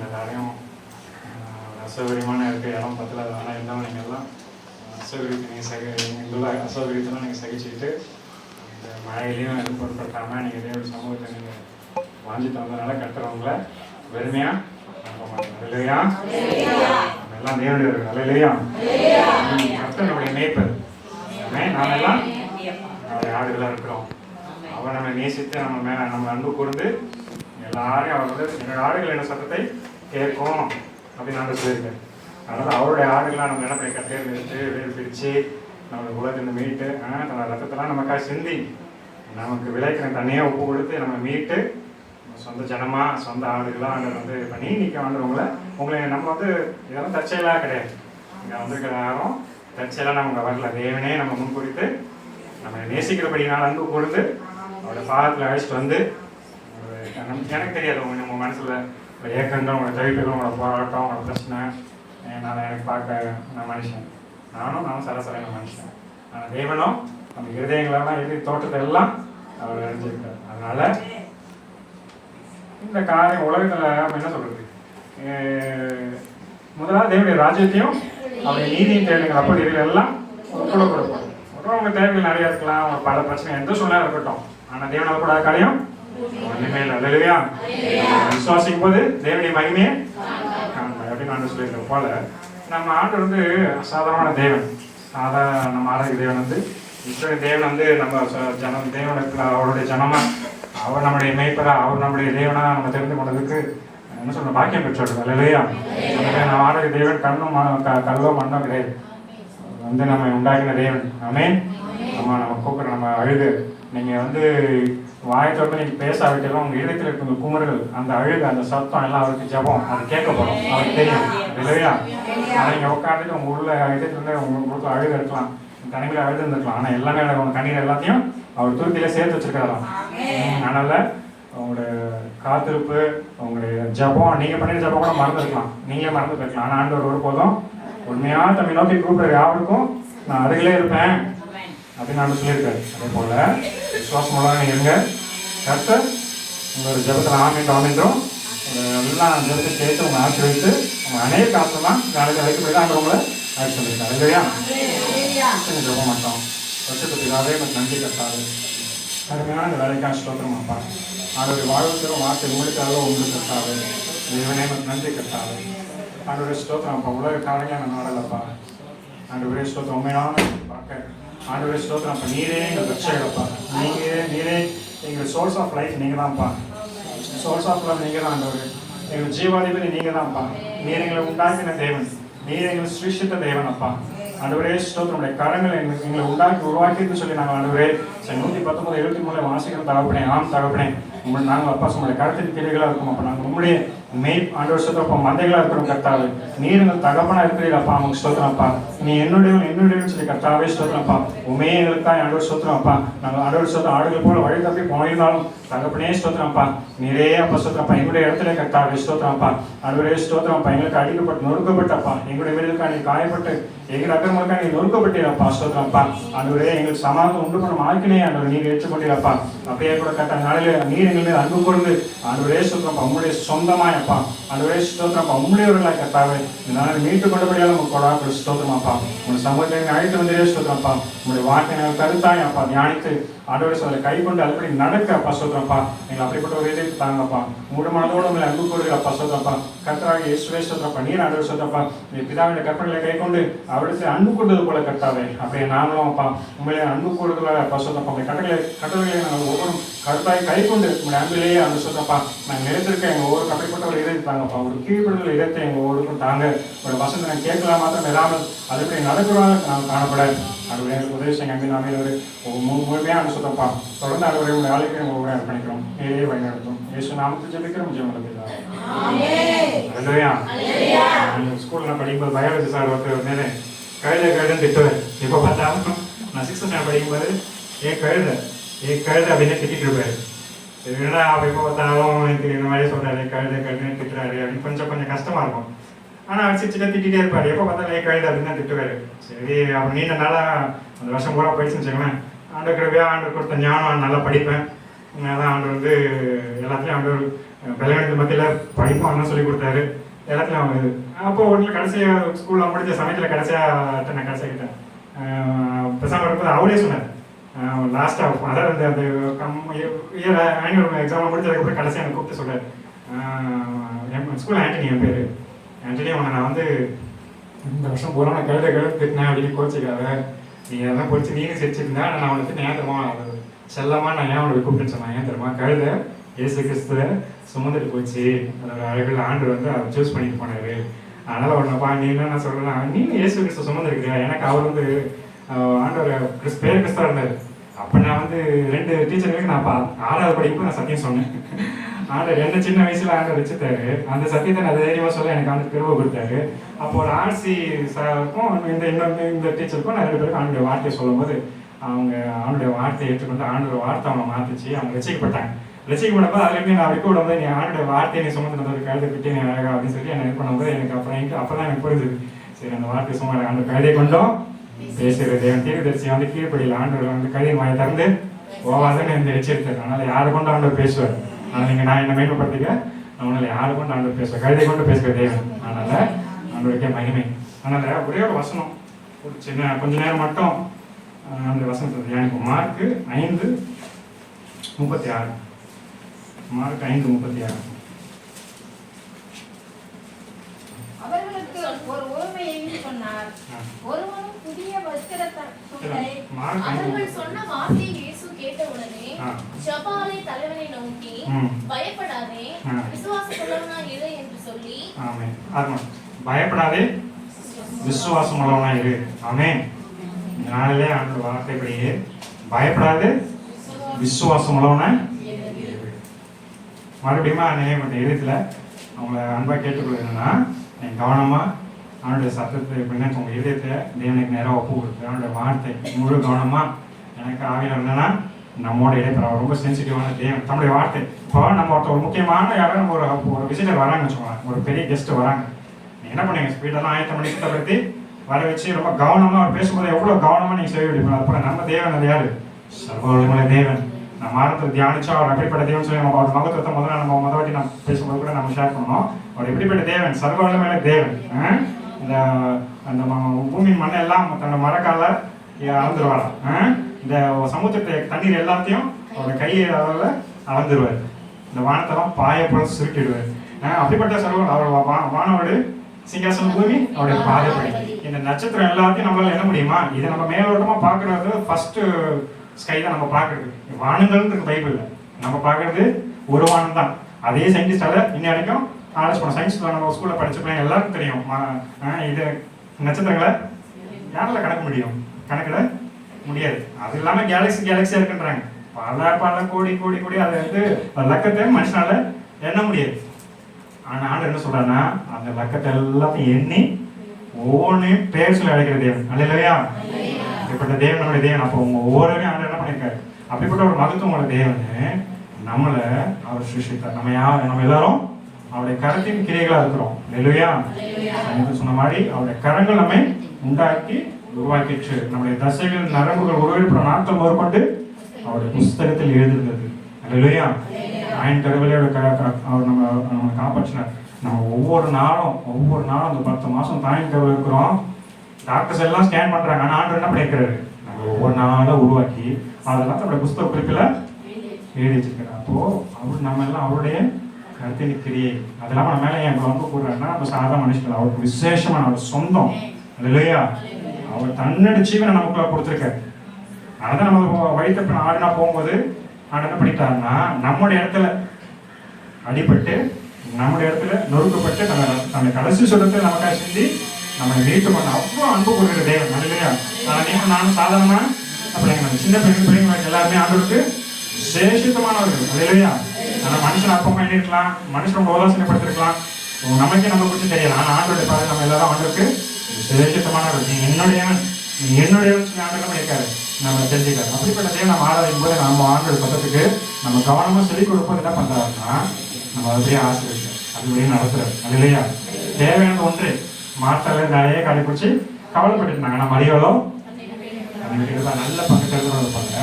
உங்கள் எல்லாரையும் அசௌகரியமான இருக்க இடம் பத்தில் ஆனால் இருந்தாலும் நீங்கள் எல்லாம் அசௌகரியத்தை நீங்கள் அசௌகரியத்தெல்லாம் நீங்கள் சகிச்சுக்கிட்டு இந்த மழையிலையும் எதுவும் பொருட்படுத்தாமல் நீங்கள் இதே ஒரு சமூகத்தை நீங்கள் வாஞ்சிட்டு வந்ததுனால கட்டுறவங்கள வெறுமையாக நம்ப மாட்டோம் இல்லையா? நம்ம எல்லாம் தேவனுடைய இருக்கோம் இல்லையா? கர்த்தர் நம்முடைய மேய்ப்பர், நாம் எல்லாம் நம்முடைய ஆடுகளாக இருக்கிறோம். அவர் நம்மை நேசித்து நம்ம மேலே நம்ம அன்பு கூர்ந்து எல்லாரையும் அவர் வந்து என்னோட ஆடுகள் என்ன சத்தத்தை கேட்கும் அப்படின்னு நான் சொல்லியிருக்கேன். அதனால் அவருடைய ஆடுகளாக நம்ம என்ன பண்ணி தேர்ந்தெடுத்து வேறு பிரித்து நம்மளுடைய உலகத்தை மீட்டு தன்னோட ரத்தத்தெல்லாம் நமக்காக சிந்தி நமக்கு விளைக்கிற தண்ணியாக உப்பு கொடுத்து நம்ம மீட்டு சொந்த ஜனமாக சொந்த ஆடுகளாக அங்கே வந்து பண்ணி நிற்க வந்துடுவங்கள உங்களை நம்ம வந்து இதெல்லாம் தற்செயலாக கிடையாது. இங்கே வந்திருக்கிற யாரும் தற்செயலாக நம்ம வரல. தேவனே நம்ம முன்குறித்து நம்ம நேசிக்கிறபடினால அன்பு கொடுத்து அவரோட பாதத்தில் அழைச்சிட்டு வந்து எனக்கு தெரியாது நம்ம மனசில் ஏக்கங்கள் உங்களோட தவிப்புகள் உங்களோட போராட்டம் உங்களோட பிரச்சனை நான் எனக்கு பார்க்க நான் மனுஷன், நானும் சராசரியான மனுஷன். ஆனால் தேவனும் நம்ம இருதயங்களெல்லாம் எழுதி தோட்டத்தை எல்லாம் அவர் அறிஞ்சிருக்கார். அதனால இந்த காரியம் உலகத்தில் நம்ம என்ன சொல்றது, முதலாவது தேவனுடைய ராஜ்யத்தையும் அவருடைய நீதியும் தேவைகள் அப்படி எல்லாம் கூட கொடுப்போம். உங்க தேவைகள் நிறைய இருக்கலாம், ஒரு பல பிரச்சனை எந்த சூழ்நிலை இருக்கட்டும், ஆனால் தேவனால் கூட காரியம் ஒன்றுமே இல்லை இல்லையா? விசுவாசிக்கும் போது தேவனுடைய மகிமையே அப்படின்னு நான் சொல்லியிருக்கேன் போல நம்ம ஆண்டு வந்து அசாதாரணமான தேவன். நம்ம ஆரோக்கிய தேவன் வந்து இஸ்ரவேல் தேவன் வந்து நம்ம ஜனம் தேவனுக்கு அவருடைய ஜனமா அவர் நம்முடைய மேய்ப்பரா அவர் நம்முடைய தேவனா நம்ம தெரிந்து கொண்டதுக்கு என்ன சொல்ற பாக்கியம் பெற்றோம் இல்லையா? நம்ம ஆரோக்கிய தேவன் கண்ணும் கல்லோ மண்ணோ கிடையாது, வந்து நம்ம உண்டாக்கின தேவன். ஆமென். நம்ம கூப்பிடுற நம்ம அழுது நீங்கள் வந்து வாயத்தோடு நீங்கள் பேசாவிட்டாலும் உங்கள் இதயத்தில் இருக்கிற குமுறுகள் அந்த அழுகு அந்த சத்தம் எல்லாம் அவருக்கு ஜபம் அது கேட்கப்படும், அவருக்கு தெரியும் இல்லையா? ஆனால் நீங்கள் உட்காந்துட்டு உங்கள் உள்ள இதயத்துலேருந்து உங்களுக்கு அழுகு இருக்கலாம், தனிமையில் அழுது இருந்துருக்கலாம், ஆனால் எல்லாமே உங்கள் கண்ணீர் எல்லாத்தையும் அவர் துருத்தியில சேர்த்து வச்சிருக்காராம். அதனால் உங்களுடைய காத்திருப்பு உங்களுடைய ஜபம் நீங்கள் பண்ணின ஜபம் கூட மறந்துருக்கலாம், நீங்களே மறந்து போயிருக்கலாம். ஆனால் ஆண்டவர் ஒரு போதும் உண்மையாக தம்மை நோக்கி கூப்பிடுற யாருக்கும் நான் அருகிலே இருப்பேன் அப்படின்னு நான் சொல்லியிருக்காரு. அதே போல் விசுவாசமெல்லாம் நீங்கள் இருங்க. கர்த்தர் உங்களோட ஜபத்தில் ஆமின்றோம் எல்லாம் ஜபத்தை சேர்த்து உங்களை ஆசீர்வதித்து உங்கள் அநேக காசுலாம் நாளைக்கு வைக்கப்படி தான் உங்களை ஆட்சி சொல்லியிருக்காரு இல்லையா? ஜப மாட்டோம். வருஷத்துக்காகவே எனக்கு நன்றி கட்டாது அருமையான இந்த வேலைக்காக ஸ்தோத்திரம் அப்பா. அவருடைய வாழ்வுக்கிற வார்த்தை உங்களுக்காக உங்களுக்கு கட்டாது தேவனே எனக்கு நன்றி கட்டாது. ஆண்டவருடைய ஸ்தோத்திரம் அப்பா. உலக காரணியான நாடலப்பா. ஆண்டவருடைய ஸ்தோத்திரம் உண்மையான பார்க்க ஆண்டவருடைய ஸ்தோத்திரம் அப்பா. நீரே எங்கள் ரட்சகப்பா. நீரே எங்கள் சோர்ஸ் ஆஃப் லைஃப் நீங்கள் தான்ப்பா. சோர்ஸ் ஆஃப் லைஃப் நீங்கள் தான் ஆண்டவர். எங்கள் ஜீவாதிபதி நீங்கள் தான்ப்பா. நீர் எங்களை உண்டாக்கின தேவன், நீர் எங்களை சிருஷ்டித்த தேவன் அப்பா. ஆண்டவரே ஸ்தோத்திரம். கரங்களை எங்களை உருவாக்கின்னு சொல்லி நாங்கள் ஆண்டவரே 119:73 வாசிக்கிற தகப்பனே. ஆம் தகப்பனே, நாங்கள் அப்பா உங்களுடைய கருத்தின் கிளைகளாக இருக்கும் அப்போ நாங்கள் உங்களுடைய மெய் ஆண்டவர் ஸ்தோத்திரம் மந்தைகளாக இருக்கிறோம் கர்த்தாவே. நீர் எங்கள் தகப்பனாக இருக்கிறீங்களப்பா. அவங்க ஸ்தோத்திரம்ப்பா. நீ என்னுடைய சொல்லி கர்த்தாவே ஸ்தோத்திரம்ப்பா. உண்மையே எங்களுக்காக ஆண்டவர் ஸ்தோத்திரம்ப்பா. நாங்கள் ஆண்டவர் ஸ்தோத்திரம் ஆடுகள் போல வழி தப்பி போயிருந்தாலும் தகப்பனே ஸ்தோத்திரம்ப்பா. நீரே அப்பா ஸ்தோத்திரம்ப்பா. எங்களுடைய இடத்துல கர்த்தாவே ஸ்தோத்திரம்ப்பா. ஆண்டவரே ஸ்தோத்திரம்ப்பா. எங்களுக்கு அடிக்கப்பட்டு நொறுக்கப்பட்டப்பா. எங்களுடைய வீடுக்காக நீ காயப்பட்டு எங்கள் அக்கறங்களுக்காக நீ நொறுக்கப்பட்டீரப்பா ஸ்தோத்திரம்ப்பா. ஆண்டவரே எங்களுக்கு சமாதானம் உண்டு பண்ண ஆக்கினே ஆண்டவர் நீர் ஏற்றுக்கொண்டீரப்பா. அப்படியே கூட கட்ட நாளில் நீர் எங்கள் மீது அன்பு கூர்ந்து ஆண்டவரே ஸ்தோத்திரம்ப்பா. உங்களுடைய சொந்தமாயப்பா. ஆண்டவரே ஸ்தோத்திரம்ப்பா. உங்களுடையவர்களாக கர்த்தாவே இந்த நாளில் மீட்டு கொண்டபடியால் உங்கள் கொடாக்கள் ஸ்தோத்திரமாப்பா. உங்கள் சமூகத்தை அழைத்து வந்தே ஸ்தோத்திரம்ப்பா. உங்களுடைய வார்த்தை நாங்கள் கருத்தாயப்பா தியானித்து ஆண்டவரே சொல்ல கை கொண்டு அதுபடி நடக்க அப்பா ஸ்தோத்திரம்ப்பா. எங்கள் அப்படிப்பட்ட ஒரு இதயத்தை தாங்கப்பா. முழு மனதோடு உங்களை அன்பு கூறுகிறப்பா ஸ்தோத்திரம்ப்பா. கர்த்தராகிய இயேசுவே ஸ்தோத்திரம்ப்பா. நீர் ஆண்டவர் ஸ்தோத்திரம்ப்பா. நீ பிதாவினுடைய கற்பனைகளை கை கொண்டு அவரிடத்தில் அன்பு கூடுவது போல கர்த்தாவே அப்படியே நாங்களும் அப்பா உங்களை அன்பு கூடுதலாக அப்பா ஸ்தோத்திரம்ப்பா. உங்களுடைய கட்டளைகளை நாங்கள் ஒவ்வொரு கருத்தாய் கை கொண்டு உங்களுடைய அன்பிலேயே அந்த ஸ்தோத்திரம்ப்பா நாங்கள் நிலைத்திருக்க எங்கள் ஒவ்வொரு அப்படிப்பட்ட ஒரு இதயத்தை தாங்கப்பா. ஒரு கீழ்ப்படுதல் இதயத்தை எங்கள் ஒவ்வொருக்கும் தாங்க. ஒரு வசனத்தை நாங்கள் கேட்கலாம் மாத்திரம் இல்லாமல் அதுபடி நடக்கிறதாக நாங்கள் காணப்பட அது எங்களுக்கு உதவி செய்ய அங்கே நாமே ஒரு முழுமையாக சொல்றப்பா. தொடர்ந்து அலுவலக ஆளுக்கு ஒவ்வொரு அர்ப்பணிக்கிறோம். ஏழே வழிநடத்தும் இயேசு நாமத்தை ஜெபிக்கிறோம். ஜெபம் இல்லையா? ஸ்கூலில் படிக்கும்போது பயாலஜி சார் ஒருத்தர் நேரே கழுதுன்னு திட்டுவார். இப்போ பார்த்தாலும் நான் 6th ஸ்டாண்டர்ட் படிக்கும்போது கழுது அப்படின்னு திட்டிட்டு இருப்பாரு. என்னடா அப்போ இப்போ பார்த்தாலும் எனக்கு இந்த மாதிரி சொல்றாரு கழுதுன்னு திட்டுறாரு அப்படின்னு கொஞ்சம் கஷ்டமா இருக்கும். ஆனால் அவர் சிரிச்சுட்டா திட்டிகிட்டே இருப்பார். எப்போ பார்த்தாலும் கழுது அப்படின்னு தான் திட்டுவார். சரி அப்போ நீண்ட நாளாக அந்த வருஷம் பூரா போயிடுச்சுன்னு வச்சுக்கோங்களேன். ஆண்டு கிருபையாக ஆண்டு கொடுத்த ஞானம் நல்லா படிப்பேன். அதான் ஆண்டு வந்து எல்லாத்துலேயும் ஆண்டு கல்யாணத்து மத்தியில் படிப்பும் அண்ணன் சொல்லி கொடுத்தாரு, எல்லாத்துலையும் அவங்க இது. அப்போ ஒன்றில் கடைசியாக ஸ்கூலில் முடிஞ்ச சமயத்தில் கடைசியாக நான் கடைசியாகிட்டேன். பேசாமல் இருக்கும்போது அவரே சொன்னார், லாஸ்ட்டாக அதாவது அந்த இயர் ஆனுவல் எக்ஸாம் முடிச்சதுக்கப்புறம் கடைசியாக எனக்கு கூப்பிட்டு சொல்கிறார், என் ஸ்கூல் ஆண்டனி, என் பேர் ஆண்டனி, அவனை நான் வந்து இந்த வருஷம் பூரா நான் கழுத திட்டினேன் அப்படின்னு கோச்சிக்காத, நீ அதெல்லாம் பொறிச்சு நீனு சிரிச்சிருந்தா நான் அவனுக்கு ஏன் தருமா செல்லமாக நான் ஏன் அவனுக்கு கூப்பிட்டு சொன்னேன், ஏன் தருமா கழுத இயேசு கிறிஸ்துவ சுமந்துட்டு போச்சு, அதோட அழகில் ஆண்டு வந்து அதை சூஸ் பண்ணிட்டு போனாரு, அதனால் ஒன்றுப்பா நீ என்ன சொல்கிறேன்னா நீ இயேசு கிறிஸ்துவ சுமந்துருக்கிறியா, எனக்கு அவர் வந்து ஆண்டவர் பேர் கிறிஸ்துவா இருந்தார். அப்போ நான் வந்து 2 டீச்சர்களுக்கு நான் 6வது படிக்கும்போது நான் சத்தியம் சொன்னேன். ஆண்டவர் என்ன சின்ன வயசுல ஆண்டவர் வச்சுட்டாரு, அந்த சத்தியத்தை நான் தைரியமாக சொல்ல எனக்கு வந்து கிருபை கொடுத்தாரு. அப்போ ஒரு ஆர்சி சாருக்கும் இந்த டீச்சருக்கும் நான் 2 பேருக்கும் ஆண்டுடைய வார்த்தையை சொல்லும்போது அவங்க ஆண்டுடைய வார்த்தையை ஏற்றுக்கொண்டு ஆண்டோட வார்த்தை அவங்க மாற்றிச்சு, அவங்க ரசிக்கப்பட்டாங்க. ரசிக்கப்பட்டப்போ அதுலேருந்து நான் அப்படி விடும்போது நீ ஆண்டுடைய வார்த்தையை நீ சுமந்து ஒரு கழுதை கிட்டே நீ அழகா அப்படின்னு சொல்லி என்ன இது பண்ணும்போது எனக்கு அப்போ தான் எனக்கு புரிஞ்சுது, சரி அந்த வார்த்தை சும்மா அந்த கழுதை கொண்டோம் பேசுகிறது என் தீர்க்கதரிசி வந்து கீழ்ப்படியில் ஆண்டவர் வந்து கழுதின் வாயை திறந்து ஓவாதுன்னு இந்த எச்சரித்தார். அதனால் யாரை கொண்டு ஆண்டவர் பேசுவார், அதனால் நீங்கள் நான் என்ன மேம்படுத்திக்க நம்மளால யாரை கொண்டு ஆண்டவர் பேசுவார், கழுதை கொண்டு பேசுகிற தேவன், அதனால் ஆண்டவருக்கே மகிமை. அதனால் ஒரே ஒரு வசனம் ஒரு சின்ன கொஞ்ச நேரம் மட்டும் அந்த வசனத்தை தியானிப்போம். மார்க்கு 5:36. மார்க் 5:36. அவர்களுக்கு ஒரு உவமையை சொன்னார். ஒருவனும் புதிய வஸ்திரத்தை அவர்கள் சொன்ன வார்த்தையை இயேசு கேட்டவுடனே ஜபாலை தலைவனை நோக்கி பயப்படாதே விசுவாசமுள்ளவனா இரு என்று சொல்லி, ஆமென். ஆமென். பயப்படாதே விசுவாசம் உள்ளவனா இரு. ஆமென். நாளிலே ஆண்டவர் வார்த்தைப்படியே பயப்படாதே விசுவாசம் உள்ளவனா மறுபடியும் நினைவு எழுத்துல அவங்கள அன்பாக கேட்டுக்கொள்ள என்னன்னா, நீங்கள் கவனமாக அவனுடைய சத்தத்தை எப்படின்னா உங்கள் இதயத்தை தேவனுக்கு நேராக ஒப்பு கொடுத்து அவனுடைய வார்த்தை முழு கவனமாக எனக்கு ஆவியில் இருந்தேன்னா நம்மோட இடைப்பெற ரொம்ப சென்சிட்டிவான தேவன் தன்னுடைய வார்த்தை. இப்போ நம்ம ஒரு முக்கியமான யாரும் நம்ம ஒரு விசிட்டர் வராங்கன்னு வச்சுக்கோங்க, ஒரு பெரிய கெஸ்ட்டு வராங்க, நீங்கள் என்ன பண்ணுவீங்க, ஸ்பீடெல்லாம் ஆயத்தம் பண்ணி சுத்தப்படுத்தி வர வச்சு ரொம்ப கவனமாக அவர் பேசும்போது எவ்வளோ கவனமாக நீங்கள் செய்ய முடியும். அப்புறம் நம்ம தேவன் அது யார், சர்வவல்லமையுள்ள தேவன். நம்ம ஆரம்பத்தில் தியானிச்சா அவர் எப்படிப்பட்ட தேவன் சொல்லி நம்ம அவர் மகத்துவத்தை முதல்ல நம்ம முதவாட்டி நம்ம பேசும்போது கூட நம்ம ஷேர் பண்ணோம். அவர் எப்படிப்பட்ட தேவன், சர்வவல்லமையுள்ள தேவன். இந்த அந்த பூமியின் மண்ணை எல்லாம் தன்னோட மரக்கால அளந்துருவாராம். இந்த சமுத்திரத்தை தண்ணீர் எல்லாத்தையும் அவரோட கையை அளந்துருவார். இந்த வானத்தெல்லாம் பாயப்பட சுருட்டிடுவார். அப்படிப்பட்ட சர்வ அவர் வானோடு சிங்காசன பூமி அவருடைய பாதைப்படி. இந்த நட்சத்திரம் எல்லாத்தையும் நம்மளால என்ன முடியுமா, இதை நம்ம மேலோட்டமா பாக்குறது ஃபர்ஸ்ட் ஸ்கை தான் நம்ம பாக்குறது. வானங்கள் இருக்கு பைபிள்ல, நம்ம பாக்குறது ஒரு வானம் தான். அதே சயின்டிஸ்டால இன்னும் வரைக்கும் ஆலோசனை பண்ண சயின்ஸ்ல நம்ம ஸ்கூல்ல படிச்ச பிள்ளைங்க எல்லாருக்கும் தெரியும். இது நட்சத்திரங்களை யாரால கணக்க முடியும், கணக்கிட முடியாது. அது இல்லாம கேலக்சியா இருக்குன்றாங்க. பல கோடி கோடி கோடி அதை வந்து லக்கத்தை மனுஷனால எண்ண முடியாது. ஆனா ஆண்டு என்ன சொல்றாருன்னா, அந்த லக்கத்தை எல்லாத்தையும் எண்ணி ஒவ்வொன்றையும் பேர் சொல்லி அழைக்கிற தேவன். அல்லையா, அப்படிப்பட்ட தேவன் நம்முடைய தேவன். அப்போ உங்க ஒவ்வொருவரையும் ஆண்டு என்ன பண்ணியிருக்காரு, அப்படிப்பட்ட ஒரு மகத்துவம் உள்ள தேவன் நம்மளை அவர் சிருஷ்டித்தார். நம்ம எல்லாரும் அவருடைய கரத்தின் கிரைகளா இருக்கிறோம். இல்லையா, சொன்ன மாதிரி அவருடைய கரங்கள் நம்மை உண்டாக்கி உருவாக்கிச்சு. நம்முடைய தசைகள் நரம்புகள் உருவெடுப்புற நாட்கள் முதற்கொண்டு அவருடைய புஸ்தகத்தில் எழுதிருந்தது. இல்லையா, ஆயின் கருவிலே அவர் நம்ம காப்பாற்றினார். நம்ம ஒவ்வொரு நாளும் அந்த 10 மாசம் தாயின் கருவில் இருக்கிறோம். டாக்டர்ஸ் எல்லாம் ஸ்கேன் பண்றாங்க. ஆனா ஆண்டவர் என்ன பண்ணிருக்கிறாரு, நம்ம ஒவ்வொரு நாளும் உருவாக்கி அதெல்லாம் நம்முடைய புஸ்தக குறிப்பில் எழுதி வச்சிருக்கிறார். அப்போ அவர் நம்ம எல்லாம் அவருடைய கருத்தின் கிரியை. அதெல்லாம் நம்ம மேலே என் அன்பு கூடுறாருன்னா நம்ம சாதாரண மனுஷன், அவருக்கு விசேஷமான அவர் சொந்தம். இல்லையா, அவர் தன்னடி ஜீவனை நமக்குள்ள கொடுத்துருக்காரு. அதான் நம்ம வயிற்று ஆடுனா போகும்போது ஆடு என்ன பண்ணிட்டாருன்னா, நம்முடைய இடத்துல அடிபட்டு நம்முடைய இடத்துல நொறுக்கப்பட்டு நம்ம கடைசி சொல்லத்தை நமக்காக செஞ்சு நம்ம மீட்டு பண்ண அவ்வளோ அன்பு கொடுக்குற தேவன். இல்லையா, நீங்கள் நானும் சாதாரணமா அப்படிங்க சின்ன பிள்ளைங்க எல்லாருமே ஆண்டவருக்கு விசேஷித்தமானவர்கள். இல்லையா, ஆனால் மனுஷன் அப்பமா எண்ணிருக்கலாம், மனுஷன் உதாசீனப்படுத்திருக்கலாம், நமக்கே நம்ம குறித்து தெரியலாம். ஆனால் ஆண்டோடைய பாதை நம்ம எல்லாரும் ஆண்டவருக்கு விசேஷித்தமானவர்கள். நீ என்னுடைய ஆண்டவரும் இருக்காரு, நம்ம தெரிஞ்சுக்கலாம். அப்படிப்பட்ட தேவை நம்ம ஆராயும் போது நம்ம ஆண்டோட சத்தத்துக்கு நம்ம கவனமாக சொல்லி கொடுப்பது என்ன பண்றாருன்னா, நம்ம அப்படியே ஆசிரியர் அதுபடியே நடத்துறாரு. இல்லையா, தேவையான ஒன்று மாற்றால நிறைய கடைபிடிச்சு கவலைப்பட்டு இருந்தாங்க. நம்ம அறியாலோ நல்ல பங்கு இருப்பாங்க.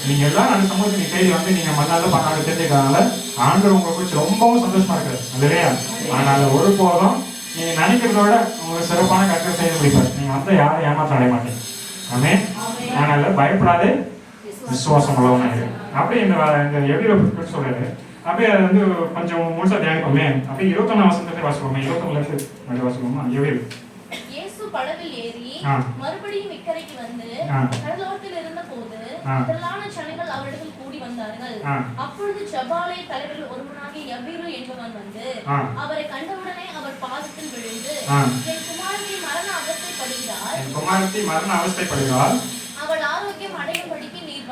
நீங்க எல்லாம் அந்த சமூகத்தை நீ தேடி வந்து நீங்க மண்ணால பண்ணாலும் தெரிஞ்சுக்கிறதுனால ஆண்டவர் உங்களை குறிச்சு ரொம்பவும் சந்தோஷமா இருக்காரு இல்லையா? அதனால ஒருபோதும் நீங்க நினைக்கிறத விட உங்களுக்கு சிறப்பான கருத்தை செய்து முடிப்பாரு. நீங்க வந்து யாரும் ஏமாற்றம் அடைய மாட்டீங்க. ஆமே. அதனால பயப்படாதே, விசுவாசம் உள்ளவனா இருக்கு. அப்படியே இந்த எவ்வளோ பற்றி சொல்றாரு. அப்படியே அது வந்து கொஞ்சம் முழுசா தியானிப்போமே. அப்படியே 21 வசனத்தை வாசிப்போமே. 21 வாசிப்போமா? எவ்வளோ படவில் ஏறி மறுபடியும் இக்கரைக்கு வந்து கடலோரத்தில் இருந்த போது திரளான ஜனங்கள் அவரிடத்தில் கூடி வந்தார்கள். அப்பொழுது ஜபாலை தலைவர்கள் ஒருவனாகிய யவீரு என்பவன் வந்து அவரை கண்டவுடனே அவர் பாதத்தில் விழுந்து, என் குமாரத்தி மரண அவஸ்தைப்படுகிறாள், அவள் ஆரோக்கியம் அடையும்படிக்கு நீர்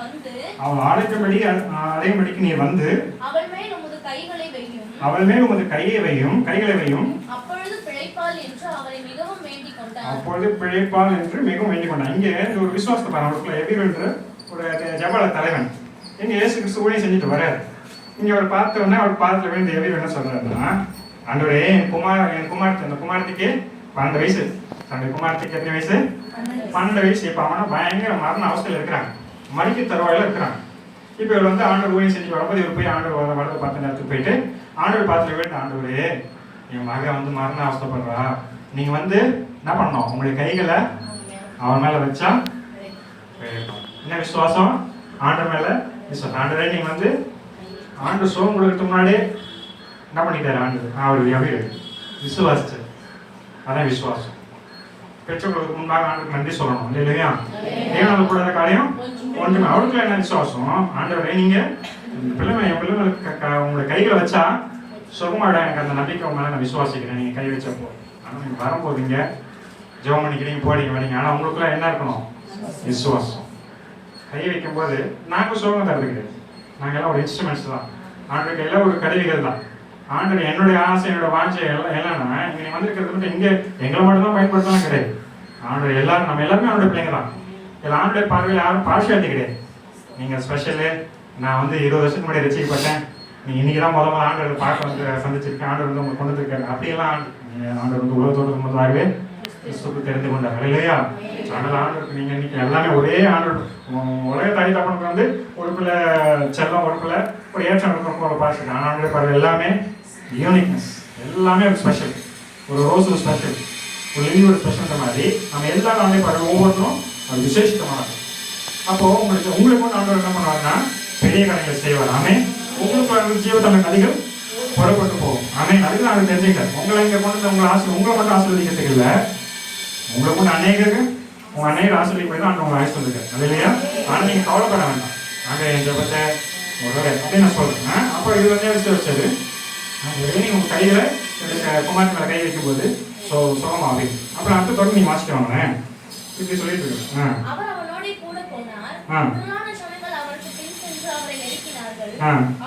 வந்து அவள் மேல் உமது கைகளை வையும், அப்பொழுது பிழைப்பாள் என்று அவரை மிகவும் வேண்டிக் கொண்டார். இங்கே ஒரு விசுவாசத்தை பாருங்க. எவ்வீரு என்ற ஒரு ஜபால தலைவன் இங்க இயேசு கிறிஸ்து ஊழியம் செஞ்சுட்டு வர்றாரு. இங்க அவர் பார்த்த உடனே அவர் பாதத்துல விழுந்து எவ்வீரு என்ன சொல்றாருன்னா, ஆண்டவரே என் குமாரத்தி அந்த குமாரத்திக்கு 12 வயசு. தன்னுடைய குமாரத்திக்கு எத்தனை வயசு? 12 வயசு. இப்ப அவனா பயங்கர மரண அவஸ்தையில இருக்கிறாங்க, மறிக்க தருவாயில இருக்கிறாங்க. இப்ப இவர் வந்து ஆண்டவர் ஊழியம் செஞ்சு வரும்போது இவர் போய் ஆண்டவர் வலது பார்த்த நேரத்துக்கு போயிட்டு ஆண்டவர் பார்த்துல விழுந்து, ஆண்டவரே என் மகன் வந்து மரண அவஸ்தைப்படுறா, நீங்க வந்து என்ன பண்ணணும்? உங்களுடைய கைகளை அவன் மேல வச்சா என்ன விசுவாசம்? ஆண்டவர் மேல விசுவாசம். ஆண்டவரே நீங்க வந்து ஆண்டு சோகம் கொடுக்கறதுக்கு முன்னாடி என்ன பண்ணிட்டாரு? ஆண்டு அவர் விசுவாசிச்சு. அதான் விசுவாசம். பெற்றோர்களுக்கு முன்பாக ஆண்டுக்கு நன்றி சொல்லணும் இல்லையா? தேவனால கூடாத காரியம் ஒன்றுமே. அவருக்குள்ள என்ன விசுவாசம்? ஆண்டவரே நீங்க என் பிள்ளைங்களுக்கு உங்களுடைய கைகளை வச்சா சுகமாட, எனக்கு அந்த நம்பிக்கை உங்க மேல நான் விசுவாசிக்கிறேன். நீங்க கை வச்சப்போ ஆனால் நீங்க வரும்போதுங்க ஜெபம் பண்ணிக்கிறீங்க, போறீங்க, வரீங்க. ஆனா உங்களுக்குள்ள என்ன இருக்கணும்? விசுவாசம். கை வைக்கும் போது நாங்க சுகம் தரது கிடையாது. நாங்க எல்லாம் ஒரு இன்ஸ்ட்ருமெண்ட்ஸ் தான். ஆண்டருக்கு எல்லாம் ஒரு கருவிகள் தான். ஆண்டர் என்னுடைய ஆசை, என்னோட வாஞ்சை எல்லாம் என்னன்னா, இங்க நீ வந்திருக்கிறது மட்டும் இங்க எங்களை மட்டும் தான் பயன்படுத்தலாம் கிடையாது. ஆண்டர் எல்லாரும், நம்ம எல்லாருமே அவனுடைய பிள்ளைங்க தான். இதில் ஆண்டுடைய பார்வையில் யாரும் பார்ஷியாலிட்டி கிடையாது. நீங்க ஸ்பெஷலு, நான் வந்து 20 வருஷத்துக்கு முன்னாடி ரசிக்கப்பட்டேன், நீ இன்னைக்கு தான் முதல்ல ஆண்டர் பார்க்க வந்து சந்திச்சிருக்கேன், ஆண்டர் வந்து உங்களுக்கு கொண்டு வந்திருக்காரு, அப்படியெல்லாம் ஆண்டர் வந்து உலகத்தோடு முதலாகவே கிறிஸ்துவுக்கு தெரிந்து கொண்டார் இல்லையா? ஆனால் ஆண்டருக்கு நீங்க இன்னைக்கு எல்லாமே ஒரே ஆண்டர். உலக தாய் தப்பனுக்கு வந்து ஒரு பிள்ளை செல்லம், ஒரு பிள்ளை ஒரு ஏற்றம் இருக்கும் போல பார்த்துருக்கேன். ஆனால் ஆண்டர் பார்வை எல்லாமே யூனிக்னஸ், எல்லாமே ஒரு ஸ்பெஷல். ஒரு ரோஸ் ஒரு ஸ்பெஷல், ஒரு லிலி ஒரு ஸ்பெஷல் மாதிரி நம்ம எல்லாரும் ஆண்டே பாருங்க, ஒவ்வொருத்தரும் அது விசேஷமானது. அப்போ உங்களுக்கு வந்து ஆண்டவர் என்ன பண்ணுவாருன்னா பெரிய கணங்களை செய்வார். ஆமே. உங்களுக்கு ஜீவத்தமிழ் நதிகள் புறப்பட்டு போகும். ஆமே. அதுக்கு நான் தெரிஞ்சுக்கிட்டேன். உங்களை இங்கே கொண்டு உங்களை மட்டும் ஆசீர்வதிக்கிறதுக்கு இல்லை, உங்களை கொண்டு அநேகருக்கு உங்க அநேகர் ஆசிரியர் போய் தான் அங்கே உங்களை ஆசிர்வதிருக்காரு. அது இல்லையா? ஆனால் நீங்கள் கவலைப்பட வேண்டாம். அங்கே என் ஜபத்தை அப்படின்னு நான் சொல்றேன். அப்போ இது வந்து வச்சது நீங்க உங்க கையில குமாரத்து மேல கை வைக்கும் போது சுகமாவே. அப்புறம் அடுத்த தொடர்ந்து நீங்க வாசிட்டு வாங்கினேன் இப்படி சொல்லிட்டு இருக்கேன். அவர் அவனோட கூட போனார். திரளான ஜனங்கள் அவருக்கு பின் சென்று அவரை நெருக்கினார்கள்.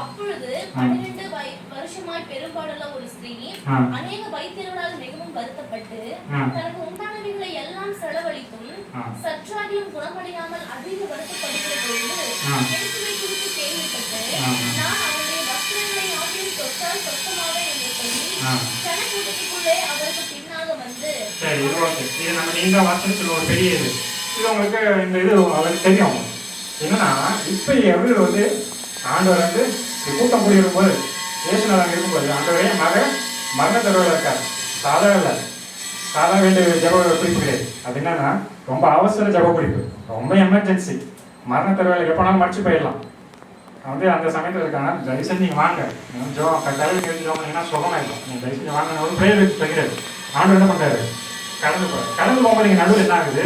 அப்பொழுது 12 வருஷமாய் பெரும்பாடுள்ள ஒரு ஸ்திரீ அநேக வைத்தியர்களால் மிகவும் வருத்தப்பட்டு தனக்கு உண்டானவைகளை எல்லாம் செலவழித்தும் சற்றாகியும் குணமடையாமல் அதிக வருத்தப்படுகிற பொழுது இயேசுவை குறித்து கேள்விப்பட்டு நான் அவருடைய வஸ்திரங்களை ஆகியும் தொட்டால் சொத்தமாக என்று சொல்லி ஜனக்கூட்டத்துக்குள்ளே அவருக்கு பின்னாக வந்து. சரி, இது ஓகே. இது நம்ம நீண்ட வாசனை சொல்ல ஒரு பெரிய இது உங்களுக்கு இந்த இது அவருக்கு தெரியும். என்னன்னா இப்ப எவ்வளவு வந்து ஆண்டவர் வந்து கூட்டம் கூடியிருக்கும் போது இயேசுநாதன் இருக்கும்போது ஆண்டவரே மரண தருவில் இருக்கார். சாதா வேண்டிய ஜப குறிப்பு கிடையாது. அது என்னன்னா ரொம்ப அவசர ஜப குறிப்பு, ரொம்ப எமர்ஜென்சி. மரண தருவில் எப்போனாலும் மறைச்சு போயிடலாம். வந்து அந்த சமயத்தில் இருக்காங்க, தயவு செஞ்சு நீங்கள் வாங்க, ஜோ தலைவர் கேட்டு ஜோங்கன்னா சுகமாயிடும், நீங்கள் தயவு செஞ்சு வாங்க ஒரு ப்ரேயர் வச்சு வைக்கிறாரு. ஆண்டவர் என்ன பண்ணுறாரு? கடந்து போகும்போது நீங்கள் நடுவில் என்ன ஆகுது?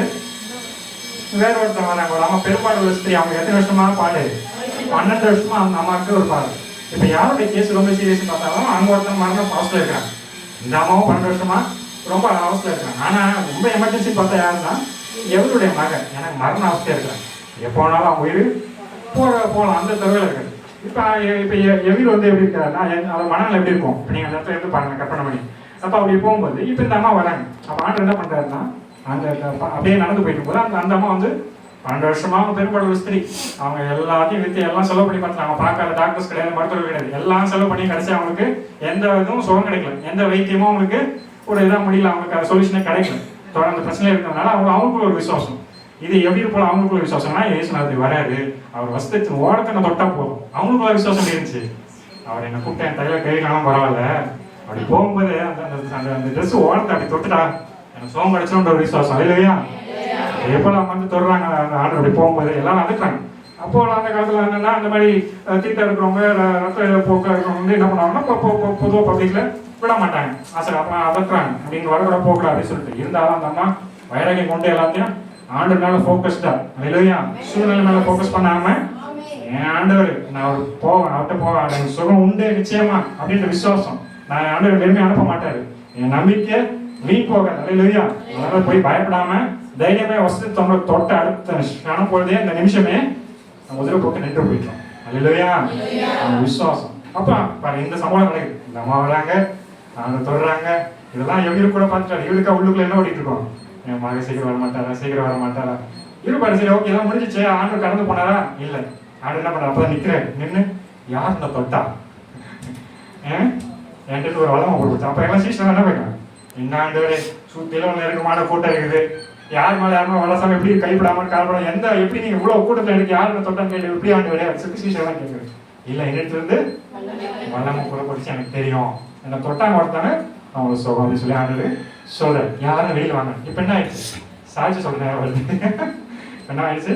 வேற ஒருத்தவங்க வராங்க, ஒரு அம்மா பெரும்பாடு ஒரு ஸ்திரீ, அவங்க எத்தனை வருஷமா பாடு? 12 வருஷமா அந்த அம்மாவுக்கு ஒரு பாடு. இப்போ யாருடைய கேஸ் ரொம்ப சீரியஸ் பார்த்தாலும் அங்கே ஒருத்தவங்க மரணம் அவஸ்தில் இருக்கிறாங்க. இந்த அம்மாவும் 12 வருஷமா ரொம்ப அவஸ்தில் இருக்காங்க. ஆனால் ரொம்ப எமர்ஜென்சி பார்த்தா யாருன்னா எவருடைய மகன் எனக்கு மரண அவஸ்தையாக இருக்கிறாங்க. எப்போ வேணாலும் அவங்க உயிர் போகலாம், அந்த தகவல் இருக்குது. இப்போ எவ்வளோ வந்து எப்படி இருக்காருன்னா அது மனநிலை எப்படி இருக்கும்? இப்போ நீங்கள் அந்த இடத்துல இருந்து பாருங்க, கற்பனை பண்ணி. அப்போ அப்படி போகும்போது இப்போ இந்த அம்மா வராங்க. அப்போ ஆண்டு என்ன பண்ணுறாருன்னா அந்த அப்படியே நடந்து போயிட்டு போது அந்த அம்மா வந்து 12 வருஷமா அவங்க பெரும்பாடு ஸ்திரீ, அவங்க எல்லாத்தையும் வித்து எல்லாம் செலவு பண்ணி பார்த்துட்டாங்க. பார்க்காத டாக்டர்ஸ் கிடையாது, மருத்துவர்கள் கிடையாது, எல்லாம் செலவு பண்ணி கடைசி அவங்களுக்கு எந்த இதுவும் சுகம் கிடைக்கல, எந்த வைத்தியமும் அவங்களுக்கு ஒரு இதாக முடியல, அவங்களுக்கு சொல்யூஷனே கிடைக்கல. தொடர்ந்து பிரச்சனை இருக்கிறதுனால அவங்களுக்கு ஒரு விசுவாசம் இது எப்படி போல அவங்களுக்குள்ள விசுவாசம்னா இயேசுநாதர் வராரு, அவர் வஸ்திரத்தின் ஓரத்தை தொட்டா போதும், அவங்களுக்குள்ள விசுவாசம் இருந்துச்சு. அவர் என்ன கூப்பிட்டு என் தையில கை காணாம பரவாயில்ல, அப்படி போகும்போது அந்த அந்த ட்ரெஸ் ஓரத்தை அப்படி தொட்டுட்டா எனக்கு சோகம் கிடைச்சோன்ற ஒரு விசுவாசம் இல்லையா? அதே போல அவங்க வந்து தொடுறாங்க அந்த ஆர்டர் அப்படி போகும்போது எல்லாரும் வந்துட்டாங்க. அப்போ அந்த காலத்துல என்னன்னா அந்த மாதிரி தீட்டா இருக்கிறவங்க ரத்த போக்க இருக்கிறவங்க வந்து என்ன பண்ணுவாங்கன்னா பொதுவாக பப்ளிக்ல விட மாட்டாங்க, அப்ப அதட்டுறாங்க அப்படின்னு வரக்கூட போகக்கூடாது அப்படின்னு சொல்லிட்டு. இருந்தாலும் அந்த அம்மா வைராகியம் கொண்டு எல்லாத்தையும் ஆண்டு மேல போக்கஸ்டா இல்லையா, சூழ்நிலை மேல போக்கஸ் பண்ணாம என் ஆண்டவர் நான் அவர் போவேன், அவர்கிட்ட போவேன், எனக்கு சுகம் உண்டு நிச்சயமா அப்படின்ற விசுவாசம். நான் ஆண்டவர் வெறுமையை அனுப்ப மாட்டாரு, என் நம்பிக்கை வீண் போகாது இல்லையா. அதனால போய் பயப்படாம தைரியமே வசதி தொட்ட அடுத்த கணம் பொழுதே இந்த நிமிஷமே முதல்ல போட்டு நின்று போயிட்டோம் இல்லையா. அந்த விசுவாசம் அப்ப பாரு இந்த சம்பளம் கிடைக்குது, இந்த அம்மா வராங்க, அவங்க தொடுறாங்க, இதெல்லாம் எவ்வளவு கூட பார்த்துட்டாரு. இவளுக்கா உள்ளுக்குள்ள என்ன ஓடிட்டு இருக்கோம், என் மகன் சீக்கிரம் வர மாட்டாரா, சீக்கிரம் வர மாட்டாரா, இருப்பாரு சரி ஓகே எல்லாம் முடிஞ்சிச்சு. ஆண்டு கடந்து போனாரா இல்ல, ஆண்டு என்ன பண்ண அப்பதான் நிக்கிறேன் நின்று யார் இந்த தொட்டா என்கிட்ட ஒரு வளமா போட்டு. அப்ப எல்லாம் சீசன் என்ன பண்ணாங்க, இந்த ஆண்டு சுத்தில நெருக்கமான கூட்டம் இருக்குது, யார் மேல யாருமே வளசாம எப்படி கைப்படாம கால்படாம எந்த எப்படி நீங்க இவ்வளவு கூட்டத்துல இருக்கு யாரு தொட்டம் கேட்டு எப்படி ஆண்டு விளையாடு சொல்லி சீசன் எல்லாம் கேட்குறது இல்ல. என்னிடத்துல இருந்து வல்லமை கூட படிச்சு எனக்கு தெரியும், என்ன தொட்டாங்க ஒருத்தானே அவங்களுக்கு சுகம் அப்படின்னு சொல்லி ஆண்டு சொல்ற. யாரும் வெளியில வாங்க. இப்ப என்ன ஆயிடுச்சு, சாட்சி சொல்ற நேரம் வருது. என்ன ஆயிடுச்சு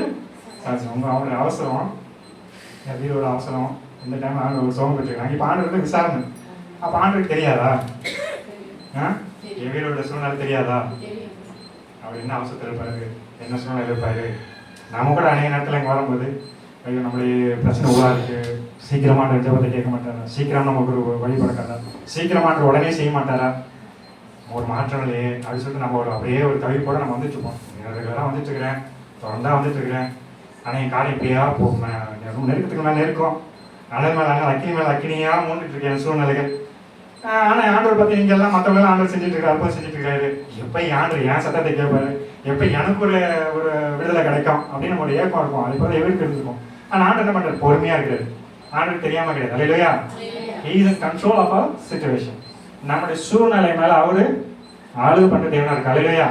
சாட்சி, அவங்களோட அவசரம், என் வீரோட அவசரம், இந்த டைம் ஆண்டு ஒரு சுகம் பெற்றுருக்காங்க. இப்ப ஆண்டு வந்து விசாரணை. அப்ப ஆண்டுக்கு தெரியாதா, என் வீரோட சூழ்நிலை தெரியாதா, அவர் என்ன அவசரத்தில் இருப்பாரு, என்ன சூழ்நிலை இருப்பாரு. நம்ம கூட அநேக நேரத்தில் இங்கே வரும்போது ஐயோ நம்மளுடைய பிரச்சனை உலா இருக்கு, சீக்கிரமான ஜபத்தை கேட்க மாட்டாரா, சீக்கிரம் நமக்கு ஒரு வழிபடக்காரா, சீக்கிரமான உடனே செய்ய மாட்டாரா, ஒரு மாற்றம் இல்லையே அப்படின்னு சொல்லிட்டு நம்ம ஒரு அப்படியே ஒரு தவிப்போட நம்ம வந்துட்டு இருப்போம். ரெகுலராக வந்துட்டு இருக்கிறேன், தொடர்ந்தா வந்துட்டு இருக்கிறேன், ஆனால் என் காலம் இப்படியா போகும், நெருக்கத்துக்கு மேலே நெருக்கம், அனல் மேலே அக்கினி மேலே அக்கினியா மூண்டுட்டு இருக்கேன் சூழ்நிலைகள். ஆனால் ஆண்டவர் பற்றி நீங்கள் எல்லாம் மற்றவங்க ஆண்டவர் செஞ்சுட்டு இருக்காரு, அற்புதம் செஞ்சுட்டு இருக்காரு. எப்போ ஆண்டவர் ஏன் சத்தத்தை கேட்பாரு, எப்போ எனக்கு ஒரு விடுதலை கிடைக்கும் அப்படின்னு நம்ம ஒரு ஏக்கம் இருக்கும். அது போல எவருக்கு இருந்திருக்கும். ஆனால் ஆண்டவர் என்ன பண்ணுறாரு, பொறுமையாக இருக்காரு, ஆண்டவர் தெரியாம கிடையாது இல்லையா. He is in control of our situation. நம்முடைய சூழ்நிலை மேலே அவரு ஆளுகை பண்ணுற தேவனா இருக்கு இல்லையா.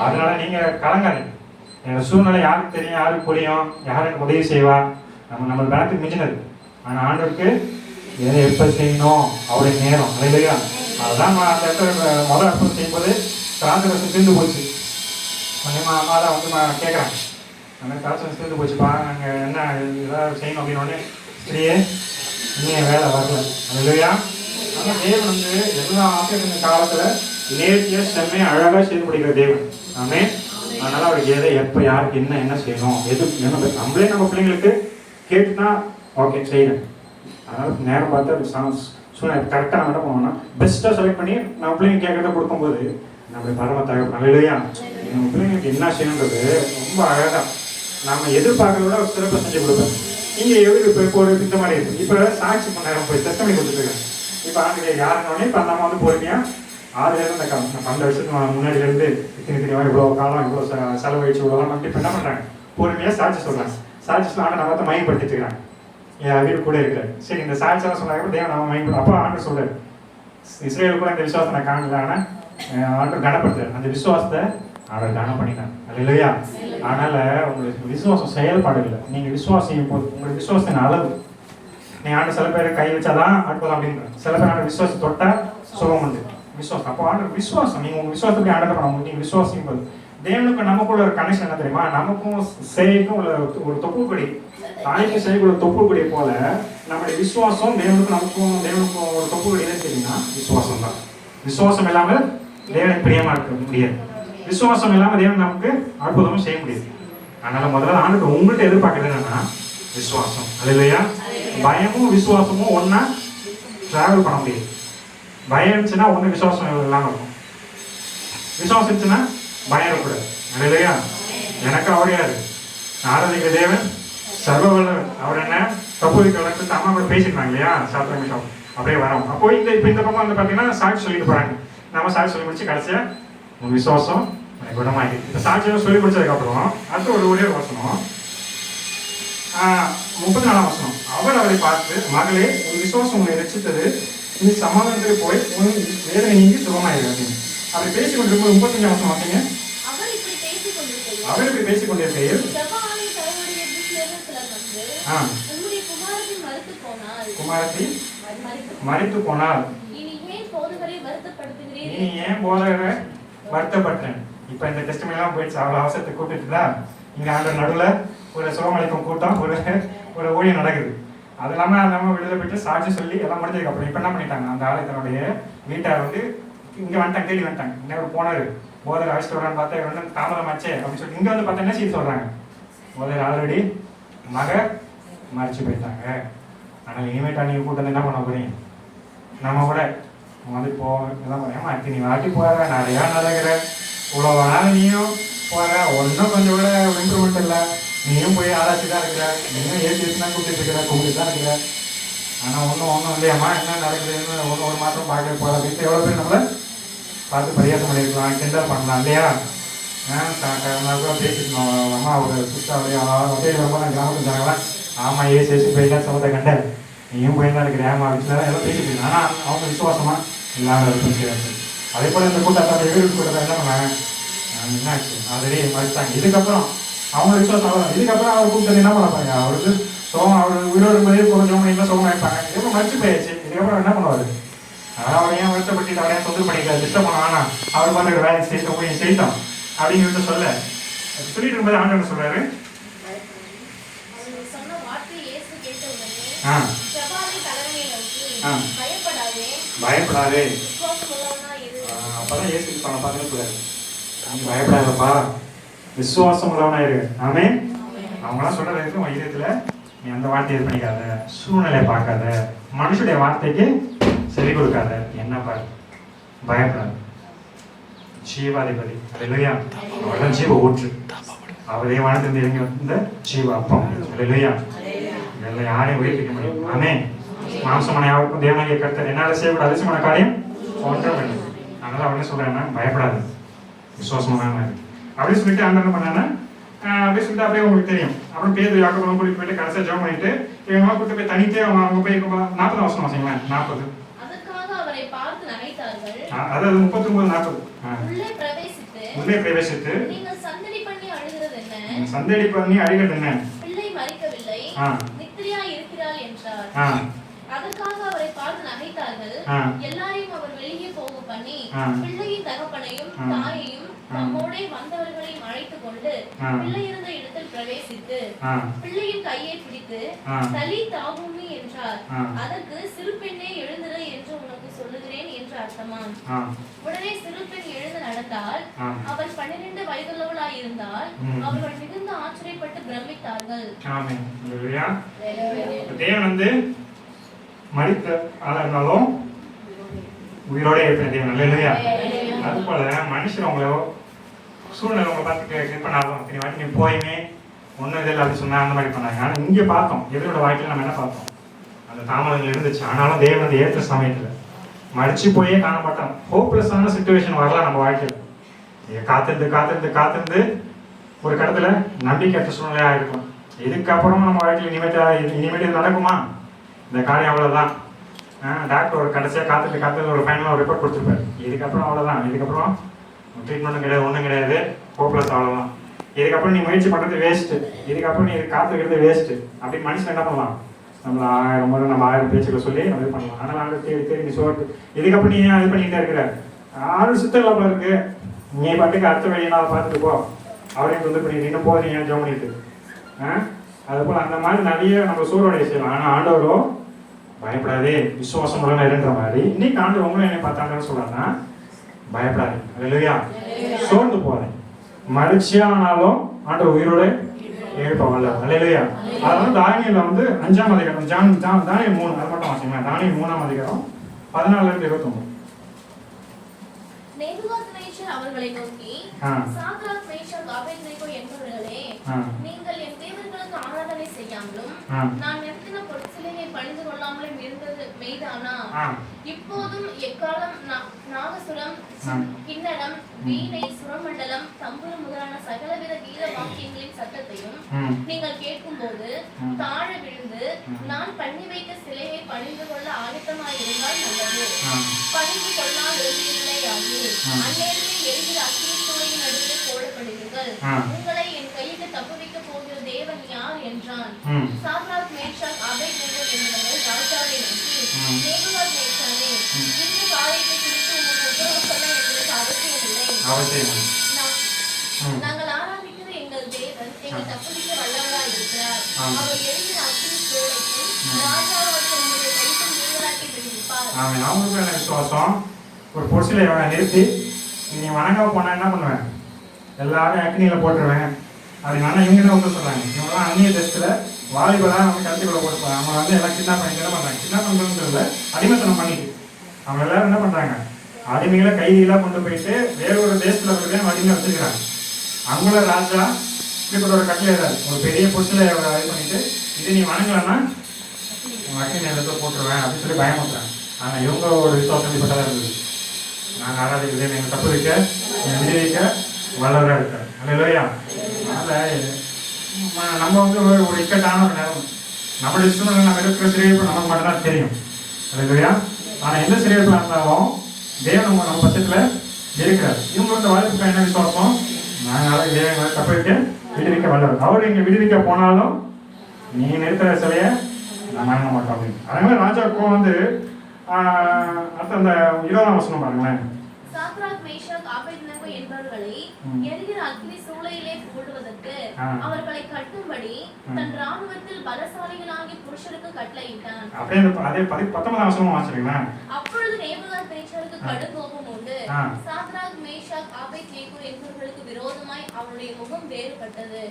அதனால நீங்க கலங்காதீங்க. எங்க சூழ்நிலை யாருக்கு தெரியும், யாருக்கு புரியும், யார் எனக்கு உதவி செய்வா, நம்ம பணத்துக்கு மிஞ்சினது. ஆனால் ஆண்டவருக்கு எதை எப்போ செய்யணும் அவருடைய நேரம் இல்லையா. அதுதான் அந்த இடத்துல முதல் அற்புதம் செய்யும்போது திராட்சரசம் தீர்ந்து போச்சு. கொஞ்சமாக அம்மா தான் வந்து கேட்குறாங்க, அந்த திராட்சரசம் தீர்ந்து போச்சுப்பா, நாங்கள் என்ன ஏதாவது செய்யணும் அப்படின்னு ஸ்திரியே இன்னும் வேலை வரல இல்லையா. ஆனால் தேவன் வந்து எல்லா ஆசிரியர் காலத்தில் நேர்த்தியாக செம்மையை அழகாக செய்து முடிக்கிற தேவன் ஆமே. அதனால அவருக்கு எதை எப்போ யாருக்கு என்ன செய்யணும் எது என்ன நம்மளே நம்ம பிள்ளைங்களுக்கு கேட்டுனா ஓகே செய்யணும். அதனால நேரம் பார்த்து அது சூழ்நிலை கரெக்டாக நம்ம என்ன பண்ணுவோம்னா பெஸ்ட்டாக செலக்ட் பண்ணி நம்ம பிள்ளைங்க கேட்கறத கொடுக்கும்போது நம்மளுடைய பரம தகவல் இல்லையா. நம்ம பிள்ளைங்களுக்கு என்ன செய்யணுன்றது ரொம்ப அழகாக நம்ம எதிர்பார்க்கறத விட சிறப்பாக செஞ்சு கொடுப்பேன். இங்கே எவ்வளோ இப்போ ஒரு இந்த மாதிரி இருக்குது. இப்போ சாட்சி பண்ண போய் டெஸ்ட் பண்ணி கொடுத்துருக்கேன். இப்போ ஆண்டு யாருன்னொடனே இப்போ நம்ம வந்து பொறுமையாக 6 அந்த 12 வருஷத்துக்கு முன்னாடியிலேருந்து இத்தனை இவ்வளோ காலம் இவ்வளோ செலவழிச்சு இவ்வளோலாம் நம்ம இப்போ என்ன பண்ணுறாங்க, பொறுமையாக சாட்சி சொல்கிறாங்க. சாட்சி சொல்ல ஆண்டு நம்ம மயப்படுத்திட்டு இருக்கிறாங்க. என் வீடு கூட இருக்கிறாரு. சரி இந்த சாட்சியெல்லாம் சொன்னாங்க தேவன் நம்ம மைண்ட். அப்போ ஆண்டு சொல்றாரு இஸ்ரேல் கூட இந்த விசுவாசத்தை நான் காணல, ஆனால் ஆண்டு கனப்படுத்துறாரு. அந்த விசுவாசத்தை ஆண்டு கனம் பண்ணினாங்க இல்லையா. அதனால உங்களுக்கு விசுவாசம் செயல்பாடு இல்லை. நீங்க விசுவாசியும் போது உங்களுக்கு விசுவாசத்தின் அளவு நீ ஆண்டு சில பேர் கை வச்சாதான் அற்புதம் அப்படின்ற, சில பேர் ஆண்டு விசுவாசம் தொட்டா சுகம் உண்டு விசுவாசம். அப்போ ஆண்டு விசுவாசம் நீங்க உங்க விசுவாசத்தை ஆண்டு பண்ண முடியும். நீங்க விசுவாசியும் போது தேவனுக்கு நமக்குள்ள ஒரு கனெக்ஷன் என்ன தெரியுமா, நமக்கும் செய்க்கும் ஒரு தொப்புக்கொடி, தாய்க்கு செய்யக்கூடிய தொப்புக்கொடியை போல நம்முடைய விசுவாசம் நமக்கும் தேவனுக்கும் ஒரு தொப்புக்கொடி என்ன தெரியுமா, விசுவாசம் தான். விசுவாசம் இல்லாமல் தேவனுக்கு பிரியமா இருக்க முடியாது. விசுவாசம் இல்லாமல் தேவன் நமக்கு அற்புதமும் செய்ய முடியாது. அதனால முதல்ல ஆண்டு உங்கள்கிட்ட எதிர்பார்க்கறது என்னன்னா விசுவாசம் இல்லையா. பயமும் விசுவாசமும் ஒன்னா டிராவல் பண்ண முடியாது. பயம் இருந்துச்சுன்னா ஒண்ணு விசுவாசம் இல்லாமல் இருக்கும், விசுவாசம் இருந்துச்சுன்னா பயம் இருக்கக்கூடாது இல்லையா. எனக்கு அவர் யாரு, ஆராதிக்கிற தேவன் சர்வ வல்லவர். அவர் என்ன தப்பு வளர்த்து அம்மா கூட பேசிருக்காங்க இல்லையா, சாப்பிட்ற அப்படியே வரோம். அப்போ இந்த பக்கம் வந்து பார்த்தீங்கன்னா சாட்சி சொல்லிட்டு போறாங்க. நம்ம சாட்சி சொல்லி முடிச்சு கடைசியா உன் விசுவாசம் எனக்கு குணமாகி இந்த சாட்சியம் சொல்லி முடிச்சதுக்கப்புறம் அடுத்து ஒரே வசனம் 34ஆம் வசனம். அவர் அவரை பார்த்து மகளே உன் விசுவாசம் உன்னை ரட்சித்தது, நீ சமாதானத்துக்கு போய் உன் வேதனை நீங்கி சுகமாயிரு அப்படின்னு அப்படி பேசிக் கொண்டிருக்கும். 35ஆம் வசனம் பார்த்தீங்க. அவர் இப்படி பேசிக் கொண்டிருக்கையில் அவருக்கு பேசிக் கொண்டிருக்கையில் ஜெப ஆலய தலைவருடைய வீட்டிலிருந்து சிலர் வந்து, உம்முடைய குமாரத்தி மரித்து போனாள். குமாரத்தி மரித்து போனால் இனி ஏன் போதகரை வருத்தப்படுத்துகிறீர்? நீ ஏன் போதகரை வருத்தப்பட்டேன்? இப்ப இந்த டெஸ்டிமனி எல்லாம் போயிடுச்சு. அவ்வளவு அவசரத்தை கூப்பிட்டு தான் இங்க ஆண்டவர் நடுவுல ஒரு சுகமளிக்கும் கூட்டம், ஒரு ஊழியம் நடக்குது. அது இல்லாம நம்ம விடுதலை போயிட்டு சாட்சி சொல்லி எல்லாம் முடிஞ்சதுக்கு அப்புறம் இப்ப என்ன பண்ணிட்டாங்க, அந்த ஆலயத்தினுடைய வீட்டார் வந்து இங்க வந்துட்டாங்க, தேடி வந்துட்டாங்க. இன்னொரு போனாரு, போதர் அழைச்சிட்டு வரான்னு பார்த்தா இவர் வந்து தாமதமாச்சே அப்படின்னு சொல்லி இங்க வந்து பார்த்தா என்ன செய்தி சொல்றாங்க, போதர் ஆல்ரெடி மக மறைச்சு போயிட்டாங்க. ஆனால் இனிமேட்டா நீங்க கூட்டம் என்ன பண்ண போறீங்க, நம்ம கூட வந்து இதெல்லாம் பண்ணேன் அத்தி நீ வாட்டி போற நிறையா நடக்கிற இவ்வளோ நாள் நீயும் போற, ஒன்றும் கொஞ்சம் கூட இம்ப்ரூவ்மெண்ட் இல்லை. நீயும் போய் ஆராய்ச்சி தான் இருக்கிற, நீயும் ஏசி தான் கூப்பிட்டு இருக்கிற, கும்பிட்டு தான் இருக்கிற. ஆனால் ஒன்றும் இல்லையாம்மா என்ன நடக்குதுன்னு ஒரு மாதம் பார்க்க போகிற வீட்டில் எவ்வளோ பேர் நம்மளை பார்த்து பரியாசம் பண்ணியிருக்கலாம், கிண்டல் பண்ணலாம் இல்லையா? கூட பேசிக்கணும். அம்மா ஒரு சிஸ்டர் அப்படியே ரொம்ப நான் கிராமத்தில் ஜனங்களாம் ஆமாம் ஏசி போயிட்டா சமத்தை கண்டேன், நீயும் போய் தான் இருக்கிற ஏமா வீட்டில் எல்லாம் பேசிட்டு. ஆனால் அவங்க விசுவாசமாக இல்லாமல் இருக்கும் செய்யாது. அதே போல் இந்த கூட்டத்தை எதிர்ப்பு கூட்டத்தை என்ன பண்ணாங்க, என்னாச்சு ஆல்ரெடி மறைச்சிட்டாங்க. இதுக்கப்புறம் அவங்க விசுவாசம் அவ்வளோ. இதுக்கப்புறம் அவர் கூப்பிட்டு என்ன பண்ண பாருங்க, அவருக்கு சோகம், அவர் உயிரோடு போய் கொஞ்சம் என்ன சோகம் ஆயிப்பாங்க. இதுவும் மறைச்சு போயிடுச்சு. இதுக்கப்புறம் என்ன பண்ணுவார், அதான் அவர் ஏன் வருத்தப்பட்டு அவரையே தொந்தரவு பண்ணிக்கலாம், டிஸ்டர்ப் பண்ண வேணாம், அவர் பார்த்து வேலை செய்யட்டும் போய் செய்யட்டும் அப்படிங்கிறது சொல்ல சொல்லிட்டு இருக்கும்போது ஆண்டவர் சொல்றாரு, பயப்படாதே. அப்பதான் ஏசுக்கு சொன்ன பாருங்க சொல்றாரு, பயப்படாதப்பா, விசுவாசம் உள்ளவனா இரு. ஆமே. அவங்களாம் சொல்றது உன் இதயத்துல நீ அந்த வார்த்தையை இது பண்ணிக்காத, சூழ்நிலையை பார்க்காத, மனுஷனுடைய வார்த்தைக்கு செவி கொடுக்காத, என்ன பாரு, பயப்படாது. ஜீவாதிபதி அல்லேலூயா, அவர்தான் ஜீவ ஊற்று, அவரே வானத்திலிருந்து இறங்கி வந்த ஜீவ அப்பம் அல்லேலூயா. இதெல்லாம் யாரையும் உயிர்ப்பிக்க முடியும். ஆமே. மாம்சமான யாருக்கும் தேவனாகிய கர்த்தர் என்னால செய்யக்கூட அதிசயமான காரியம் ஒன்றும் இல்லை. அதனால அவனே சொல்றேன்னா பயப்படாது, விசுவாசமான அப்படின்னு சொல்லிட்டு அந்த என்ன பண்ணானா அப்படின்னு சொல்லிட்டு அப்படியே உங்களுக்கு தெரியும். அப்புறம் பேர் யாக்கோபெல்லாம் கூட்டிட்டு போயிட்டு கடைசியாக ஜெபம் பண்ணிட்டு இவங்க கூட்டு போய் தனித்தே அவங்க போய் 40 வருஷம் வச்சுங்களேன், 40 அதாவது 39 40 உள்ளே பிரவேசித்து சந்தடி பண்ணி அழுகிறது என்ன, பிள்ளை மரிக்கவில்லை, நித்திரையாய் இருக்கிறாள் என்றார். அதற்காக அவரை பார்த்து நகைத்தார்கள். எல்லாரையும் அவர் வெளியே போக பண்ணி பிள்ளையின் தகப்பனையும் தாயையும் தம்மோடே வந்தவர்களையும் அழைத்துக் கொண்டு பிள்ளை இருந்த இடத்தில் பிரவேசித்து பிள்ளையின் கையை பிடித்து தலி தாகுமி என்றார். அதற்கு சிறு பெண்ணே எழுந்திரு என்று உனக்கு சொல்லுகிறேன் என்று அர்த்தமாம். உடனே சிறு பெண் எழுந்து நடந்தால் அவள் 12 வயதுள்ளவளாய் இருந்தால் அவர்கள் மிகுந்த ஆச்சரியப்பட்டு பிரமித்தார்கள். தேவன் வந்து மரித்த ஆளாலும் உயிரோட இருப்பேன் தேவன் அல்லேலூயா. அது போல மனுஷன் உங்களை சூழ்நிலை உங்களை பார்த்து இது பண்ணாலும் இத்தனை வாட்டி நீ போயுமே ஒன்றும் இதில் அப்படி சொன்னா அந்த மாதிரி பண்ணாங்க. ஆனால் இங்கே பார்த்தோம், எதிரோட வாழ்க்கையில் நம்ம என்ன பார்த்தோம், அந்த தாமதங்கள் இருந்துச்சு. ஆனாலும் தேவன் வந்து ஏற்ற சமயத்தில் மடிச்சு போயே காணப்பட்டோம். ஹோப்லெஸ்ஸான சிச்சுவேஷன் வரலாம் நம்ம வாழ்க்கையில். காத்திருந்து ஒரு கடத்துல நம்பிக்கையற்ற சூழ்நிலையாக இருக்கும். இதுக்கப்புறமா நம்ம வாழ்க்கையில் இனிமேட்டு இது நடக்குமா, இந்த காரியம் அவ்வளோதான். டாக்டர் ஒரு கடைசியாக காத்துட்டு ஒரு ஃபைனலாக ஒரு ரிப்போர்ட் கொடுத்துருப்பாரு, இதுக்கப்புறம் அவ்வளோதான், இதுக்கப்புறம் ட்ரீட்மெண்ட்டும் கிடையாது, ஒன்றும் கிடையாது, ஹோப்லெஸ் அவ்வளோதான், இதுக்கப்புறம் நீ முயற்சி பண்ணுறது வேஸ்ட்டு, இதுக்கப்புறம் நீ காத்துக்கிறது வேஸ்ட்டு அப்படின்னு மனுஷன் என்ன பண்ணலாம், நம்மளை 1000 முறை நம்ம 1000 பேச்சுக்களை சொல்லி நம்ம இது பண்ணலாம். ஆனால் நாங்கள் தேடி நீ சோட்டு இதுக்கப்புறம் நீ இது பண்ணிக்கிட்டே இருக்கிற 6 சுத்தங்களாக இருக்கு, நீ பாட்டுக்கு அடுத்த வழியை நான் பார்த்துட்டு போ, அவரையும் வந்து பண்ணி இன்னும் போதும் ஏன் ஜோம் பண்ணிட்டு. அதுபோல் அந்த மாதிரி நிறைய நம்ம சூழ்நிலை செய்யலாம். ஆனால் ஆண்டவரோ பயப்படாதே, விசுவாசம் உடனே இருன்ற மாதிரி இன்னைக்கு ஆண்டவர் உங்களும் என்னை பார்த்தாங்கன்னு சொல்றாங்கன்னா பயப்படாது அல்லேலூயா. சோர்ந்து போறேன் மகிழ்ச்சியானாலும் ஆண்டவர் உயிரோட எழுப்பவல்ல அல்லேலூயா. அதனால தானியேல் வந்து 5ஆம் அதிகாரம் தானியேல் 3 அது மட்டும் வாசிங்க. தானியேல் 3ஆம் அதிகாரம் 14 to 29. நேபுகாத்நேச்சர் அவர்களை நோக்கி, சாத்ராக் மேஷாக் ஆபேத்நேகோ என்பவர்களே, நீங்கள் என் தேவர்களுக்கு ஆராதனை செய்யாமலும் நான் நிறுத்தின பொற்சிலையை பணிந்து கொள்ளாமலும் இருந்தது மெய்தானா? இப்போதும் எக்காலம் நாகசுரம், கிண்ணடம், வீணை, சுரமண்டலம், தம்புரு முதலான சகலவித கீத வாக்கியங்களின் சத்தத்தையும் நீங்கள் கேட்கும் போது தாழ விழுந்து நான் பண்ணி வைத்த சிலையை பணிந்து கொள்ள ஆயத்தமாயிருந்தால் நல்லது. பணிந்து கொள்ளால் இருந்தீர்களே ஆகிய அந்நேரமே எரிகிற அக்கினி சூளையின் நடுவிலே போடப்படுவீர்கள். உங்களை என் கையிட்டு தப்புவிக்க போகிற தேவன் யார் என்றான். சாத்ராக், மேஷாக், ஆபேத்நேகோ என்பவர்கள் ராஜாவை நோக்கி, நேபுகாத்நேச்சாரே, இந்த காரியத்தை குறித்து உமக்கு உத்தரவு சொல்ல எங்களுக்கு அவசியமில்லை. நாங்கள் ஆராதிக்கிற எங்கள் தேவன் எங்கள் தப்புவிக்க வல்லவராய் இருக்கிறார். அவர் எரிகிற அக்கினி சூளைக்கும் ராஜாவுக்கு உங்களுடைய கைக்கு நீங்களாக்கி விடுவிப்பார். அவங்களுக்கு என்ன விசுவாசம்? ஒரு பொருசில நிறுத்தி நீ வணங்க போனா என்ன பண்ணுவேன்? எல்லாரும் அக்னியில போட்டுருவேன் அப்படின்னா இவங்க தான் வந்து சொல்றாங்க. இவங்கெல்லாம் அந்நிய தேசத்துல வாலிபெல்லாம் வந்து கருத்துக்குள்ள போட்டுப்பாங்க. அவங்க வந்து எல்லாம் கிட்னாப் பண்ணி என்ன பண்றாங்க? கிட்னாப் பண்றதுல அடிமைத்தனம் பண்ணிட்டு அவங்க எல்லாரும் என்ன பண்றாங்க? அடிமைகளை கைதிகளா கொண்டு போயிட்டு வேற ஒரு தேசத்துல போய் அடிமை வச்சுக்கிறாங்க. அவங்கள ராஜா இப்படி ஒரு கட்டளை ஏறாரு. ஒரு பெரிய பொருசில இது பண்ணிட்டு இது நீ வணங்கலன்னா உங்க அக்னி நேரத்தை போட்டுருவேன் அப்படின்னு சொல்லி பயமுறுறாங்க. ஆனா இவங்க ஒரு விசுவாசம் இப்படிப்பட்டதா இருந்தது. நாங்கள் ஆராதிக்கிறதே எங்கள் தப்பு வைக்க என் விடுவிக்க வல்லவராக இருக்கார். அல்லையா? அதனால் நம்ம வந்து ஒரு இக்கட்டான ஒரு நேரம். நம்மளுடைய சூழ்நிலை நம்ம இருக்கிற சிறையிருப்பு நமக்கு மட்டும்தான் தெரியும். அல்லையா? ஆனால் எந்த சிறையிருப்பில் இருந்தாலும் தேவன் நம்ம பட்சத்தில் இருக்கிறார். இவங்க வந்து வாய்ப்புக்கு என்ன விசுவாசம்? நாங்கள் தேவங்களை தப்பு வைக்க விடுவிக்க வல்லவர். அவர் இங்கே விடுவிக்க போனாலும் நீ நிறுத்துற சிலையை நான் வாங்க மாட்டோம் அப்படின்னு. அதனால ராஜாவுக்கும் வந்து அடுத்த அந்த 20ஆம் வசனம் பாருங்களேன். சாத்ராக், மேஷாக், ஆபேத்நேகோ என்பவர்களை எரிகிற அக்கினி சூளையிலே போடுவதற்கு அவர்களை கட்டும்படி தன் ராணுவத்தில் பலசாலிகளாகிய புருஷருக்கு கட்டளையிட்டான். அப்படியே அதே 19ஆம் வசனம் வாசிக்கிறீங்களா? அப்பொழுது நேபுகாத்நேச்சாருக்கு கடும் கோபம் உண்டு. சாத்ராக், மேஷாக், ஆபேத்நேகோ என்பவர்களுக்கு விரோதமாய் அவனுடைய முகம் வேறுபட்டது.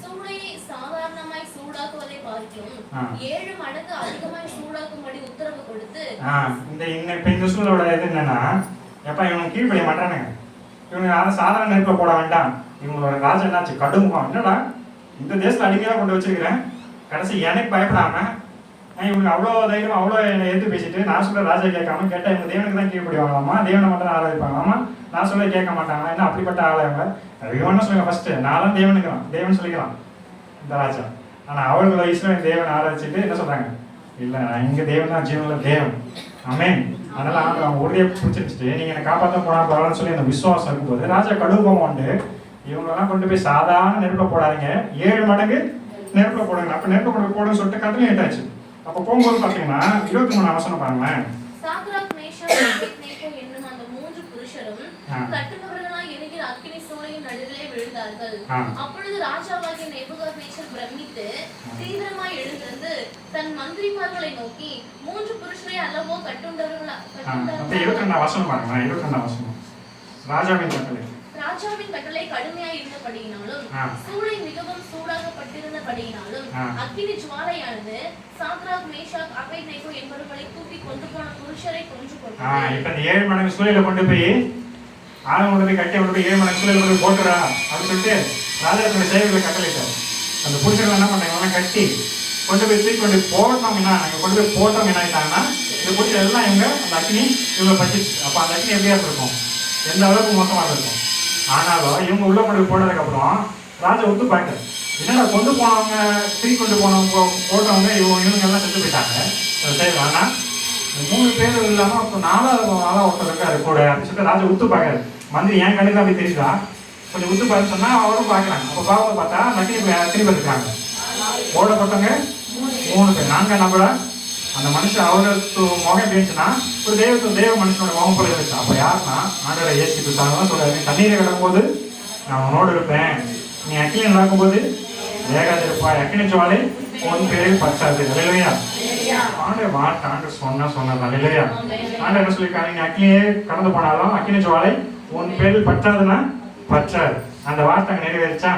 சூளையை சாதாரணமாய் சூடாக்குவதை பார்க்கும் 7 மடங்கு அதிகமாய் சூடாக்கும்படி உத்தரவு கொடுத்து இந்த சூழலோட இது என்னன்னா, எப்ப இவங்க கீழ்படிய மாட்டானுங்க. இவங்க யாரும் சாதாரண நெருப்பில் போட வேண்டாம். இவங்களோட ராஜா என்னாச்சு? கடுமுகம். என்னடா இந்த தேசத்துல அடிமையாக கொண்டு வச்சிருக்கிறேன், கடைசி எனக்கு பயப்படாம இவங்க அவ்வளோ தைரியம் அவ்வளோ என்னை எடுத்து பேசிட்டு நான் சொல்ல ராஜா கேட்காம கேட்டா இவங்க தேவனுக்கு தான் கீழ்படிவாங்களாமா, தேவனை மட்டும் தான் ஆராதிப்பாங்களாமா, நான் சொல்ல கேட்க மாட்டாங்க. என்ன அப்படிப்பட்ட ஆலயங்க இவன்னு சொல்லுங்க. ஃபர்ஸ்ட் நானும் தேவனுக்குறான், தேவன் சொல்லிக்கிறான் இந்த ராஜா. ஆனா அவர்கள் இஸ்ரவேல் தேவனை ஆராதிச்சுட்டு என்ன சொல்றாங்க? இல்லை இங்க தேவன் தான் ஜீவனுள்ள தேவன். ஆமென். அதனால அவங்க உறுதியை பிடிச்சிருச்சுட்டு நீங்க என்னை காப்பாற்ற போனா பரவாயில்லன்னு சொல்லி அந்த விசுவாசம் இருக்கும்போது ராஜா கடுகோபம் உண்டு. இவங்கெல்லாம் கொண்டு போய் சாதாரண நெருப்பில் போடாதீங்க, 7 மடங்கு நெருப்பில் போடுங்க. அப்ப நெருப்பு போடுன்னு சொல்லிட்டு கட்டளை ஏட்டாச்சு. அப்ப போகும்போது பாத்தீங்கன்னா 23ஆம் வசனம் பாருங்களேன். சாத்ராக், மேஷாக், ஆபேத்நேகோ என்னும் அந்த 3 புருஷரும் கட்டுபவர்களாய் எரிகிற அக்கினி சூளையின் நடுவிலே விழுந்தார்கள். அப்பொழுது ராஜாவாகிய நேபுகாத்நேச்சர் பிரமித்து தீவிரமாய் எழுந்திருந்து தன் மந்திரிமார்களை நோக்கி 3 புருஷரை அல்லவோ கட்டுண்டவர்களா? 22ஆம் வசனம் பாருங்களேன். 22ஆம் வசனம். ராஜாவின் கட்டளை கடுமையாய் இருந்தபடியினாலும் சூளை மிகவும் சூடாகப்பட்டிருந்தபடியினாலும் அக்கினி ஜுவாலையானது சாத்ராக், மேஷாக், ஆபேத்நேகோ என்பவர்களை தூக்கி கொண்டு போன புருஷரை கொன்று போட்டது. இப்ப இந்த 7 மடங்கு சூளையில கொண்டு போய் ஆளை கொண்டு போய் கட்டி கொண்டு போய் 7 மடங்கு சூளையில கொண்டு போட்டுறா அப்படின்னு சொல்லிட்டு ராஜாவுடைய சேவைகளை கட்டளையிட்டார். அந்த புருஷர்கள் என்ன பண்ணாங்க? கட்டி கொண்டு போய் தூக்கி கொண்டு போட்டோம்னா கொண்டு போய் போட்டோம் என்ன ஆயிட்டாங்கன்னா இந்த புருஷன் எல்லாம் இவங்க அந்த அக்னி இவங்க பச்சிச்சு. அப்ப அந்த அக்னி எப்படியா இருக்கும்? எந்த அளவுக்கு மொத்தமாக இருக்கும். ஆனாலும் இவங்க உள்ள கொண்டு போனதுக்கு அப்புறம் ராஜா ஒத்து பார்த்தார். என்னடா கொண்டு போனவங்க தூக்கி கொண்டு போனவங்க போட்டவங்க இவங்க எல்லாம் செத்து போயிட்டாங்க. சரி, ஆனா 3 பேர் இல்லாம அப்போ 4வது ஆளா ஒருத்தர் இருக்காரு கூட அப்படின்னு சொல்லிட்டு ராஜா உத்து பார்க்காரு. மந்திரி என் கண்ணுக்கு அப்படி தெரியுதா? கொஞ்சம் உத்து பார்த்து சொன்னா அவரும் பார்க்குறாங்க. அப்போ பார்க்க பார்த்தா நக்கி எத்தனை பேர் இருக்காங்க? போடப்பட்டவங்க 3 பேர். நாங்கள் நம்பல அந்த மனுஷன் அவருக்கு முகம் பேசுனா ஒரு தேவ மனுஷனோட முகம் போல இருந்துச்சு. அப்போ யாருன்னா ஆண்டவரை இயேசு கிறிஸ்துதான் சொல்றாரு, தண்ணீரை கிடக்கும்போது நான் உன்னோடு இருப்பேன், நீ அக்கினி நடக்கும்போது வேகாது இருப்பாய், அக்கினி ஜுவாலை உன் பேரில் பச்சாது. இல்லையா? ஆண்டவர் வார்த்தை ஆண்டவர் சொன்னது இல்லையா? ஆண்டவர் என்ன சொல்லியிருக்காங்க? நீ அக்கினியே கடந்து போனாலும் அக்கினி ஜுவாலை உன் பேரில் பற்றாதுன்னா பற்றாது. அந்த வார்த்தை அங்கே நிறைவேறிச்சா?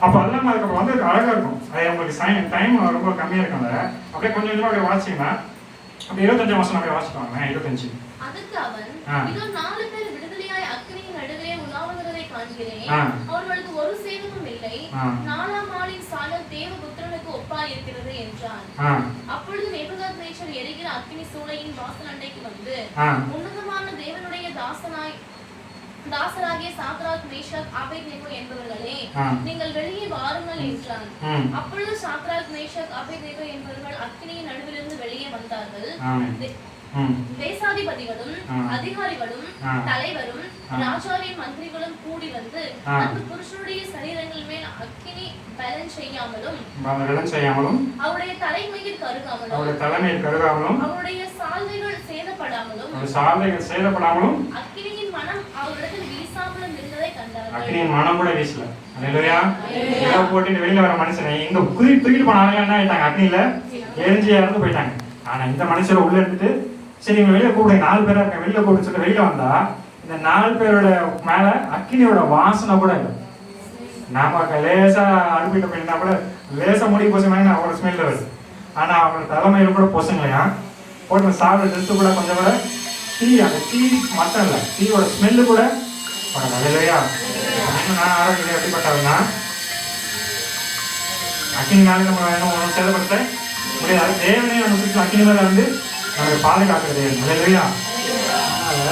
அப்போ அதெல்லாம் அதுக்கப்புறம் வந்து அழகா இருக்கும். அது உங்களுக்கு டைம் ரொம்ப கம்மியா இருக்கும். அப்படியே கொஞ்சம் கொஞ்சமா அப்படியே வாசிங்கன்னா அப்படி 25ஆம் வசனம் அப்படியே வாசிப்பாங்க. 25. அதுக்கு அவன், இதோ 4 பேர் விடுதலையாய் அக்கினியின் நடுவிலே உலாவுகிறதை காண்கிறேன், அவர்களுக்கு ஒரு சேதமும் இல்லை, 4ஆம் ஆளின் சாயல் தேவபுத்திரனுக்கு ஒப்பாய் இருக்கிறது என்றான். அப்பொழுது நேபுகாத்நேச்சர் எரிகிற அக்கினி சூளையின் வாசல் அண்டைக்கு வந்து உன்னதமான தேவனுடைய தாசராகிய சாத்ராக், மேஷாக், ஆபேத்நேகோ என்பவர்களே, நீங்கள் வெளியே வாருங்கள் என்றான். அப்பொழுது சாத்ராக், மேஷாக், ஆபேத்நேகோ என்பவர்கள் அக்கினியின் நடுவிலிருந்து வெளியே வந்தார்கள். தேசாதிபதிகளும் அதிகாரிகளும் தலைவரும் ராஜாவின் மந்திரிகளும் கூடி வந்து அந்த புருஷனுடைய சரீரங்கள் மேல் அக்கினி பலன் செய்யாமலும் அவருடைய தலைமையில் கருகாமலும் அவருடைய சால்வைகள் சேதப்படாமலும் அக்கினியின் மனம் அவரிடத்தில் வீசாமலும் இருந்ததை கண்டார்கள். அக்கினியின் மனம் கூட வீசல. அல்லேலூயா. போட்டு வெளியில வர மனுஷனை இங்க தூக்கிட்டு போனாங்க, என்ன ஆயிட்டாங்க, அக்னியில எரிஞ்சு இறந்து போயிட்டாங்க. ஆனா இந்த மனுஷரை உள்ள இருந்துட்டு சரி இவங்க வெளியில கூப்பிடு, 4 பேரா இருக்க வெளியில கூப்பிட்டு சொல்லிட்டு வெளியில வந்தா இந்த 4 பேரோட மேல அக்கினியோட வாசனை கூட இல்லை. நாம லேசா அனுப்பிட்டு போயிருந்தா கூட லேசா முடி பூசினா ஒரு ஸ்மெல் வருது. ஆனா அவங்க தலைமையில கூட பூசுங்களையா போட்டு சாப்பிட ட்ரெஸ் கூட கொஞ்சம் கூட அந்த டீ மட்டும் இல்லை, டீயோட ஸ்மெல்லு கூட இல்லையா. நான் ஆரோக்கியம் எப்படிப்பட்டவன்னா அக்கினினாலே நம்ம இன்னும் சேதப்படுத்த முடியாது. தேவனே நம்ம சுற்றி அக்கினி மேல வந்து நம்ம பாதுகாக்கிறது இல்லையா. அதனால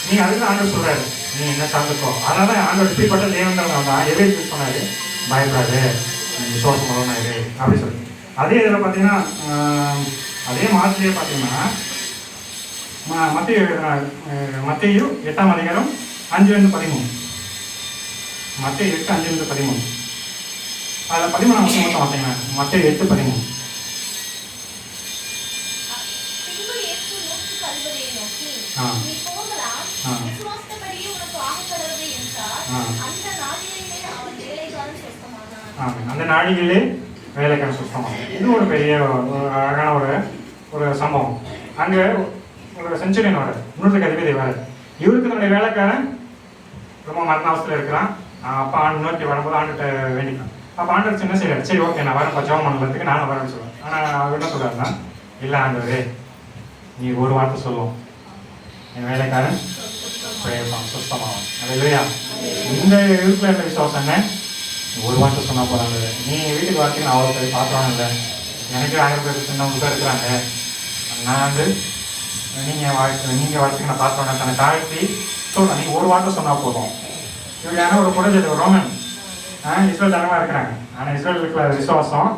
நீங்க அதுக்கு ஆண்டவர் சொல்றாரு, நீ என்ன சார்ந்துக்கோ. அதனால ஆண்டவர் இப்படிப்பட்ட தேவன் தான் எதை சொன்னாரு, பயப்படாது, விசுவாசம் இரு அப்படி சொல்லி. அதே இதில் பார்த்தீங்கன்னா அதே மாதிரியே பார்த்தீங்கன்னா மத்தேயு 8ஆம் அதிகாரம் 5-13, மத்தேயு 8:5-13, அதில் 13ஆம் வசனம் மட்டும் பார்த்தீங்கன்னா மத்தேயு 8:13. அந்த நாளிலே வேலைக்கான சுத்தமாக இது ஒரு பெரிய அழகான ஒரு சம்பவம். அங்கே ஒரு செஞ்சுரியன் வர 100க்கு அதிபதி வர, இவருக்கு தன்னுடைய வேலைக்காரன் ரொம்ப மரண அவஸ்தையில் இருக்கிறான். அப்போ ஆண்டு நோக்கி வரும்போது ஆண்டுகிட்ட வேண்டிக்கலாம். அப்போ ஆண்டு என்ன செய்யறாரு, சரி ஓகே நான் வரேன் ஜெபம் பண்ணுறதுக்கு நானும் வரேன்னு சொல்லுவேன். ஆனால் அவர் என்ன சொல்றாருன்னா, இல்லை ஆண்டவரே நீ ஒரு வார்த்தை சொல்லுவோம் என் வேலைக்காரன் சுத்தமாகும். அது இல்லையா இந்த இருக்கிற என்ன விசுவாசம் என்ன, ஒரு வார்த்தை சொன்னால் போகிறாங்க. நீ வீட்டுக்கு வரத்துக்கு நான் அவ்வளோ பேர் பார்க்குறோம் இல்லை, எனக்கு 1000 பேர் சின்னவங்க பேர் இருக்கிறாங்க. நான் வந்து நீங்கள் வரத்துக்கு நான் பார்க்குறோம் தன்னை தாழ்த்தி சொல்கிறேன். நீங்கள் ஒரு வார்த்தை சொன்னால் போதும். இவங்க ஒரு குறைஞ்சது ஒரு ரோமன் இஸ்ரேல் தலைவராக இருக்கிறாங்க. ஆனால் இஸ்ரேல் இருக்கிற விசுவாசம்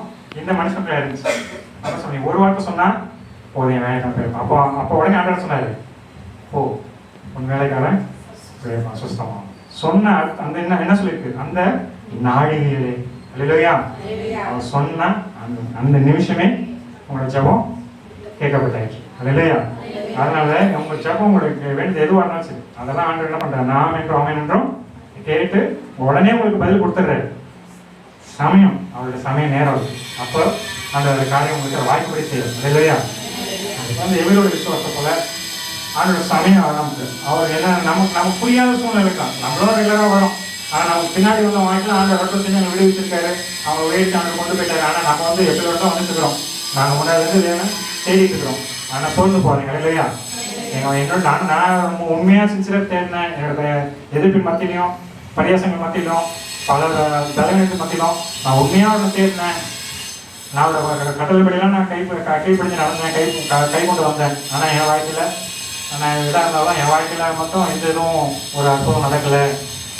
இந்த மனுஷனுக்குள்ள இருந்துச்சு. அப்போ சொன்னீங்க ஒரு வார்த்தை சொன்னால் போதும் என் வேலைக்காரன் போயிருப்பான். அப்போ உடனே ஆண்டவர் சொன்னார், ஓ உன் வேலைக்காரன் போயிருப்பான் சுத்தமாக சொன்ன அந்த என்ன சொல்லியிருக்கு, அந்த நாழிகையிலே இல்லையா அவர் சொன்ன அந்த நிமிஷமே உங்களோட ஜெபம் கேட்கப்பட்டாச்சு. அது இல்லையா. அதனால உங்க ஜெபம் உங்களுக்கு வேண்டியது எதுவாக இருந்தாலும் சரி அதெல்லாம் ஆண்டவர் என்ன பண்றாரு, நாம் என்றும் அவன் என்றும் கேட்டு உடனே உங்களுக்கு பதில் கொடுத்துட்றாரு. சமயம் அவருடைய சமயம் நேரம் அப்போ அந்த காரியம் உங்களுக்கு வாய்ப்புப்படி செய்யும். அது இல்லையா. அதுக்கு வந்து எவரோட விசுவாசத்தை போல ஆண்டோட சமயம் நமக்கு அவர் என்ன நமக்கு புரியாத சூழ்நிலை இருக்கலாம். நம்மளும் ரெகுலராக வரும். ஆனால் நமக்கு பின்னாடி வந்து வாழ்க்கையில் ஆண்டு ரெண்டு செஞ்சு அவங்க விடுவிச்சிருக்காரு, அவங்க வெயிட் ஆண்டு கொண்டு போயிட்டாரு. ஆனால் நம்ம வந்து எப்படி வருடம் வந்துட்டு இருக்கிறோம், நாங்கள் முன்னாடி வந்து வேணும் தேடிட்டு இருக்கிறோம். ஆனால் பொழுது போகிறீங்க இல்லையா. என்னோட நான் உண்மையாக சின்சியராக தேடினேன். என்னோட எதிர்ப்பின் மத்தியிலையும் பரியாசங்கள் மத்தியிலும் பல தலைவர்களுக்கு மத்தியிலும் நான் உண்மையாக தேடினேன். நான் கட்டளைப்படியெல்லாம் நான் கைப்பிடிச்சு நடந்தேன், கை கொண்டு வந்தேன். ஆனால் என் வாழ்க்கையில் நான் இதாக இருந்தாலும் என் வாழ்க்கையில் மட்டும் எந்த இதுவும் ஒரு அற்புதம் நடக்கலை,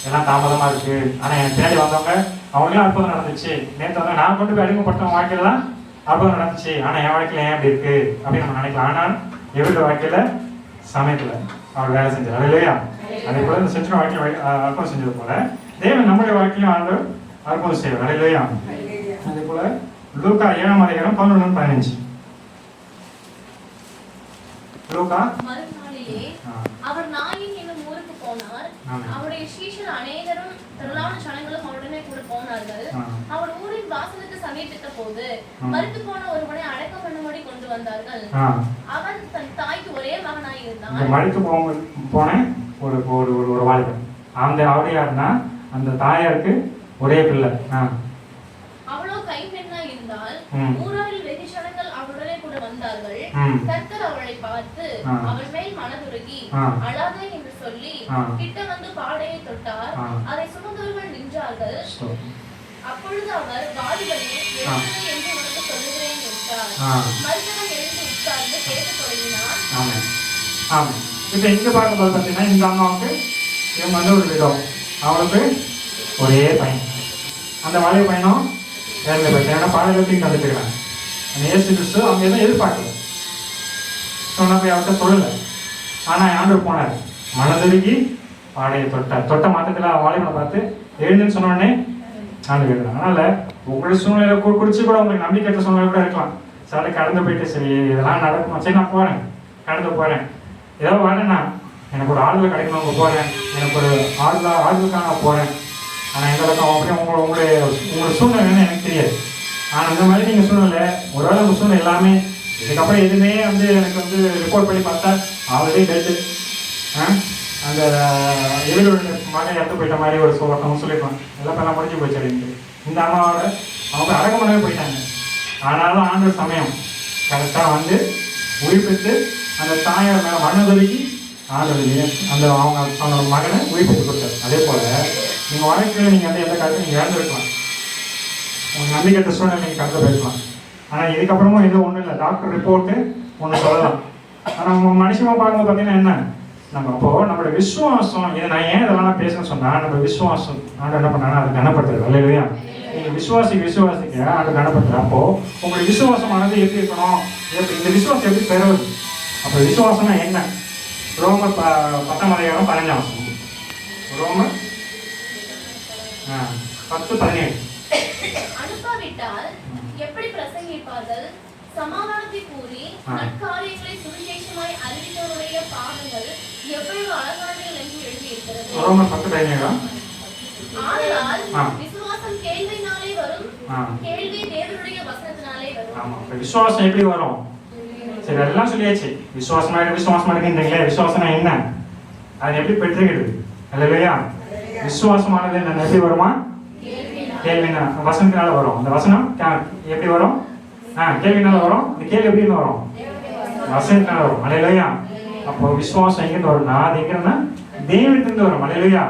எல்லாம் தாமதமாக இருக்குது. ஆனால் எனக்கு பின்னாடி வந்தவங்க அவங்களும் அற்புதம் நடந்துச்சு. நேற்று வந்து நான் கொண்டு போய் அறிமுகப்படுத்தவங்க வாழ்க்கையில் தான் அற்புதம் நடந்துச்சு. ஆனால் என் வாழ்க்கையில் ஏன் அப்படி இருக்குது அப்படின்னு நம்ம நினைக்கலாம். ஆனால் எவருடைய வாழ்க்கையில் சமயத்தில் அவர் வேலை செஞ்சார். அது இல்லையா. அதே போல் இந்த செஞ்சு வாழ்க்கையில் அற்புதம் செஞ்சது போல தேவன் நம்முடைய வாழ்க்கையும் ஆண்டு அற்புதம் செய்வார். அது இல்லையா. அதே போல் லூக்கா 7ஆம் அதிகாரம் 11-15. லூக்கா அவர் நாயின் என்னும் ஊருக்கு போனார். அவருடைய சீஷர் அநேகரும் திரளான ஜனங்களும் அவருடனே கூட போனார்கள். அவர் ஊரின் வாசலுக்கு சமீபித்த போது மரித்து போன ஒருவனை அடக்கம் பண்ணும்படி கொண்டு வந்தார்கள். அவன் தன் தாய்க்கு ஒரே மகனாய் இருந்தான். மரித்து போன ஒரு வாலிபன் அந்த அவரையாருன்னா அந்த தாயாருக்கு ஒரே பிள்ளை. அவளோ கைப்பெண்ணாய் இருந்தால் ஊராரில் வெகு ஜனங்கள் அவருடனே கூட வந்தார்கள். கர்த்தர் அவளை பார்த்து அவள் மேல் மனதுருகி அழாதே என்று சொல்லி கிட்ட வந்து பாடையை தொட்டார். அதை சுமந்தவர்கள் நின்றார்கள். அப்பொழுது அவர் வாலிபனே எழுந்து என்று உனக்கு சொல்லுகிறேன் என்றார். மரித்தவன் எழுந்து உட்கார்ந்து பேசத் தொடங்கினான். இப்ப இங்க பார்க்கும்போது பார்த்தீங்கன்னா இந்த அம்மாவுக்கு இவங்க வந்து ஒரு விதம், அவளுக்கு ஒரே பையன். அந்த வாலிப பையனும் வேலை போயிட்டேன். ஏன்னா பாடகத்தையும் கண்டுக்கிறாங்க. இயேசு கிறிஸ்து அவங்க எதுவும் எதிர்பார்க்கல. சொன்ன போய் அவர்கிட்ட சொல்லலை. ஆனால் ஆண்டவர் போனார், மனதுருகி பாடையை தொட்ட மாற்றத்தில் வாலிபனை பார்த்து எழுந்துன்னு சொன்னோடனே ஆண்டு கேட்கலாம். அதனால் உங்களுடைய சூழ்நிலை குறித்து கூட உங்களுக்கு நம்பிக்கை சூழ்நிலை கூட இருக்கலாம். சார் கடந்து போயிட்டு சரி இதெல்லாம் நடக்கும், சரி நான் போகிறேன், கடந்து போகிறேன், ஏதோ வரேன்னா எனக்கு ஒரு ஆளுநர் கிடைக்கணும், அங்கே போகிறேன், எனக்கு ஒரு ஆளுக்காக நான் போகிறேன். ஆனால் எந்த அளவுக்கு அப்படியே உங்களுடைய சூழ்நிலை எனக்கு தெரியாது. ஆனால் இந்த மாதிரி நீங்கள் சூழ்நிலை ஒருவேளை உங்கள் சூழ்நிலை எல்லாமே இதுக்கப்புறம் எதுவுமே எனக்கு ரிப்போர்ட் பண்ணி பார்த்தா ஆல்ரெடி டெட்டு, அந்த எதிரோட மகன் இறந்து போயிட்ட மாதிரி ஒரு ஒருத்தவங்க சொல்லியிருப்பாங்க, எல்லாம் முடிஞ்சு போச்சு அப்படின்ட்டு. இந்த அம்மாவோட அவங்க அடக்கமானவே போயிட்டாங்க. ஆனாலும் ஆண்டவர் சமயம் கரெக்டாக உயிர்ப்பித்து அந்த தாயார் மேலே மனதுருகி ஆண்டவர் அவங்க மகனை உயிர்ப்பித்து கொடுத்தாரு. அதே போல் நீங்கள் வாழ்க்கையில் நீங்கள் எந்த காலத்தையும் நீங்கள் இழந்துருக்கலாம், உங்கள் நம்பிக்கை சூழ்நிலை நீங்கள் கடந்து போயிருக்கலாம். ஆனால் இதுக்கப்புறமும் எதுவும் ஒன்றும் இல்லை, டாக்டர் ரிப்போர்ட்டு ஒன்று சொல்லலாம். ஆனால் நம்ம மனுஷமாக பார்க்கும்போது பார்த்தீங்கன்னா என்ன, நம்ம அப்போது நம்மளோட விசுவாசம், இதை நான் ஏன் இதெல்லாம் பேசணும்னு சொன்னால், நம்ம விசுவாசம் ஆண்டு என்ன பண்ணாங்கன்னா அதை கனப்படுத்துறது இல்லையா. நீங்கள் விசுவாசிக்க ஆண்டு கனப்படுத்துற அப்போ உங்களுடைய விசுவாசமானது எப்படி இருக்கணும், இந்த விசுவாசம் எப்படி பெறுவது. அப்போ விசுவாசம்னா என்ன? ரோமர் 10:15 ரோமர் 10:17. அனுப்பாவிட்டால் எப்படி பிரசங்கிப்பார்கள்? சமாதானத்தை கூறி நற்காரியங்களை சுவிசேஷமாய் அறிவித்தவருடைய பாதங்கள் எவ்வளவு அழகானவைகள் என்று எழுதியிருக்கிறது. ரோமர் 10:17. ஆதலால் விசுவாசம் கேள்வியினாலே வரும், கேள்வி தேவனுடைய வசனத்தினாலே வரும். ஆமா, விசுவாசம் எப்படி வரும்? சரி, அதெல்லாம் சொல்லியாச்சு. விசுவாசமா இருக்குன்றீங்களே, விசுவாசம்னா என்ன, அது எப்படி பெற்றுகிறது? இல்லையா, விசுவாசமானது என்ன எப்படி வருமா? கேள்வினா வசனத்தினால வரும். அந்த வசனம் எப்படி வரும்? கேள்வினால வரும். இந்த கேள்வி எப்படி வரும்? வசனத்தினால வரும். இல்லையா, அப்போ விசுவாசம் எங்கிருந்து வரும்னா, அது எங்கன்னா தேவனிலிருந்து வரும். இல்லையா,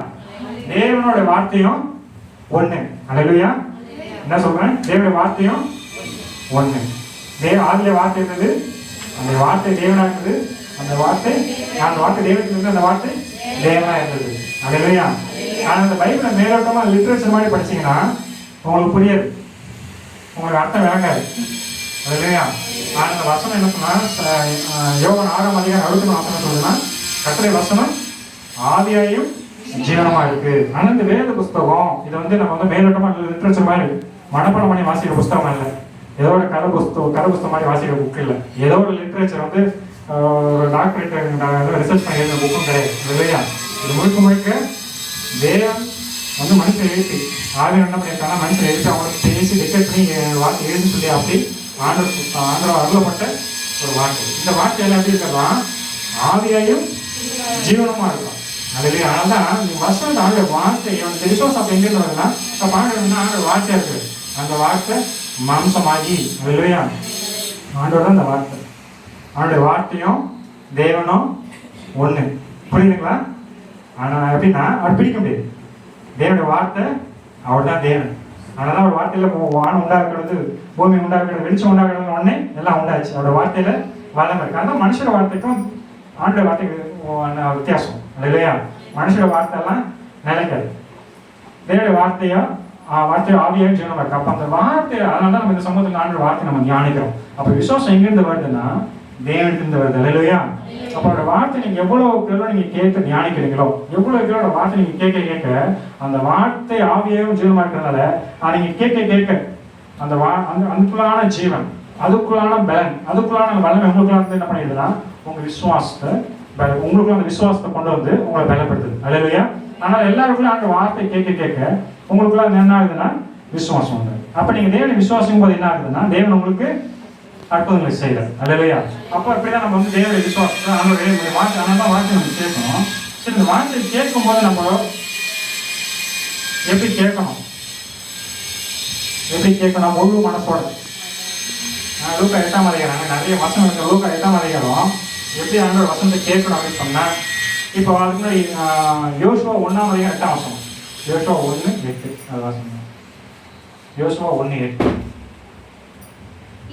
தேவனோட வார்த்தையும் ஒண்ணு. இல்லையா, என்ன சொல்றேன், தேவனுடைய வார்த்தையும் ஒண்ணு. ஆதியில வார்த்தை இருந்தது, அந்த வார்த்தை தேவனா இருந்தது, அந்த வார்த்தை தேவனுக்கு இருந்தது, அந்த வார்த்தை தேவனா இருந்தது. இல்லையா, ஆனால் அந்த பைபிளை மேலோட்டமா லிட்ரேச்சர் மாதிரி படிச்சீங்கன்னா உங்களுக்கு புரியாது, உங்களுக்கு அர்த்தம் விளங்காது. இல்லையா, ஆனால் அந்த வசனம் என்ன சொன்னா, யோவான் 6:23 சொல்லுதுன்னா, கர்த்தருடைய வசனம் ஆதியாயும் ஜீவனமா இருக்கு. ஆனால் இந்த வேத புஸ்தகம் இதை நம்ம மேலோட்டமா லிட்ரேச்சர் மாதிரி மனப்பாடம் பண்ணி வாசிக்கிற புஸ்தகம் இல்லை, ஏதோ ஒரு கதை புஸ்தகம் மாதிரி வாசிக்கிற புக் இல்லை, ஏதோ ஒரு லிட்ரேச்சர் ஒரு டாக்டரேட் ரிசர்ச் பண்ணி எழுதின புக்கும் கிடையாது. இல்லையா, இது முழுக்க தேவன் மனுஷன் எழுப்பி ஆவியர் என்ன பண்ணியிருக்காங்கன்னா, மனுஷன் எழுப்பி அவங்களுக்கு பேசி டிக்டேட் பண்ணி வார்த்தை எழுதி சொல்லி அப்படி ஆண்டவர் அருளப்பட்ட ஒரு வார்த்தை. இந்த வார்த்தையெல்லாம் எப்படி இருக்கலாம், ஆவியாயும் ஜீவனமா இருக்கும். அதுலேயே அதனால்தான் நீ வசனம் ஆண்டவர் வார்த்தை விசுவாசம் அப்போ எங்கேருந்து வருதுன்னா, இப்போ பாண்டவர்னா ஆண்டவர் வார்த்தையா இருக்கு, அந்த வார்த்தை மாம்சமாகி. இல்லையா, ஆண்டவர் தான் அந்த வார்த்தை. அவனுடைய வார்த்தையும் தேவனும் ஒண்ணு. புரியுதுங்களா? ஆனா எப்படின்னா அவர் பிடிக்க முடியாது. தேவனுடைய வார்த்தை அவர் தான் தேவன். அதனால அவர் வார்த்தையில வானம் உண்டாக்குறது, பூமி உண்டாக்குறது, வெளிச்சம் உண்டாக்குறது உடனே எல்லாம் உண்டாச்சு. அவரோட வார்த்தையில வளம் இருக்கு. அதான் மனுஷோட வார்த்தைக்கும் ஆண்டோட வார்த்தைக்கு வித்தியாசம். இல்லையா, மனுஷோட வார்த்தை எல்லாம் நிலைக்காது, தேவனுடைய வார்த்தையும் ஆவியாகவும் ஜீவனமா இருக்கு. அப்ப அந்த வார்த்தை, அதனாலதான் நம்ம இந்த சமூகத்துக்கு ஆண்டோட வார்த்தை நம்ம தியானிக்கிறோம். அப்ப விசுவாசம் எங்கிருந்து வருதுன்னா தேவனுக்கு வருது. இல்லையா, அப்ப அவரோட வார்த்தை நீங்க எவ்வளவு நீங்க கேட்க தியானிக்கிறீங்களோ, எவ்வளவு வார்த்தை நீங்க கேட்க அந்த வார்த்தை ஆவியாகவும் ஜீவனமா இருக்கிறதுனால நீங்க கேட்க அந்த அதுக்குள்ளான ஜீவன், அதுக்குள்ளான பலன், அதுக்குள்ளான பலம் உங்களுக்குள்ள என்ன பண்ணிடுதுன்னா உங்க விசுவாசத்தை, உங்களுக்குள்ள அந்த விசுவாசத்தை கொண்டு வந்து உங்களை பலப்படுத்துது. இல்லையா, ஆனால் எல்லாருக்குள்ள அந்த வார்த்தை கேட்க உங்களுக்குள்ள என்ன ஆகுதுன்னா விசுவாசம் வந்து. அப்ப நீங்க தேவனை விசுவாசிக்கும் போது என்ன ஆகுதுன்னா தேவன் உங்களுக்கு அற்புதங்களை செய்யறாரு. இல்லையா, அப்போ இப்படிதான் நம்ம தேவனுடைய விசுவாசத்தை அவங்களுடைய வார்த்தை, அதனால வார்த்தை நம்ம கேட்கணும். சரி, இந்த வார்த்தை கேட்கும் போது நம்ம எப்படி கேட்கணும், முழு மனசோட. லூக்கா 8ஆம் அதிகாரம் நிறைய வசனம் இருக்கு. லூக்கா 8ஆம் அதிகாரம் எப்படி ஆண்டவர் வசனத்தை கேட்கணும் அப்படின்னு சொன்னா, இப்போ அதுக்கு முன்னாடி யோசுவா 1ஆம் அதிகாரம் 8ஆம் வசனம், யோசுவா 1:8 அது வாசனம். யோசுவா 1:8.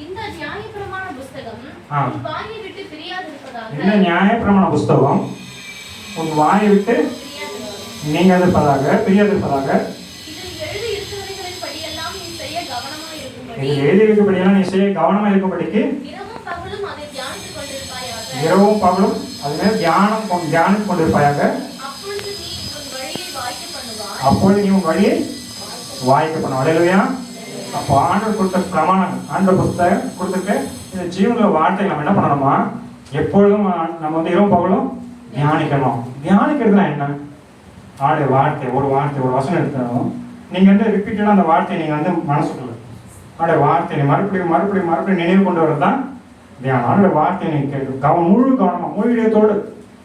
இந்த நியாயப்பிரமாண புஸ்தகம் உன் வாயை விட்டு பிரியாதிருப்பதாக. இந்த நியாயப்பிரமாண புஸ்தகம் உன் வாயை விட்டு நீங்காதிருப்பதாக, பிரியாதிருப்பதாக. இதில் எழுதி இருக்கிறவைகளின் படியெல்லாம் நீ செய்ய கவனமாய் இருக்கும்படி. இதில் எழுதி இருக்கிறபடியெல்லாம் நீ செய்ய கவனமா இருக்கும்படிக்கு இரவும் பகலும் அதை தியானித்துக் கொண்டிருப்பாயாக. இரவும் பகலும் அதுமே தியானம் கொண்டிருப்பாயாக. அப்பொழுது நீ உன் வழியை வாய்க்க பண்ணுவாய். அப்பொழுது நீ உன் வழியை வாய்க்க பண்ணுவ. அல்லேலூயா. அப்போ ஆண்டவர் கொடுத்த பிரமாணம், ஆண்டவர் புத்தகம் கொடுத்துட்டு இந்த ஜீவனுள்ள வார்த்தை நம்ம என்ன பண்ணணுமா, எப்பொழுதும் நம்ம வந்து இரவும் பகலும் தியானிக்கணும். தியானிக்கிறதுனா என்ன? ஆடைய வார்த்தை, ஒரு வசனம் எடுத்தாலும் நீங்க வந்து ரிப்பீட்டடா அந்த வார்த்தையை நீங்க வந்து மனசுக்குள்ள ஆடைய வார்த்தையை மறுபடியும் நினைவு கொண்டு வரதான் தியானம். ஆடைய வார்த்தையை நீங்க கேட்க முழு கவனமா முழு இதயத்தோடு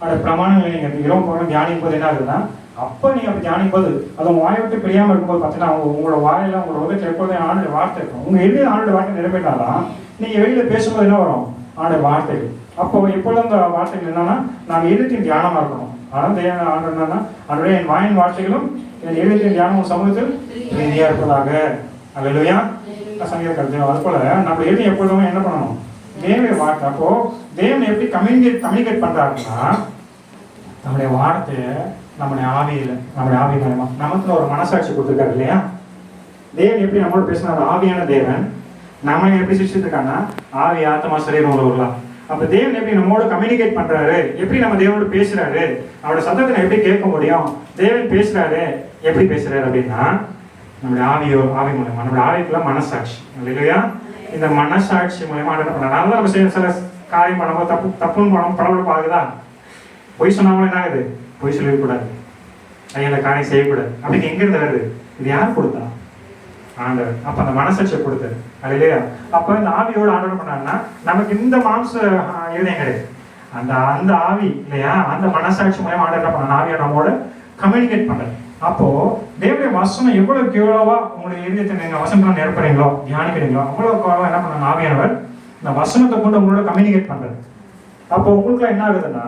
ஆடைய பிரமாணங்களை நீங்க இரவும் பகலும் தியானிக்கும் போது என்ன ஆகுதுன்னா, அப்போ நீங்க அப்படி தியானிக்கும் போது அது உங்க வாயை விட்டு பிரியாம இருக்கும்போது பார்த்தீங்கன்னா உங்களோட வாயில உங்களோட உதயத்தில் எப்போதும் ஆண்டுடைய வார்த்தை இருக்கும். உங்க எழுதி ஆண்டுடைய வார்த்தை நிறைவேற்றாதான் நீங்க வெளியில பேசும்போது என்ன வரும், ஆண்டுடைய வார்த்தைகள். அப்போ எப்பொழுதும் அந்த வார்த்தைகள் என்னன்னா நாம் எழுத்தின் தியானமா இருக்கணும். ஆனால் ஆண்டு என்னன்னா, அதனுடைய என் வாயின் வார்த்தைகளும் என் எழுத்தின் தியானம் சமூகத்தில் ரீதியா இருப்பதாக. அல்லேலூயா. சங்கீதக்காரர் அது போல நம்ம எழுதி எப்பொழுதுமே என்ன பண்ணணும், தேவனுடைய வார்த்தை. அப்போ தேவன் எப்படி கம்யூனிகேட் பண்றாருன்னா, நம்முடைய வார்த்தையை நம்முடைய ஆவி மூலமா நமக்கு ஒரு மனசாட்சி கொடுத்துருக்காரு இல்லையா. தேவன் எப்படி நம்மளோட பேசினார், ஆவியான தேவன் நம்ம எப்படி சிருஷ்டிச்சிருக்காங்கன்னா ஆவி ஆத்மா சரீரம் உள்ளவர்களா. அப்ப தேவன் எப்படி நம்மோட கம்யூனிகேட் பண்றாரு, எப்படி நம்ம தேவனோட பேசுறாரு, அவரோட சத்தத்தை எப்படி கேட்க முடியும், தேவன் பேசுறாரு எப்படி பேசுறாரு அப்படின்னா நம்முடைய ஆவி மூலமா. நம்முடைய ஆவிக்குள்ள மனசாட்சி இல்லையா. இந்த மனசாட்சி மூலமா என்ன பண்ண நம்ம சில காரியம் பண்ணும்போது தப்புன்னு படம் ஆகுதா, பொய் சொன்னாலும் என்ன ஆகுது, பொய் சொல்லக்கூடாது, அந்த காரியம் செய்யக்கூடாது அப்படின்னு எங்க இருந்து வருது, இது யார் கொடுத்தா, ஆண்டவர். அப்ப அந்த மனசாட்சியை கொடுத்தாரு. அது இல்லையா. அப்ப இந்த ஆவியோட ஆண்டவர் பண்ணாருன்னா நமக்கு இந்த மாம்ச இதயம் கிடையாது, அந்த ஆவி இல்லையா, அந்த மனசாட்சி மூலமா ஆண்டவர் என்ன பண்ண ஆவியோட நம்மோட கம்யூனிகேட் பண்றாரு. அப்போ தேவனுடைய வசனம் எவ்வளவுக்கு எவ்வளவா உங்களுடைய இதயத்தை நீங்க வசனம் ஏற்படுறீங்களோ தியானிக்கிறீங்களோ அவ்வளவுக்கு என்ன பண்ண ஆவியானவர் இந்த வசனத்தை கொண்டு உங்களோட கம்யூனிகேட் பண்றாரு. அப்போ உங்களுக்குலாம் என்ன ஆகுதுன்னா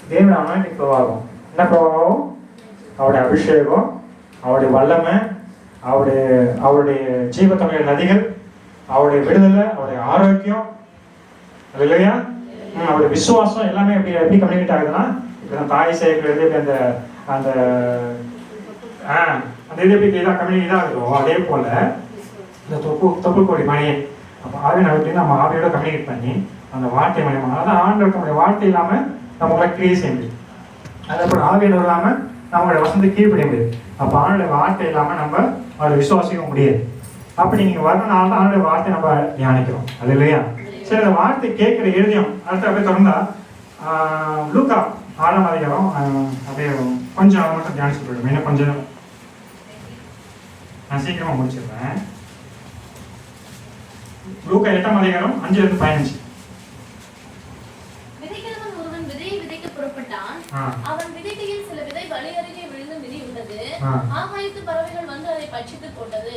தேவனுடைய அனாயிண்டிங் ஃப்ளோ ஆகும். என்ன ஃப்ளோ ஆகும், அவருடைய அபிஷேகம், அவருடைய வல்லமை, அவருடைய ஜீவத்தமிழ நதிகள், அவருடைய விடுதலை, அவருடைய ஆரோக்கியம் இல்லையா, அவருடைய விசுவாசம் எல்லாமே எப்படி கம்யூனிகேட் ஆகுதுன்னா, இப்படிதான் தாய் செயல்கள் எப்படி அந்த இது எப்படி கம்யூனிகேட் ஆகுதோ அதே போல இந்த தொப்பு கோடி மணியை அப்போ ஆவியை நம்ம ஆவியோட கம்யூனிகேட் பண்ணி அந்த வார்த்தை மூலமாக, அதான் ஆண்டவருடைய வார்த்தை இல்லாம நம்மளை கிரியை செய்ய முடியும். அதே போல ஆவியனோடு இல்லாம நம்மளுடைய வசந்தை கீழ்ப்படிய முடியாது. அப்போ ஆண்டுடைய வார்த்தை இல்லாம நம்ம அவரை விசுவாசிக்க முடியாது. அப்படி நீங்க வரனால தான் ஆண்டுடைய வார்த்தை நம்ம தியானிக்கிறோம். அது இல்லையா. சரி, அந்த வார்த்தை கேட்கிற எழுதியம் அடுத்து அப்படியே தொடர்ந்தா லூக்கா 6ஆம் அதிகாரம் அப்படியே கொஞ்சம் மட்டும் தியானிச்சு போயிடும். என்ன கொஞ்சம் நான் சீக்கிரமா முடிச்சிடுறேன். லூக்கா 8ஆம் அதிகாரம் 5-15. விதைக்கிறவன் ஒருவன் விதையை விதைக்க புறப்பட்டான். அவன் விதைக்கையில் சில விதை வழி அருகே விழுந்து மிதியுண்டது. ஆகாயத்து பறவைகள் வந்து அதை பட்சித்து போட்டது.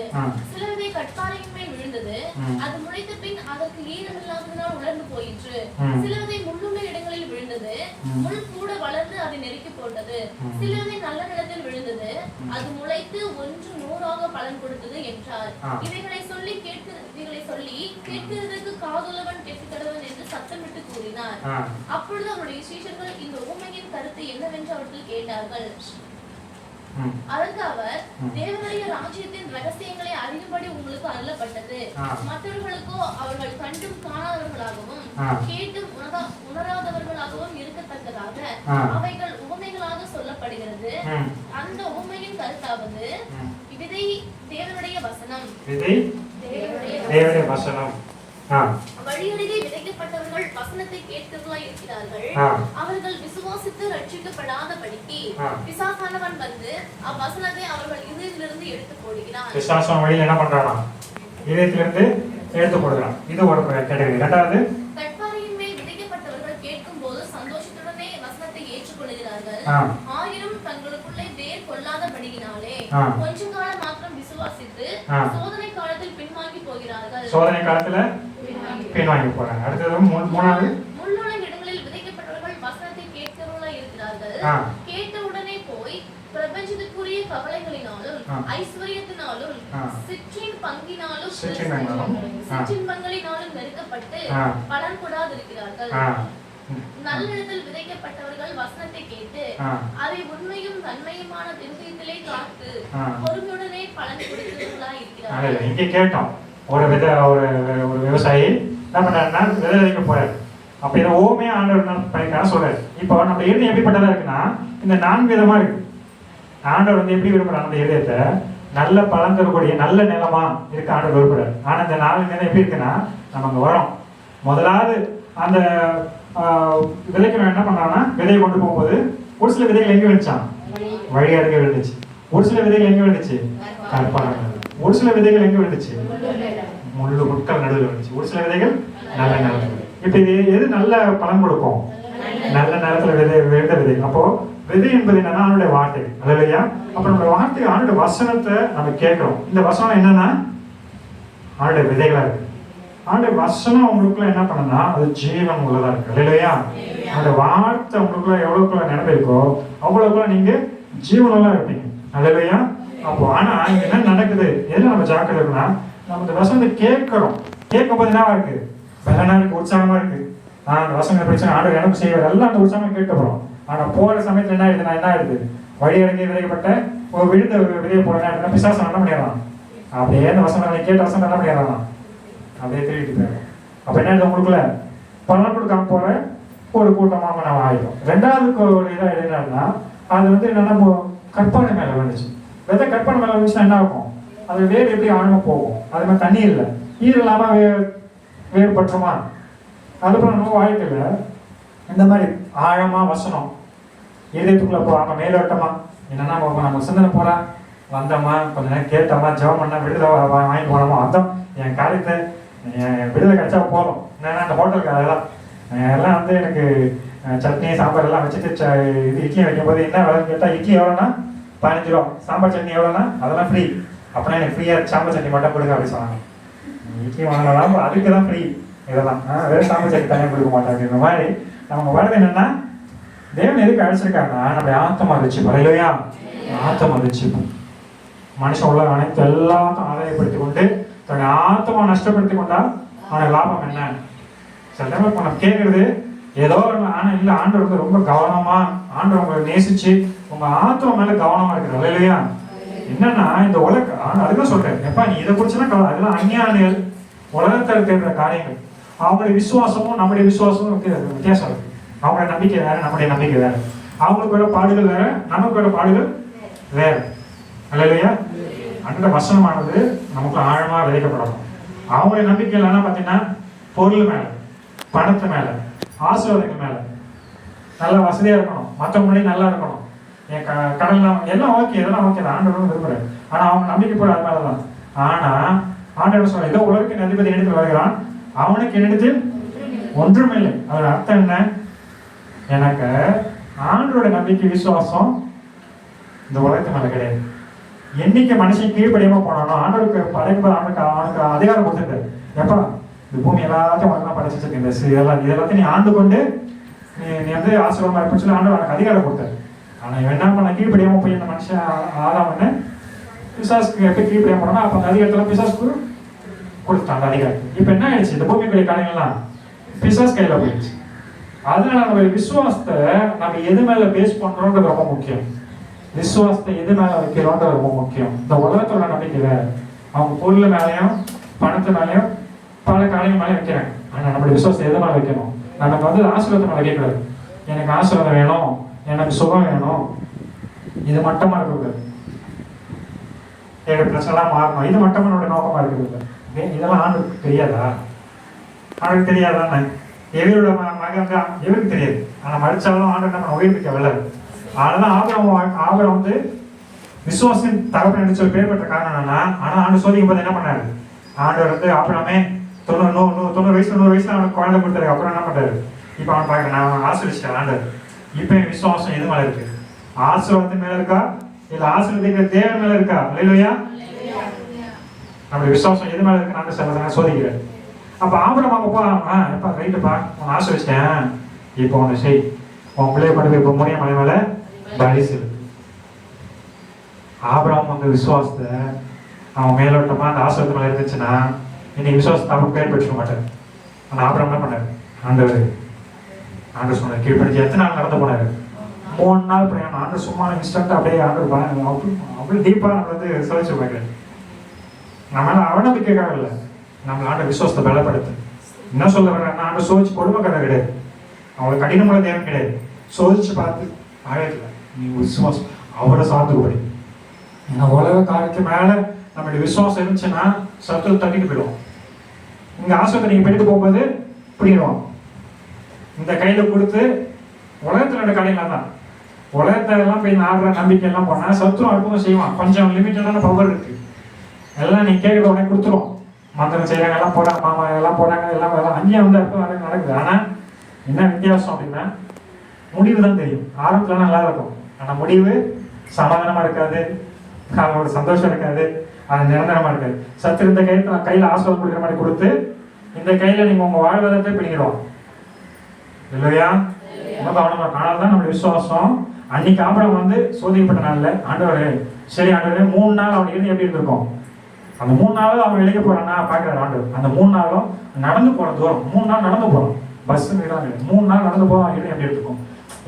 சில விதை கற்பாறையின் மேல் விழுந்தது. அது முளைத்த பின் அதற்கு ஈரமில்லாததினால் உலர்ந்து போயிற்று. சில விதை முள்ளுள்ள இடங்களில் விழுந்தது. முள் கூட வளர்ந்து அதை நெருக்கி போட்டது. சில விதை நல்ல நிலத்தில் விழுந்தது. அது முளைத்து 100 பலன் கொடுத்தது என்றார். இவைகளை சொல்லி கேட்கிறதுக்கு காதுள்ளவன் கேட்கடவன் என்று சத்தமிட்டு கூறினார். அப்பொழுது அவருடைய சீஷர்கள் இந்த உவமையின் கருத்து என்னவென்று அவர்கள் கேட்டார்கள். அதற்கு அவர், தேவனுடைய ராஜ்யத்தின் ரகசியங்களை அறியும்படி உங்களுக்கு அருளப்பட்டது. மற்றவர்களுக்கோ அவர்கள் கண்டும் காணாதவர்களாகவும் கேட்டும் உணராதவர்களாகவும் இருக்கத்தக்கதாக அவைகள் உவமைகளாக சொல்லப்படுகிறது. அந்த உவமையின் கருத்தாவது, விதை தேவனுடைய வசனம், வழியருகே விதைக்கப்பட்டவர்கள் வசனத்தை கேட்கிறவர்களாய் இருக்கிறார்கள். அவர்கள் விசுவாசித்து ரட்சிக்கப்படாதபடிக்கு பிசாசானவன் வந்து அவ்வசனத்தை அவர்கள் இதயத்திலிருந்து எடுத்து போடுகிறான். பிசாசான வழியில என்ன பண்றானா, இதயத்திலிருந்து எடுத்து போடுகிறான். இது ஒரு கேட்டகரி. இரண்டாவது, கற்பாறையின் மேல் விதைக்கப்பட்டவர்கள் கேட்கும் போது சந்தோஷத்துடனே வசனத்தை ஏற்றுக்கொள்கிறார்கள். ஆயினும் தங்களுக்குள்ளே வேர் கொள்ளாதபடியினாலே கொஞ்ச காலம் மாத்திரம் விசுவாசித்து சோதனை காலத்தில் பின்வாங்கி போகிறார்கள். சோதனை காலத்துல பின்வாங்கி போறாங்க. அடுத்தது மூணாவது, முள்ளுள்ள இடங்களில் விதைக்கப்பட்டவர்கள் வசனத்தை கேட்கிறவர்களாய் இருக்கிறார்கள். கேட்ட உடனே போய் பிரபஞ்சத்துக்குரிய கவலைகளினாலும் ஐஸ்வர்யத்தினாலும் சிற்றின்பங்களினாலும் நெருக்கப்பட்டு பலன் கொடாதிருக்கிறார்கள். நல்லிடத்தில் விதைக்கப்பட்டவர்கள் வசனத்தை கேட்டு அதை உண்மையும் நன்மையுமான இருதயத்திலே காத்து பொறுமையுடனே பலன் கொடுக்கிறவர்களாய் இருக்கிறார்கள். இங்க கேட்டோம், ஒரு விவசாயி என்ன பண்றாருன்னா விதை விதைக்க போறாரு. அப்ப இதை ஓமையா ஆண்டவர் பண்ணிருக்காரு சொல்றாரு. இப்போ நம்ம இருதயம் எப்படிப்பட்டதா இருக்குன்னா இந்த 4 விதமா இருக்கு. ஆண்டவர் வந்து எப்படி விரும்புறாரு? அந்த இதயத்தை நல்ல பலன் தரக்கூடிய நல்ல நிலமா இருக்கு ஆண்டவர் விரும்புறாரு. ஆனா இந்த 4 நிலம் எப்படி இருக்குன்னா, நம்ம அங்க வரோம். முதலாவது அந்த விதைக்கு என்ன பண்றாங்கன்னா, விதையை கொண்டு போகும்போது ஒரு சில விதைகள் எங்க விழுந்துச்சான்? வழி அருகே விழுந்துச்சு. ஒரு சில விதைகள் எங்க விழுந்துச்சு? கற்பாறை. ஒரு சில விதைகள் எங்க விழுந்துச்சு? முள்ளு முட்கள் நடுவில் விழுந்துச்சு. ஒரு சில விதைகள் நல்ல நிலத்துல. இப்ப இது எது நல்ல பலன் கொடுக்கும்? நல்ல நிலத்துல விழுந்த விதை. அப்போ விதை என்பது என்னன்னா அவனுடைய வார்த்தை. அது இல்லையா? அப்ப நம்மளுடைய வார்த்தை அவனுடைய வசனத்தை நம்ம கேட்கிறோம். இந்த வசனம் என்னன்னா அவனுடைய விதைகளா இருக்கு. அவனுடைய வசனம் உங்களுக்குள்ள என்ன பண்ணுன்னா அது ஜீவன் உள்ளதா இருக்கு. அது இல்லையா? அவனுடைய வார்த்தை உங்களுக்குள்ள எவ்வளவுக்குள்ள நினைப்பிருக்கோ அவ்வளவுக்குள்ள நீங்க ஜீவனெல்லாம் இருப்பீங்க. அது இல்லையா? அப்போ ஆனா என்ன நடக்குது? எதுல நம்ம ஜாக்கிரதை இருக்குன்னா, நம்ம இந்த வசனத்தை கேட்கிறோம். கேட்கும் போது என்னவா இருக்கு? பலனா இருக்கு, உற்சாகமா இருக்கு. அந்த வசனத்தை பிரச்சனை ஆண்டவர் எனக்கு செய்வார் எல்லாம் அந்த உற்சாகமா கேட்கப்படுறோம். ஆனா போற சமயத்துல என்ன ஆயிடுது? என்ன ஆயிடுது? வழி அடங்கி விதைக்கப்பட்ட ஒரு விழுந்த விதையை போட என்ன பிசாசம் என்ன பண்ணிடலாம்? அப்படியே அந்த வசனம் கேட்ட வசனம் என்ன பண்ணிடலாம்? அப்படியே திருடிட்டு போயிடும். அப்ப என்ன ஆயிடுது? உங்களுக்குள்ள பலன் கொடுக்காம போற ஒரு கூட்டமாக நம்ம ஆயிடும். ரெண்டாவது ஒரு இதா என்னன்னா, அது வந்து என்னன்னா கற்பானை மேல விழுந்துச்சு. விதை கற்பானை மேல விழுந்துச்சுன்னா என்ன ஆகும்? அது வேறு எப்படி ஆழமா போகும்? அது மாதிரி தண்ணி இல்லை, ஈர இல்லாம வேறுபட்டுருமா? அதுக்கப்புறம் நம்ம வாழ்க்கையில இந்த மாதிரி ஆழமா வசனம் இதயத்துக்குள்ள போகாம மேலோட்டமா என்னன்னா நம்ம சிந்தனை போறா வந்தோமா, கொஞ்ச நேரம் கேட்டோமா, ஜெபம் பண்ணா விடுதலை வாங்கி போனோமா, அர்த்தம் என் காரியத்தை விடுதலை கிடைச்சா போதும். என்னன்னா அந்த ஹோட்டலுக்கு அதெல்லாம் எல்லாம் வந்து எனக்கு சட்னி சாம்பார் எல்லாம் வச்சுட்டு இது இட்லி வைக்கும் போது என்ன வேலைன்னு கேட்டா இட்லி எவ்வளோன்னா 15 ரூபா, சாம்பார் சட்னி எவ்வளோன்னா அதெல்லாம் ஃப்ரீ. அப்படின்னா எனக்கு ஃப்ரீயா சாம்பார் சட்னி மட்டும் கொடுங்க அப்படி சொன்னாங்க. இட்லி வாங்கலாம் அதுக்கு தான் ஃப்ரீ, இதெல்லாம் வேறு சாம்பார் சட்னி தனியாக கொடுக்க மாட்டாங்க. இந்த மாதிரி நமக்கு வருது என்னன்னா, தேவன் எதுக்கு அழைச்சிருக்காங்கன்னா நம்முடைய ஆத்மா ருச்சி பறையிலையா? ஆத்மா ருச்சி. மனுஷன் உள்ள அனைத்து எல்லாத்தையும் ஆதாயப்படுத்திக் கொண்டு தன்னுடைய ஆத்மா நஷ்டப்படுத்தி கொண்டா அவனுடைய லாபம் என்ன? சில டைம் இப்போ நம்ம கேட்கறது ஏதோ ஆனா இல்லை, ஆண்டவர் வந்து ரொம்ப கவனமா ஆண்டவர் உங்களை நேசிச்சு உங்க ஆத்மா மேல கவனமா இருக்கிறது இல்லையா? என்னன்னா இந்த அதுதான் சொல்றேன், எப்பா நீ இதை குறிச்சுன்னா அதெல்லாம் அஞ்ஞானிகள் உலகத்தில் தேடுற காரியங்கள். அவங்களுடைய விசுவாசமும் நம்முடைய விசுவாசமும் வித்தியாசம் இருக்கு. அவங்களுடைய நம்பிக்கை வேற, நம்முடைய நம்பிக்கை வேற. அவங்களுக்கு வர பாடுகள் வேற, நமக்கு வர பாடுகள் வேற. இல்லையா? அந்த வசனமானது நமக்கு ஆழமா விதைக்கப்படணும். அவங்களுடைய நம்பிக்கை இல்லைன்னா பார்த்தீங்கன்னா பொருள் மேல, பணத்து மேல, ஆசீர்வாதங்கள் மேல நல்லா வசதியா இருக்கணும், மற்றவங்க முன்னாடி நல்லா இருக்கணும், என் கடல் எல்லாம் ஓகே, இதெல்லாம் ஓகே, ஆண்டவரும் விரும்புறேன். ஆனா அவங்க நம்பிக்கை போற அது மேலதான். ஆனா ஆண்டவர் சொல்ற ஏதோ உலகத்தின் அதிபதி இடத்தில் வருகிறான், அவனுக்கு என்னிடத்தில் ஒன்றுமில்லை. அதோட அர்த்தம் என்ன? எனக்கு ஆண்டோட நம்பிக்கை விசுவாசம் இந்த உலகத்து மேல கிடையாது. என்னைக்கு மனுஷன் கீழ்படியாம போனானோ ஆண்டவருக்கு படைப்பு அவனுக்கு அதிகாரம் கொடுத்துருக்காரு. எப்பா இந்த பூமி எல்லாத்தையும் உனக்கு படைச்சு வச்சிருக்கேன், இதெல்லாத்தையும் நீ ஆண்டு கொண்டு நீ வந்து ஆசீர்வாதமா இருப்பேன்னு சொல்லி ஆண்டவர் அவனுக்கு அதிகாரம் கொடுத்தாரு. ஆனா இவன் என்ன பண்ண? கீழ்படியாம போய் இந்த மனுஷன் ஆதாமன்னு பிசாசுக்கு எப்ப கீழ்படியாம போனா அப்ப அந்த அதிகாரத்துல பிசாசுக்கு கொடுத்தான் அந்த அதிகாரம். இப்ப என்ன ஆயிடுச்சு? இந்த பூமிக்குரிய காரியங்கள்லாம் பிசாஸ் கையில போயிடுச்சு. அதனால நம்ம விசுவாசத்தை நம்ம எது மேல பேஸ் பண்றோம்ன்றது ரொம்ப முக்கியம். விசுவாசத்தை எது மேல வைக்கிறோன்றது ரொம்ப முக்கியம். இந்த உலகத்தோட நம்பிக்கை வேற, அவங்க பொருள் மேலையும் பணத்து மேலையும் பல காரியங்கள் மேலே வைக்கிறாங்க. ஆனா நம்மளுடைய விசுவாசத்தை எது மேல வைக்கணும்? நமக்கு வந்து ஆசீர்வாதம் மேல வைக்கக்கூடாது. எனக்கு ஆசீர்வாதம் வேணும், எனக்கு சுகம் வேணும், இது மட்டமா இருக்கக்கூடாது. என்னோட பிரச்சனைலாம் மாறணும், இது மட்டும் என்னோட நோக்கமா இருக்குது. இதெல்லாம் ஆண்டுக்கு தெரியாதா? ஆண்டுக்கு தெரியாதானே? எவரோட மகன் தான் எவருக்கு தெரியாது. ஆனா மறிச்சாலும் ஆண்டு நம்ம உயிர்ப்பிக்க விளையாது. அதனால ஆபரம் வந்து விசுவாசின் தகப்பன் சொல்லி பேர் பெற்ற காரணம் என்னன்னா, ஆனா ஆண்டு சோதிக்கும் போது என்ன பண்ணாரு? ஆண்டவர் வந்து ஆபரமே 90 வயசுல 100 வயசுல அவனுக்கு குழந்தை கொடுத்தாரு. அப்புறம் என்ன பண்றாரு? இப்ப அவன் பாக்க நான் ஆசீர்வதிச்சிட்டேன் ஆண்டவர். இப்ப என் விசுவாசம் எது மேல இருக்கு? ஆசீர்வாதத்தின் மேல இருக்கா இல்ல ஆசீர்வதிக்கிற தேவன் மேல இருக்கா? இல்லையா? நம்மளுடைய விசுவாசம் எது மேல இருக்கு? ஆண்டு சில சோதிக்கிறார். அப்ப ஆபரம் வாங்க போறாங்க, எப்ப ரைட்டுப்பா உன்னை ஆசீர்வதிச்சிட்டேன், இப்போ ஒண்ணு செய், உன் பிள்ளைய கொண்டு போய் இப்போ மோரியா மலை மேல பரிசு. ஆபிரகாம் அந்த விசுவாசத்தை அவன் மேலோட்டமா அந்த ஆசீர்வாதம் மேல இருந்துச்சுன்னா இன்னைக்கு விசுவாசத்தை அவன் பேர் பெற்றுக்க மாட்டார். அந்த ஆபிரகாம் என்ன பண்ணாரு? ஆண்டு சொன்னார் கீழ்படிச்சு. எத்தனை நாள் நடந்து போனாரு? 3 நாள் பிரயாணம். ஆண்டு சும்மா இன்ஸ்டன்ட் அப்படியே ஆண்டு அப்படி டீப்பா நம்ம வந்து சொல்லிச்சு பார்க்கிறேன். நம்மளால அவநம்பிக்கைக்காக இல்லை, நம்மள ஆண்டு விசுவாசத்தை பலப்படுத்து. என்ன சொல்ல வரேன், நான் சோதிச்சு கொடுமை கதை கிடையாது, அவளை கடினமுள்ள தேவன் கிடையாது. சோதிச்சு பார்த்து ஆழத்துல நீ விசுவாசம் அவரை சார்ந்துபடி. ஏன்னா உலக காலத்து மேல நம்மளுடைய விசுவாசம் இருந்துச்சுன்னா சத்துரு தட்டிட்டு போயிடுவோம். இங்க ஆஸ்பத்திரி நீங்க போயிட்டு போகும்போது பிடிடுவோம். இந்த கையில கொடுத்து உலகத்துல கடையில தான் உலகத்தெல்லாம் போய் நாடுற நம்பிக்கை எல்லாம் போனா சத்துரு அற்புதம் செய்வான். கொஞ்சம் லிமிட்டடான பவர் இருக்கு. எல்லாம் நீ கேட்கிற உடனே கொடுத்துருவோம். மந்திரம் செய்யறாங்க, எல்லாம் போறாங்க, மாமா எல்லாம் போறாங்க, எல்லாம் அங்கேயும் வந்து அற்புதம் நடக்குது. ஆனா என்ன வித்தியாசம் அப்படின்னா முடிவு தான் தெரியும். ஆரம்பத்துல நல்லா இருக்கும், ஆனா முடிவு சமாதானமா இருக்காது, அவங்களோட சந்தோஷம் இருக்காது, அது நிரந்தரமா இருக்காது. சத்து இந்த கையில ஆசீர்வாதம் கொடுக்குற மாதிரி கொடுத்து இந்த கையில நீங்க உங்க வாழ்வாதாரத்தை பிடிக்கிறோம் இல்லையா? ரொம்ப கவனமா. ஆனால் தான் நம்மளுடைய விசுவாசம். அன்னைக்கு ஆபிரகாம் வந்து சோதிக்கப்பட்ட நாள்ல ஆண்டவரே சரி ஆண்டவரே 3 நாள் அவன் இருந்து எப்படி இருந்திருக்கும். அந்த 3 நாளும் அவன் வெளியே போறான்னா பாக்குறாரு ஆண்டவர். அந்த 3 நாளும் நடந்து போற தூரம், 3 நாள் நடந்து போறோம், பஸ் 3 நாள் நடந்து போறோம். இருந்து எப்படி இருக்கும்.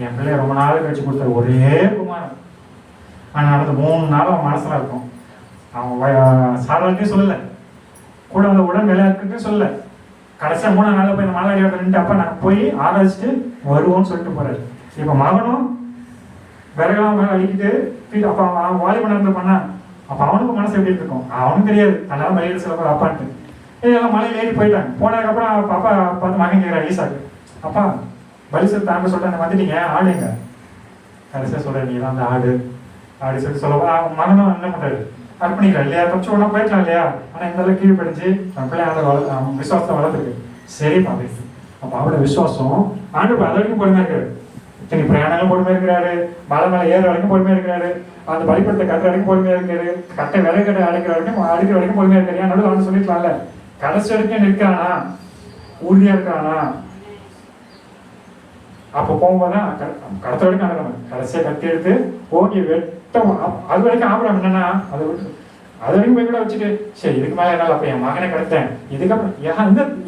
என் பிள்ளைய ரொம்ப நாள் கழிச்சு கொடுத்த ஒரே குமாரன். ஆனா நடந்து 3 நாள் அவன் மனசுல இருக்கும். அவன் சாதாரணத்தையும் சொல்லல, கூட அந்த உடன் விளையாட்டுன்னு சொல்லல. கடைசியா 3ஆம் நாள் போய் இந்த மாலாடி நின்று அப்பா நான் போய் ஆராய்ச்சிட்டு வருவோம்னு சொல்லிட்டு போறாரு. இப்ப மகனும் விறகெல்லாம் மேல அடிக்கிட்டு அப்ப அவன் வாலிபன் இருந்து பண்ணான். அப்ப அவனுக்கு மனசு எப்படி இருக்கும், அவனுக்கு தெரியாது தன்னால மலையில சில பேர் அப்பான்ட்டு. இதெல்லாம் மலையில ஏறி போயிட்டாங்க. போனதுக்கப்புறம் அப்பா பார்த்து மகன் கேட்கிறார் ஈசாக்கு, அப்பா பலிசல் தாங்க சொல்றேன் வந்துட்டீங்க ஆடுங்க. கடைசியா சொல்றேன் நீ தான் அந்த ஆடு அப்படி சொல்லி சொல்லப்போ அவன் மகனும் என்ன பண்றாரு, அர்ப்பணிக்கிறார் இல்லையா, தப்பிச்சு ஒன்றா போயிடலாம் இல்லையா. ஆனா இந்த அளவுக்கு கீழ்படிச்சு அவன் பிள்ளை அவன் விசுவாசத்தை வளர்த்துருக்கு. சரி பாப்பேன். அப்ப அவரோட விசுவாசம் ஆண்டு அது வரைக்கும் பொறுமையா இருக்காரு. இத்தனை பிரயாணங்களும் பொறுமையா இருக்கிறாரு, மலை மேல ஏற வரைக்கும் பொறுமையா இருக்கிறாரு, அந்த பலிப்படத்தை கட்டுற வரைக்கும் பொறுமையா இருக்காரு, கட்டை விலை கட்டை அடைக்கிற வரைக்கும் பொறுமையா இருக்காரு. ஏன் நடுவில் அவனு சொல்லிக்கலாம்ல, கடைசி வரைக்கும் நிற்கிறானா உறுதியா இருக்கிறானா. அப்ப போகும்போதுதான் கடத்த வரைக்கும் அடக்கணும். கடைசியா கட்டி எடுத்து ஓகே வெட்டம். அது வரைக்கும் ஆபரம் என்னன்னா அது வரைக்கும் போய் கூட வச்சுட்டு சரி இதுக்கு மேல என்னால அப்ப என் மகனை கடத்தேன், இதுக்கப்புறம்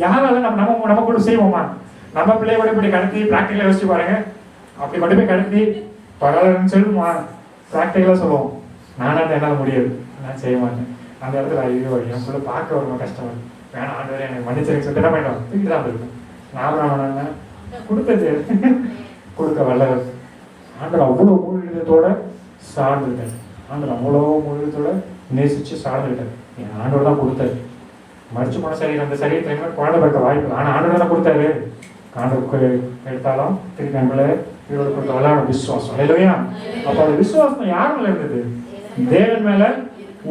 யாரால நம்ம கூட செய்வோமா, நம்ம பிள்ளைய கூட இப்படி கடத்தி பிராக்டிகலா யோசிச்சு பாருங்க. அப்படி கொண்டு போய் கடத்தி பரவாயில்லன்னு சொல்லுமா பிராக்டிகலா சொல்லுவோம். நானும் என்னால முடியாது, நான் செய்ய மாட்டேன். அந்த இடத்துல ஐயோ என் பிள்ளை பார்க்க ரொம்ப கஷ்டம், வேணாம் ஆண்டு எனக்கு மன்னிச்சிருக்க சொல்லிட்டு என்ன பண்ணிட்டோம் தூக்கிட்டு தான் இருக்கும். நான் கொடுத்தது கொடுக்க வல்லவர். ஆண்டவர் அவ்வளோ மூலிகத்தோட சார்ந்துருக்காரு. ஆண்டவர் அவ்வளோ மூலிகத்தோட நேசிச்சு சார்ந்துருக்காரு. என் ஆண்டவர் தான் கொடுத்தாரு. மறிச்சு போன சரீரம் அந்த சரீரத்தை குழந்தை பிறக்க வாய்ப்பு, ஆனா ஆண்டவர் தான் கொடுத்தாரு. ஆண்டவருக்கு எடுத்தாலும் திருப்பி நம்மள இவரோட கொடுத்த வல்லான விசுவாசம் இல்லையா. அப்ப அந்த விசுவாசம் யார் மேல இருந்தது, தேவன் மேல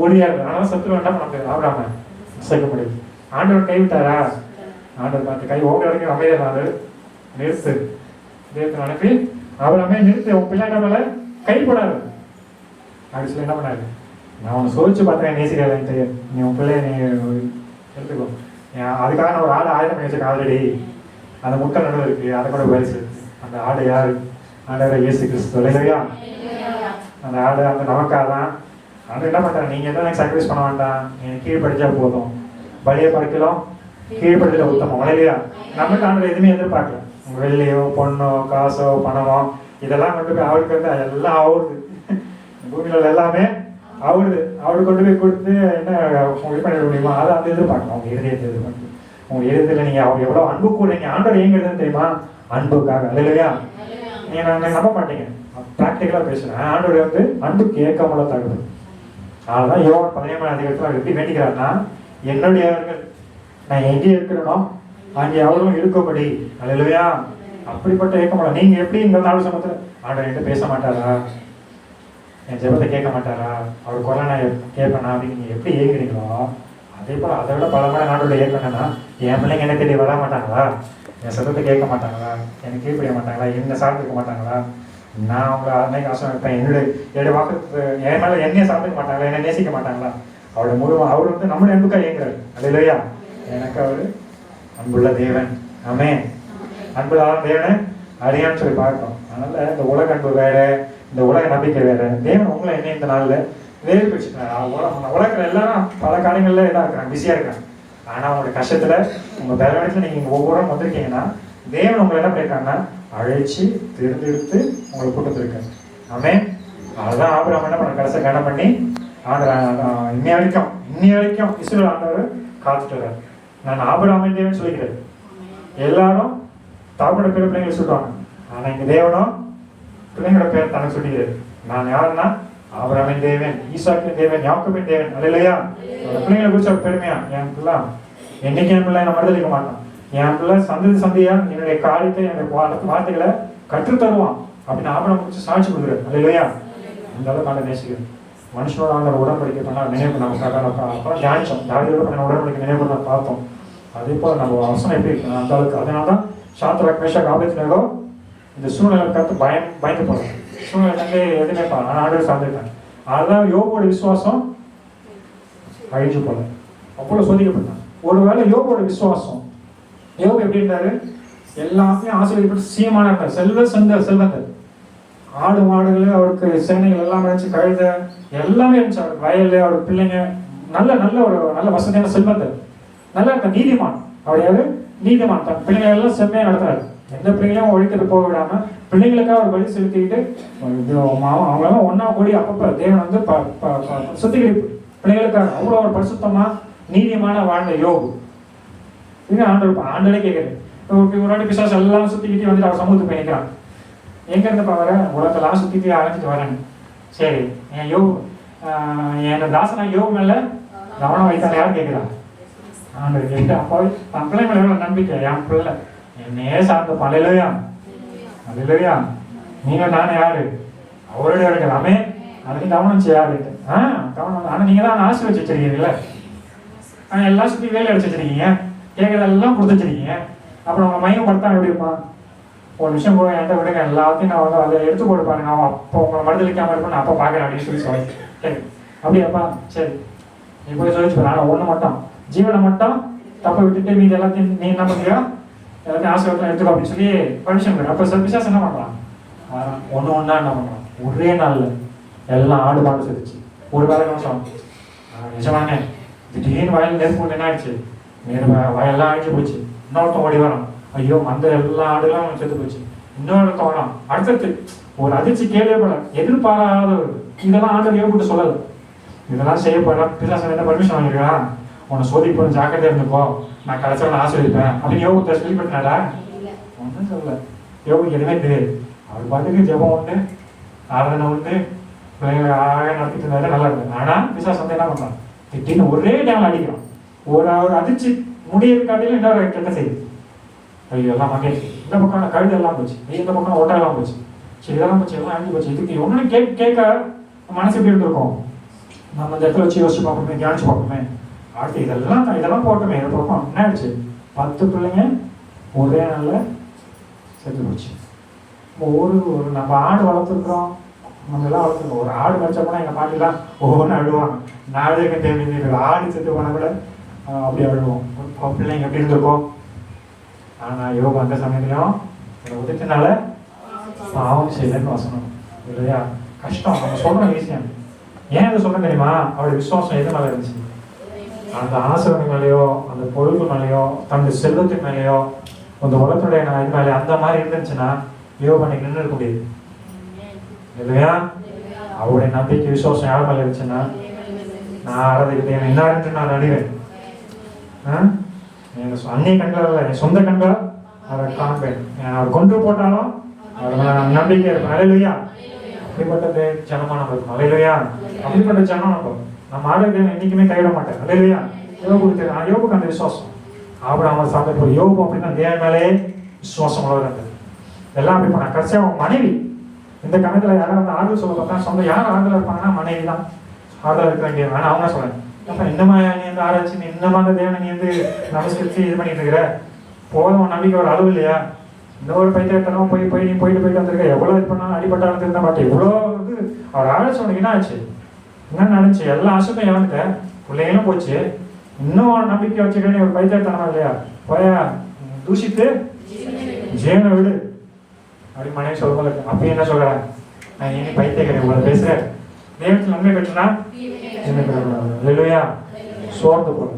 ஓடியாது. ஆனா சத்துரு வேண்டாம் நமக்கு ஆபராம சேர்க்க முடியாது. ஆண்டவர் கைவிட்டாரா, ஆண்டவர் பார்த்து கை ஓடுற வரைக்கும் அமைதியாரு நிறுத்து தேவத்தை அனுப்பி அவராமே நிறுத்து, உன் பிள்ளைங்க மேல கைப்படாது அப்படி சொல்லி என்ன பண்ணாரு, நான் உன்னை சோதிச்சு பார்த்தேன் நேசிக்காதேன்ட்டு, நீ உன் பிள்ளைய நீ எடுத்துக்கோ. அதுக்காக நான் ஒரு ஆடு ஆயுதம் பண்ணி வச்சிருக்கேன் ஆல்ரெடி, அந்த முட்டை நடுவு இருக்கு, அதை கூட பரிசு. அந்த ஆடு யாரு, ஆண்டவரை இயேசு கிறிஸ்து இல்லையா. அந்த ஆடு அந்த நமக்காக தான். அது என்ன பண்றேன், நீங்க எல்லாம் எனக்கு சாக்ரிஃபைஸ் பண்ண வேண்டாம், நீங்க கீழ்படிச்சா போதும், பலியை பறிக்கலாம் கீழ்படுத்தல உத்தமம் இல்லையா. நம்மளுக்கு ஆண்டு எதுவுமே எதிர்பார்க்கல, உங்க வெள்ளையோ பொண்ணோ காசோ பணமோ இதெல்லாம் கொண்டு போய் அவளுக்கு வந்து எல்லாம் ஆவுடுது, பூமியில எல்லாமே ஆவுடுது. அவளுக்கு கொண்டு போய் கொடுத்து என்ன இது பண்ணிட முடியுமா, அதை அந்த எதிர்பார்க்கணும். உங்க இதயத்தை எதிர்பார்க்கணும். உங்க இதயத்துல நீங்க அவங்க எவ்வளவு அன்பு கூடுறீங்க. ஆண்டவர் ஏங்கிறதுன்னு தெரியுமா, அன்புக்காக இல்லையா. நீங்க நான் நம்ப மாட்டீங்க, பிராக்டிக்கலா பேசுறேன். ஆண்டவர் வந்து அன்புக்கு ஏக்கமுள்ள தகுது. அதனாலதான் யோவான் 17ஆம் அதிகாரத்துல எப்படி வேண்டிக்கிறாருன்னா, என்னுடையவர்கள் நான் எங்கே இருக்கிறனோ அங்கே அவரும் இருக்கும்படி அல்லையா. அப்படிப்பட்ட ஏக்கமுள்ள நீங்க எப்படி இந்த நாள் சமத்துல ஆண்டவர் என்கிட்ட பேச மாட்டாரா, என் ஜெபத்தை கேட்க மாட்டாரா, அவர் குறை நான் கேட்பேனா அப்படின்னு நீங்க எப்படி ஏங்குறீங்களோ அதே போல அதை விட பல மடங்கு ஆண்டோட ஏற்கனன்னா, என் பிள்ளைங்க என்ன தேடி வர மாட்டாங்களா, என் சத்தத்தை கேட்க மாட்டாங்களா, எனக்கு கீழ்படிய மாட்டாங்களா, என்ன சார்ந்துக்க மாட்டாங்களா, நான் அவங்களை அன்னைக்கு ஆசை வைப்பேன், என்னுடைய வாக்கு என் மேல என்னைய சார்ந்துக்க மாட்டாங்களா, என்ன நேசிக்க மாட்டாங்களா. அவரோட முழு அவர் வந்து நம்மளுடைய அன்புக்காக ஏங்குறாரு அல்லையா. எனக்கு அவரு அன்புள்ள தேவன். ஆமே, அன்புள்ள தேவனை அறியான்னு சொல்லி பார்க்கணும். அதனால இந்த உலக அன்பு வேற, இந்த உலக நம்பிக்கை வேற. தேவன் உங்களை என்ன இந்த நாள்ல வேறு பிடிச்சிருக்காங்க. உலகிற எல்லாரும் பல காரியங்கள்ல இதாக இருக்கிறாங்க, பிஸியா இருக்காங்க. ஆனா உங்களோட கஷ்டத்துல உங்க பலவீனத்துல நீங்க ஒவ்வொரு வந்திருக்கீங்கன்னா தேவன் உங்களை என்ன பண்ணிருக்காங்கன்னா அழைச்சி தேர்ந்தெடுத்து உங்களை கூட்டத்திருக்காரு. ஆமே, அதுதான் ஆபிரகாம் என்ன பண்ண கடைசியை கனம் பண்ணி ஆண்டவர் இன்னி வரைக்கும் இஸ்ரவேல் ஆண்டவர் காத்துட்டு வர்றாரு. நான் ஆபிரகாமின் தேவன் சொல்லிக்கிறேன். எல்லாரும் தகப்பனோட பேர் பிள்ளைங்களை சொல்லுவாங்க. ஆனா எங்க தேவனும் பிள்ளைங்களோட பேர் தனக்கு சொல்லிடுறாரு. நான் யாருன்னா ஆபிரகாமின் தேவன், ஈசாக்கின் தேவன், யாக்கோபின் தேவன். அல்லேலூயா. அந்த பிள்ளைங்களை குறிச்சு ஒரு பெருமையா, என் பிள்ளை என்னைக்கு என் பிள்ளை நான் மறுதளிக்க மாட்டான், என் பிள்ளை சந்ததி சந்தியா என்னுடைய காரியத்தை என்னுடைய வார்த்தைகளை கற்றுத்தருவான் அப்படின்னு ஆபிரகாம் குறிச்சு சாட்சி கொடுக்குறாரு. அல்லேலூயா. அந்த அளவுக்கு ஆண்டவர் நேசிக்கிறார். மனுஷனோட ஆண்டவர் உடன்படிக்கை பண்ணா நினைவு நம்ம அப்புறம் தியானிச்சோம். தாவீதோட பண்ண உடன்படிக்கை நினைவு பண்ண பார்த்தோம். அதே போல நம்ம வசனம் எப்படி இருக்கு அந்த அளவுக்கு. அதனாலதான் சாத்ராக் மேஷாக் ஆபேத்நேகோ இந்த சூழ்நிலை கருத்து பயந்து போறாங்க. சூழ்நிலை கண்டு எதுவுமே ஆண்டவர் சார்ந்திருக்காங்க. அதுதான் யோபோட விசுவாசம் அழிஞ்சு போல, அவ்வளவு சோதிக்கப்பட்டாங்க. ஒருவேளை யோபோட விசுவாசம், யோபு எப்படி இருந்தாரு, எல்லாத்தையும் ஆசீர்வதிக்கப்பட்டு சீமான இருந்தார், செல்வந்தர். ஆடு மாடுகள் அவருக்கு சேனைகள் எல்லாம் இருந்துச்சு, கழுத எல்லாமே இருந்துச்சு, அவருக்கு வயல், அவருக்கு பிள்ளைங்க, நல்ல வசதியான செல்வந்தர், நல்ல இருக்க நீதிமான். அவர் யாரு? நீதிமான். தன் பிள்ளைங்களை எல்லாம் செம்மையா நடத்துறாரு. எந்த பிள்ளைங்களையும் ஒழித்துட்டு போக விடாம பிள்ளைங்களுக்காக ஒரு பலி செலுத்திக்கிட்டு அவங்களெல்லாம் ஒன்னா கூடி அப்பப்ப தேவன் வந்து சுத்திகரிப்பு பிள்ளைகளுக்காக அவ்வளோ ஒரு பரிசுத்தமா நீதிமான வாழ்ந்த யோபு. இது ஆண்டவரே கேட்குறது. ஒரு வாட்டி பிசாசு எல்லாம் சுத்திக்கிட்டு வந்துட்டு அவர் சமூகத்துக்கு போய் எங்க இருந்து வர உலகத்தெல்லாம் சுத்திட்டு அழைஞ்சிட்டு வரேன். சரி, என் யோபு என் தாசனா யோபு மேல கவனம் வைத்தால யாரும் கேட்கிறா? ஆண்டவர் கேட்டு அப்போ தன் பிள்ளை மேல எவ்வளவு நம்பிக்கை, என் பிள்ளை என்னையே சார்ந்த அல்லேலூயா. அல்லேலூயா. நீங்க நானே யாரு? அவருடைய இருக்கலாமே, அதுக்கு கவனம் செய்யாது. கவனம். ஆனா நீங்க தான் ஆசை வச்சு வச்சிருக்கீங்கல்ல, எல்லாம் சுத்தி வேலை அடிச்சு வச்சிருக்கீங்க, கேட்கறதெல்லாம் கொடுத்து வச்சிருக்கீங்க. அப்புறம் உங்க மையம் படுத்தா எப்படி இருப்பான்? ஒரு விஷயம் போய் என்கிட்ட விடுங்க, எல்லாத்தையும் நான் வந்து அதை எடுத்து போட்டு பாருங்க, நான் அப்போ உங்களை மறுதளிக்காம இருப்பேன், நான் அப்போ பார்க்குறேன் அப்படின்னு சொல்லி சரி அப்படியாப்பா, சரி நீ போய் சொல்லிச்சு போற. ஆனால் ஒன்று மட்டும், ஜீவனை மட்டும் தப்பை விட்டுட்டு மீது எல்லாத்தையும் நீ என்ன பண்ணுறியோ எல்லாத்தையும் ஆசீர்வாதம் எடுத்துக்கோ அப்படின்னு சொல்லி பர்மிஷன் கொடுக்குறேன். அப்போ பிசாசு என்ன பண்ணுறான்? ஒன்றா என்ன பண்ணுறான்? ஒரே நாளில் எல்லாம் ஆடு மாடு செத்துச்சு. ஒரு வேலை நிமிஷம் நிஜமானே திடீர்னு வயல் நெருப்பு என்ன ஆயிடுச்சு, வயல்லாம் அழிஞ்சு போச்சு. இன்னொருத்தம் ஓடி வரான், ஐயோ அந்த எல்லா ஆடுகளும் செத்து போச்சு. இன்னொருத்தம் வரான், அடுத்தது ஒரு அதிர்ச்சி கேள்விப்பட எதிர்பாராத இதெல்லாம் ஆண்டு யோகிட்டு சொல்லலை. இதெல்லாம் செய்யப்பட பிசாசு என்ன பர்மிஷன் வாங்கிருக்கான், உன்னை சோதிக்க போற ஜாக்கிரதையா இருந்துக்கோ, நான் கடைசியில் ஆசீர்வதிப்பேன் அப்படின்னு யோகத்தை சொல்லிப்பட்டாடா? ஒன்றும் சொல்லல. யோகிக்கு எதுவுமே தெரியாது. அவர் பாட்டுக்கு ஜெபம் உண்டு, ஆராதனை உண்டு, பிள்ளைங்களை அழகாக நடத்திட்டு இருந்தாரு, நல்லா இருந்தது. ஆனா பிசாசு வந்து என்ன பண்றான், திடீர்னு ஒரே டைம்ல அடிக்கிறான். ஒரு அதிர்ச்சி முடியிற காட்டிலும் இன்னொரு கெட்ட செய்யுது. ஐயோ எல்லாம் மகே, இந்த பக்கம் கழுது எல்லாம் போச்சு, இந்த பக்கம் ஒட்டெல்லாம் போச்சு, சரி இதெல்லாம் போச்சு, எல்லாம் அழிஞ்சு போச்சு. இதுக்கு ஒன்றும் கேட்க மனசு எப்படி இருந்திருக்கும்? நம்ம இந்த இடத்துல வச்சு யோசிச்சு பார்ப்போமே, தியானிச்சு பார்ப்போமே. அடுத்து இதெல்லாம் போட்டோமே, இதை பார்ப்போம். என்ன ஆயிடுச்சு? 10 பிள்ளைங்க ஒரே நாளில் செத்து போச்சு. ஒரு நம்ம ஆடு வளர்த்துருக்குறோம், நம்ம எல்லாம் வளர்த்துருக்கோம். ஒரு ஆடு வச்சா கூட எங்கள் பாட்டிலாம் ஒவ்வொன்று அழுவாங்க. நாடே தேவை ஆடு செத்து போனால் கூட அப்படி அழுவோம். பிள்ளைங்க எப்படி இருந்திருக்கோம்? ஆனால் யோகா அந்த சமயத்துலையும் உதயத்தினால பாவம் செய்யலன்னு வசனம் இல்லையா? கஷ்டம். நம்ம சொல்கிறோம் ஈஸியாக. ஏன் அதை சொல்ல தெரியுமா? அவருடைய விசுவாசம் எது மேலே இருந்துச்சு? அந்த ஆசிரியர் மேலேயோ, அந்த பொருள்கள் மேலேயோ, தன்னுடைய செல்வத்தின் மேலேயோ, அந்த உலகத்துடைய இது மேலே அந்த மாதிரி இருந்துச்சுன்னா யோகா அன்னைக்கு நின்று இருக்க முடியாது இல்லையா? அவருடைய நம்பிக்கை விசுவாசம் யார் மேலே இருந்துச்சுன்னா, நான் ஆராதிக்கிட்டே என்ன நான் நடிவேன். அந்நிய கண்கள் இல்லை, என் சொந்த கண்கள் அவரை காண்பேன். அவர் கொண்டு போட்டாலும் அவர் நம்பிக்கை இருக்கும். அலையிலையா? அப்படிப்பட்ட ஜனமா நம்ம இருக்கும். அலையிலையா? அப்படிப்பட்ட ஜனம் நம்ம ஆரோக்கியம் என்னைக்குமே கைவிட மாட்டேன். அலையிலையா? யோகுக்கு தெரியும். யோகுக்கு அந்த விசுவாசம் அவர் அவங்க சாப்பிட்டு யோகம் அப்படின்னா தேவன் மேலே விசுவாசம் உள்ளவர். எல்லாம் அப்படி பண்ண கடைசியாக அவங்க மனைவி இந்த கணக்கில் யாராவது ஆறுதல் சொல்ல பார்த்தா சொந்த யார் ஆறுதல் இருப்பாங்கன்னா மனைவி தான் ஆறுதல் இருக்க வேண்டியது. ஆனால் அவங்க சொல்றேன், அப்ப இந்த மாதிரி நீ வந்து ஆராய்ச்சி, நீ இந்த மாதிரி தேவனை நீ வந்து நமஸ்கரிச்சு இது பண்ணிட்டு இருக்கிற, போதும் நம்பிக்கை ஒரு அளவு இல்லையா? இந்த ஒரு பைத்தியத்தனம் நீ போயிட்டு வந்திருக்க, எவ்வளோ இது பண்ணாலும் அடிபட்டாலும் இருந்தா மாட்டேன். இவ்வளோ வந்து அவர் ஆராய்ச்சி உனக்கு என்ன ஆச்சு, என்ன நடந்துச்சு? எல்லா ஆசையும் எவனுக்கு பிள்ளைகளும் போச்சு, இன்னும் நம்பிக்கை வச்சுக்கிறேன்னு ஒரு பைத்தியத்தனமா இல்லையா? போயா தூஷித்து ஜீவனை விடு அப்படி மனைவி சொல்ல. அப்ப என்ன சொல்றேன், நான் இனி பைத்தியக்காரி உங்களை பேசுறேன், தேவத்தில் நன்மை பெற்றுனா என்ன பெறக்கூடாது. இல்லையா? சோர்ந்து போல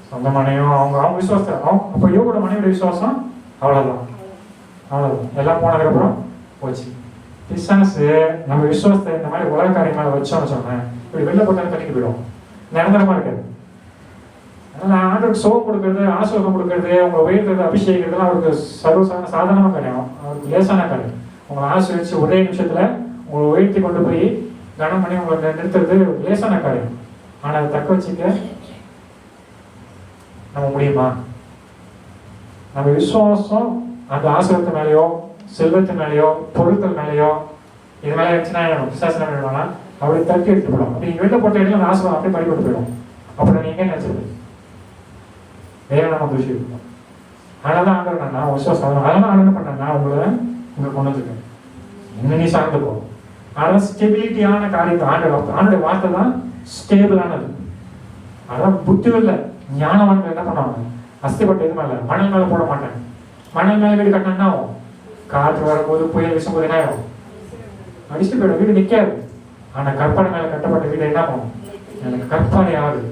சொந்த மனையும் அவங்க விசுவாசத்தை அப்ப யோகோட மனைவியோட விசுவாசம் அவ்வளவுதான். எல்லாம் போனதுக்கு அப்புறம் போச்சு. பிசாசு நம்ம விசுவாசத்தை இந்த மாதிரி உலக காரியங்களை வச்சோம்னு சொன்னேன், இப்படி வெளில போட்டாலும் கட்டிட்டு போயிடும். நிரந்தரமா இருக்காது. அந்த ஆண்டவருக்கு சோகம் கொடுக்கறது, ஆசீர்வாதம் கொடுக்கறது, உங்களை உயர்த்துறது, அபிஷேகிக்கிறதுலாம் அவருக்கு சாதாரணமாக கிடையாது. அவருக்கு லேசான காரியம். உங்களை ஆசீர்வதிச்சு ஒரே நிமிஷத்துல உங்களை உயர்த்தி கொண்டு போய் கனம் பண்ணி உங்களை நிறுத்துறது லேசான காரியம். ஆனால் அதை தக்க வச்சுக்க நம்ம முடியுமா? நம்ம விசுவாசம் அந்த ஆசீர்வாதத்து மேலேயோ, செல்வத்து மேலேயோ, பொருட்கள் மேலேயோ, இது மேலே இருந்துச்சுன்னா விசுவாசம் என்ன வேணும்னா அப்படி தட்டி எடுத்து போயிடும். அப்படி நீங்கள் வெளில போட்ட இடத்துல அந்த ஆசீர்வாதம் அப்படியே பறிபட்டு போயிடும். அப்புறம் நீங்க என்ன நினைச்சது? தேவன் நமக்கு விஷயம் இருக்கும். அதனால தான் ஆண்டவர் நான் விசுவாசம், அதனால ஆண்டு என்ன பண்ணேன், உங்களை இங்கே கொண்டு வந்துருக்கேன், இன்னும் நீ சார்ந்துக்கோ. அதனால ஸ்டெபிலிட்டியான காரியத்தை ஆண்டுடைய வார்த்தை தான் ஸ்டேபிளானது. அதான் புத்தி இல்லை ஞானவான்கள் என்ன பண்ணுவாங்க, அஸ்திப்பட்ட இது மேலே மணல் மேலே போட மாட்டாங்க. மணல் மேலே வீடு கட்டினா ஆகும், காற்று வரும்போது புயல் வீசும்போது என்ன ஆகும், அடிச்சுட்டு போயிடும், வீடு நிற்காது. ஆனால் கற்பனை மேலே கட்டப்பட்ட வீடு என்ன ஆகும், எனக்கு கற்பனை ஆகுது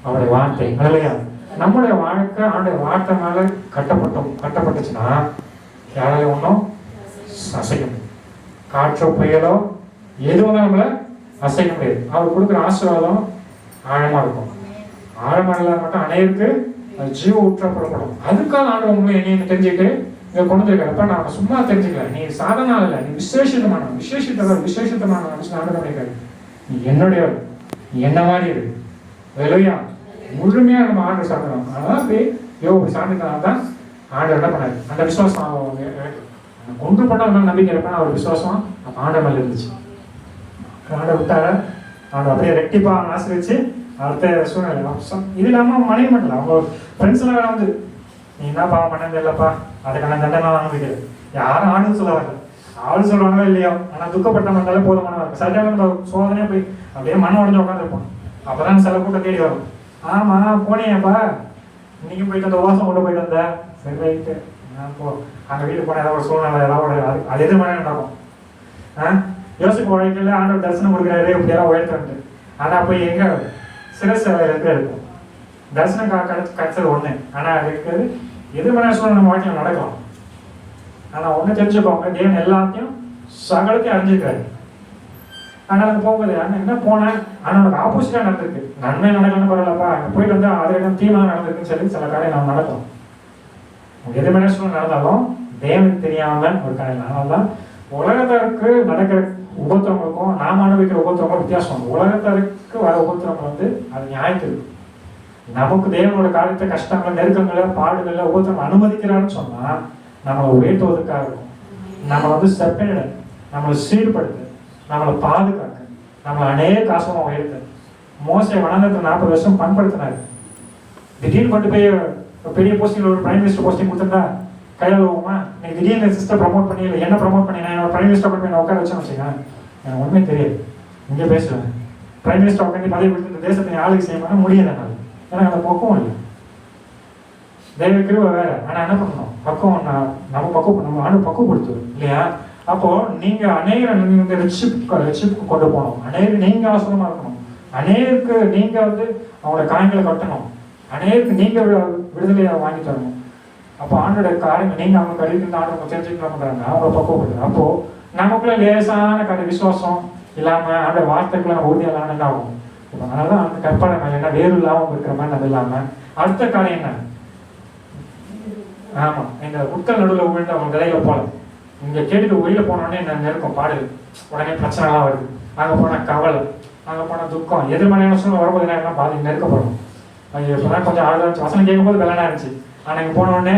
அவருடைய வார்த்தை. இல்லையா? நம்முடைய வாழ்க்கை ஆண்டுடைய வார்த்தை மேல கட்டப்பட்டுச்சுன்னா யாராலையும் ஒன்றும் அசைக்க முடியும். காற்றோ புயலோ எதுவும் நம்மள அசைக்க முடியாது. அவர் கொடுக்குற ஆசீர்வாதம் ஆழமா இருக்கும். ஆழமா இல்லாத மட்டும் அனைவருக்கு ஜீவ ஊற்ற புறப்படும். அதுக்காக ஆண்டு உங்களை என்னையும் தெரிஞ்சுட்டு இங்க கொண்டு வந்துருக்காரு. நான் சும்மா தெரிஞ்சுக்கல, நீ சாதனா இல்லை, நீ விசேஷமான ஆண்டு பண்ணிருக்காரு. நீ என்னுடைய என்ன மாதிரி இருக்கு இல்லையா? முழுமையா நம்ம ஆண்டு சாப்பிடணும். அதனால போய் அப்படி சாப்பிட்டதுனால்தான் ஆண்டு என்ன பண்ணாரு, அந்த விசுவாசம் ஒன்று பண்ண நம்பிக்கை இருப்பேன். அவர் விசுவாசம் அப்ப ஆண்ட மேல இருந்துச்சு. ஆண்டை விட்டார ஆண்டு அப்படியே ரெட்டிப்பா ஆசிரிச்சு அடுத்த சூழ்நிலை. இது இல்லாம மனைவி மட்டும் அவங்க ஃப்ரெண்ட்ஸ் எல்லாம் வந்து நீ என்ன பாவம் பண்ணது இல்லப்பா, அதுக்கான தண்டனை அனுபவிக்கிறது யாரும் ஆண்டு சொல்ல வரல. ஆள் சொல்றாங்களோ இல்லையோ, ஆனா துக்கப்பட்ட மண்டாலே போதுமானதா இருக்கும். சரியாக நம்ம சோதனையே போய் அப்படியே மன உடஞ்சு உட்காந்துருப்போம். அப்பதான் சில கூட்டம் தேடி வரும். ஆமா போனியாப்பா, இன்னைக்கு போயிட்டு அந்த வாசம் கொண்டு போயிட்டு வந்த சரி ரைட்டு, போ அங்கே வீட்டுக்கு போனால் ஏதாவது ஒரு சூழ்நிலை ஏதாவது அது எது மாதிரி நடக்கும். யோசிப்பு வாழ்க்கையில் ஆண்டவர் தரிசனம் கொடுக்குறாரு, இப்படி எல்லாம் உயர்த்துறது. ஆனால் போய் எங்கே சிரசு இருக்கும் தரிசனம் கிடைச்சது ஒன்று. ஆனால் அது இருக்கிறது எது மாதிரி சூழ்நிலை நம்ம வாழ்க்கையில் நடக்கலாம். ஆனால் ஒன்று தெரிஞ்சுக்கோங்க, தேவன் எல்லாத்தையும் சகலத்தையும் அறிஞ்சிருக்காரு. ஆனால் அங்கே போகும்போது என்ன போனேன், ஆனால் நமக்கு ஆப்போசிட்டாக நடந்திருக்கு. நன்மை நடக்கணும்னு பரவாயில்லப்பா, அங்கே போயிட்டு வந்து அதில் தீமாக நடந்திருக்குன்னு சொல்லி சில காரியம் நம்ம நடக்கும். எது மனுஷனும் நடந்தாலும் தேவனுக்கு தெரியாம ஒரு காரியம். அதனால தான் உலகத்திற்கு நடக்கிற உபத்திரங்களுக்கும் நாம அனுபவிக்கிற உபத்திரங்களும் வித்தியாசம். உலகத்திற்கு வர உபத்திரங்கள் வந்து அது நியாயத்திற்கு. நமக்கு தேவனோட காரியத்தை கஷ்டங்களை, நெருக்கங்களை, பாடுகளை, உபத்திரம் அனுமதிக்கிறான்னு சொன்னா நம்மளை உயர்த்துவதற்காக இருக்கும். நம்மளை வந்து செப்பனிட, நம்மளை சீர்படுத்த, நம்மளை பாதுகாக்க, நம்மளை அநேக காசமாக உயர்த்த. மோசை வனாந்தரத்தில் 40 வருஷம் பண்படுத்தினாரு. திடீர்னு கொண்டு போய் பெரிய போஸ்டிங் ஒரு பிரைம் மினிஸ்டர் போஸ்டிங் கொடுத்துருந்தா கையில் போகுமா? நீ திடீர்னு சிஸ்டர் ப்ரமோட் பண்ணி இல்லை என்ன ப்ரமோட் பண்ணி நான் என்னோட பிரைம் மினிஸ்டர் கொண்டு போய் நான் உட்கார வச்சேன்னு வச்சுக்கேன், எனக்கு ஒன்றுமே தெரியாது. இங்கே பேசுவேன், பிரைம் மினிஸ்டர் உட்காந்து பதவி கொடுத்து இந்த தேசத்தை ஆளுக்கு செய்ய முடியாது என்னால். எனக்கு அந்த பக்குவம் இல்லை. தெய்வ கிருபை வேற. ஆனால் என்ன பண்ணணும், பக்குவம் நம்ம பக்குவம் நம்ம ஆண்டு பக்குவப்படுத்துவோம் இல்லையா? அப்போ நீங்க அநேகரை நீங்க ரிச்சிப் கொண்டு போகணும். அநேகருக்கு நீங்க அவசரமா இருக்கணும். அநேகருக்கு நீங்க வந்து அவங்களோட காயங்களை கட்டணும். அநேகருக்கு நீங்க விடுதலையை வாங்கி தரணும். அப்போ ஆண்டோட காரியங்கள் நீங்க அவங்க கருவிக்கு ஆண்டு தெரிஞ்சுக்கலாம் பண்றாங்க, அவங்க பக்குவப்படுத்துறாங்க. அப்போ நமக்குள்ள லேசான விசுவாசம் இல்லாம அந்த வார்த்தைக்குள்ள நம்ம உறுதியான என்ன ஆகும். இப்போ அதனாலதான் அந்த கற்பனை மேல என்ன வேறு இல்லாம இருக்கிற மாதிரி அது இல்லாம அடுத்த காரியம் என்ன, ஆமா இந்த முட்கள் நடுவில் விழுந்து அவங்க விதையில போல இங்க கேட்டுட்டு வெளியில போனோடனே என்ன நெருக்கம் பாடுது, உடனே பிரச்சனைலாம் வருது. அங்க போனா கவலை, அங்க போனா துக்கம், எதிர்மறையான சூழ்நிலை வரும்போது என்ன பாதி நெருக்கப்படும். அது இப்பதான் கொஞ்சம் ஆளுதா இருந்துச்சு, வசனம் கேட்கும்போது வெள்ளனா இருந்துச்சு. ஆனா இங்க போன உடனே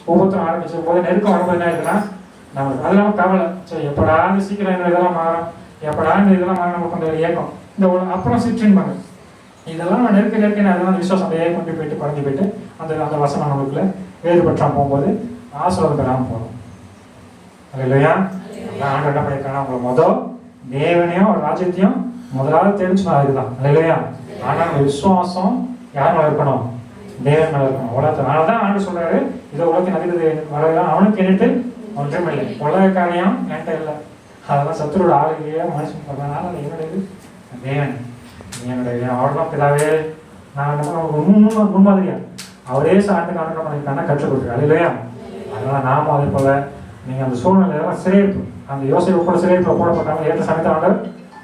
ஒவ்வொருத்தரும் ஆரம்பிச்சும் போது நெருக்கம் வரும்போது என்ன இருக்குன்னா நமக்கு அது இல்லாம கவலை. சரி எப்படா சீக்கிரம் இந்த இதெல்லாம் மாறும், எப்படா இந்த இதெல்லாம் மாறும், நமக்கு கொஞ்சம் ஏக்கம். இந்த அப்புறம் சிற்றின்பாங்க இதெல்லாம் நம்ம நெருக்க அதெல்லாம் விசுவாசம் அப்படியே கொண்டு போயிட்டு குறைஞ்சி போயிட்டு அந்த வசனம் நம்மளுக்குள்ள வேறுபற்றா போகும்போது ஆசீர்வாதம் பெறாமல் போகும். அது இல்லையா? ஆண்டு என்ன பண்ணியிருக்காங்க, அவங்களை தேவனையும் ஒரு ராஜ்யத்தையும் முதலாவது தெரிஞ்சுனா அதுதான். அது இல்லையா? ஆனால் நம்ம விசுவாசம் யார் மேல இருக்கணும், தேவன் மேல இருக்கணும். உலகத்தை அதனாலதான் ஆண்டு சொல்றாரு, இதை உலகத்தின் அதிகத்தை வரலாம் அவனுக்கு என்னட்டு ஒன்றும் இல்லை, உலக காரியம் என்கிட்ட இல்லை. அதெல்லாம் சத்துரோட ஆளுகையே மனுஷன் சொல்றதுனால அது என்னுடையது தேவன், என்னுடைய அவர்தான் பிதாவே. நான் முன்மாதிரியா அவரே சார்ந்து ஆண்டு பண்ணியிருக்காங்கன்னா கற்றுக் கொடுத்துருக்காரு இல்லையா? அதனால நாம அதே போல நீங்க அந்த சூழ்நிலையெல்லாம் சிறையிருப்பு, அந்த யோசனை கூட சிறையிருப்பில் போடப்பட்டாங்க. ஏற்ற சமயத்தில் ஆண்டவர்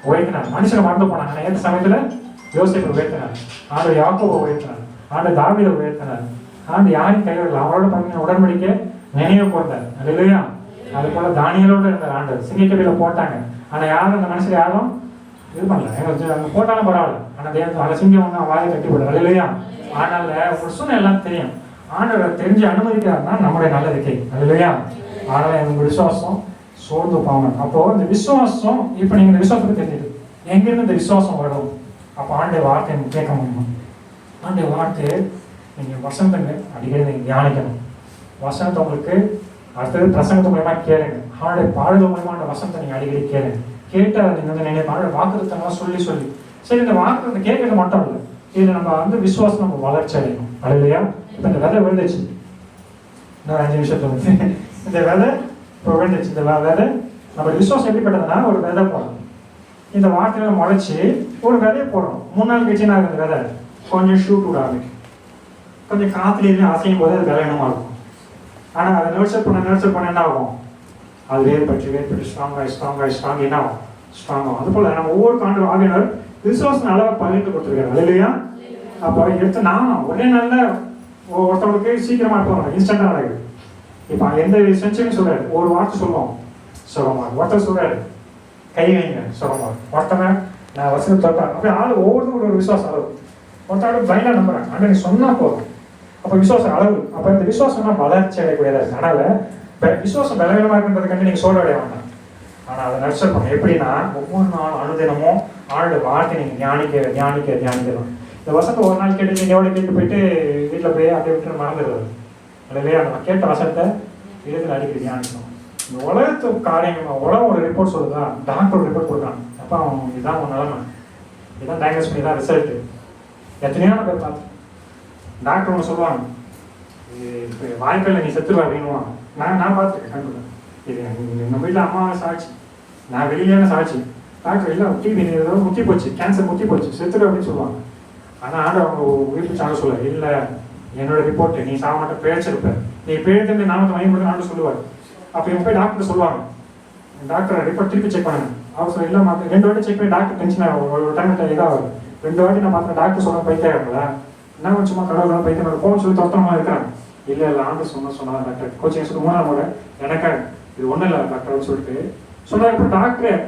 உயர்த்தினார். மனுஷனை மறந்து போனாங்க, ஏற்ற சமயத்தில் யோசிப்பை உயர்த்தினார். ஆண்டவர் யாக்கோபை உயர்த்தினார். ஆண்டு தாவீதை உயர்த்தினார். ஆண்டு யாரையும் கைவிடல. அவரோட பண்ண உடன்படிக்கை நினைவு கூர்ந்தார். அல்லேலூயா. அது போல தானியேலோட இருந்தார். ஆண்டு சிங்கக்கபில போட்டாங்க. ஆனா யாரும் அந்த மனுஷன் யாரும் இது பண்ணல. எங்களுக்கு அங்கே போட்டாலும் பரவாயில்ல. ஆனால் தேவன் அந்த சிங்கம் ஒன்று வாயை கட்டி போடுறாரு. இல்லையா? ஆனால் ஒரு சூழ்நிலை எல்லாம் தெரியும். ஆண்டவர் தெரிஞ்சு அனுமதிக்கிறாருன்னா நம்முடைய நல்லதுக்கே. இல்லையா? ஆனால் எங்க விசுவாசம் சோர்ந்து போகணும். அப்போ இந்த விசுவாசம் இப்போ நீங்க இந்த விசுவாசத்தை தெரிஞ்சுது எங்கிருந்து இந்த விசுவாசம் வரும்? அப்போ ஆண்டை வார்த்தை கேட்க முடியும். ஆண்டை வார்த்தை நீங்க வசனத்தை அடிக்கடி நீங்க தியானிக்கணும். வசனத்தை உங்களுக்கு அடுத்தது பிரசங்கத்து மூலமா கேளுங்க. ஆண்டை பாடுதல் மூலமா அந்த வசனத்தை நீங்க அடிக்கடி கேளுங்க. கேட்டு அதை நீங்க வந்து நினைப்பாங்க வாக்குத்தத்தெல்லாம் சொல்லி சரி இந்த வாக்குத்தத்தை கேட்கறது மட்டும் இல்லை, இதுல நம்ம வந்து விசுவாசம் நம்ம வளர்ச்சி அடையணும். இல்லையா? இப்ப இந்த விதை விழுந்துச்சு, இன்னொரு 5 நிமிஷத்துல வந்து இந்த விதை இப்போ விழுந்துச்சு. இந்த விதை நம்ம விசுவாசம் எப்படிப்பட்டதுன்னா ஒரு விதை போடணும். இந்த வார்த்தையில முளைச்சி ஒரு விதையை போடணும். 3 நாள் கழிச்சு நான் இந்த விதை கொஞ்சம் ஷூட் விட ஆரம்பிக்கும். கொஞ்சம் காத்துலேயே அசையும் போது அது விளையணுமா இருக்கும். ஆனா அதை நர்ச்சர் பண்ண என்ன ஆகும்? அது வேறுபட்டு ஸ்ட்ராங் என்ன ஆகும்? ஸ்ட்ராங் ஆகும். அது போல நம்ம ஒவ்வொரு காண்டு ஆகியோர் விசுவாசம் அளவை பகிர்ந்து கொடுத்துருக்காரு. இல்லையா? அப்போ எடுத்து நான் ஒரே நாள்ல ஒருத்தவங்களுக்கு சீக்கிரமா இருப்போம், இன்ஸ்டன்டா நடக்குது. இப்போ எந்த சென்சுரியும் சொல்றாரு, ஒரு வார்த்தை சொல்லுவோம் சுகமா, ஒருத்தர் சொல்றாரு கை வைங்க சுகமா, ஒருத்தனை நான் வசதி தொட்டார். அப்படி ஆள் ஒவ்வொருத்தரும் ஒரு விசுவாசம் அளவு. ஒருத்தரோட பயனா நம்புறேன், ஆனா நீ சொன்னா போதும். அப்போ விசுவாசம் அளவு. அப்போ இந்த விசுவாசம்னா வளர்ச்சி அடையக்கூடியதா இருக்கு. அதனால விசுவாசம் பலவீனமா இருக்குன்றதுக்காண்டி நீங்க சோழ அடைய வேண்டாம். ஆனா அதை நர்ச்சர் பண்ணணும். எப்படின்னா ஒவ்வொரு நாளும் அனுதினமும் ஆளோட வார்த்தை நீங்க தியானிக்கலாம். இந்த வசனத்தை ஒரு நாள் கேட்டு நீங்க எவ்வளவு கேட்டு போயிட்டு வீட்டில் போய் அப்படியே விட்டு மறந்துடுறது. இல்லையா? நம்ம கேட்ட வசனத்தை இடத்துல அடிக்கடி தியானிக்கணும். இந்த உலகத்து காரியங்கள் உலகம் ஒரு ரிப்போர்ட் சொல்லுதா, டாக்டர் ஒரு ரிப்போர்ட் கொடுக்குறான். அப்போ அவன் இதுதான் உன் நிலைமை, இதுதான் டயக்னோஸ் பண்ணி தான் ரிசல்ட். எத்தனையோ பேர் பார்த்து டாக்டர் ஒன்று சொல்லுவாங்க, இப்போ வாய்ப்பில்லை நீ செத்துருவா அப்படின்னுவாங்க. நான் பார்த்துருக்கேன் கண்டுபிடிச்சேன். இது நம்ம வீட்டில் அம்மாவை சாட்சி, நான் வெளியிலேயான சாட்சி. டாக்டர் இல்லை டிவி ஏதோ முத்தி போச்சு, கேன்சர் முத்தி போச்சு, செத்துரு அப்படின்னு சொல்லுவாங்க. ஆனால் ஆண்டு அவங்க வீட்டு சாங்க சொல்ல இல்லை, என்னோட ரிப்போர்ட்டு நீ சாக மாட்ட, பிழைச்சிருப்ப, நீ பிழைத்து நாமத்தை வாங்கி கொடுத்து ஆண்டு சொல்லுவார். அப்போ இவங்க போய் டாக்டர் சொல்லுவாங்க, டாக்டர் ரிப்போர்ட் திருப்பி செக் பண்ணுங்க. அவர் சொல்ல இல்லை மாற்ற 2 வாட்டி செக் பண்ணி டாக்டர் டென்ஷன் ஆகும். ஒரு டைம் இதாகும். 2 வாட்டி நான் மாத்திர டாக்டர் சொல்ல பைத்தியாங்களா என்ன சும்மா கடவுள் பைத்தியம் போன்னு சொல்லி தொத்தமாக இருக்கிறாங்க. இல்லை ஆண்டு சொன்னா டாக்டர் கோச்சிங் சொல்லி 3ஆம் முறை எனக்கு இது ஒன்றும் இல்லை டாக்டர் சொல்லிட்டு சொன்னார். இப்போ டாக்டர்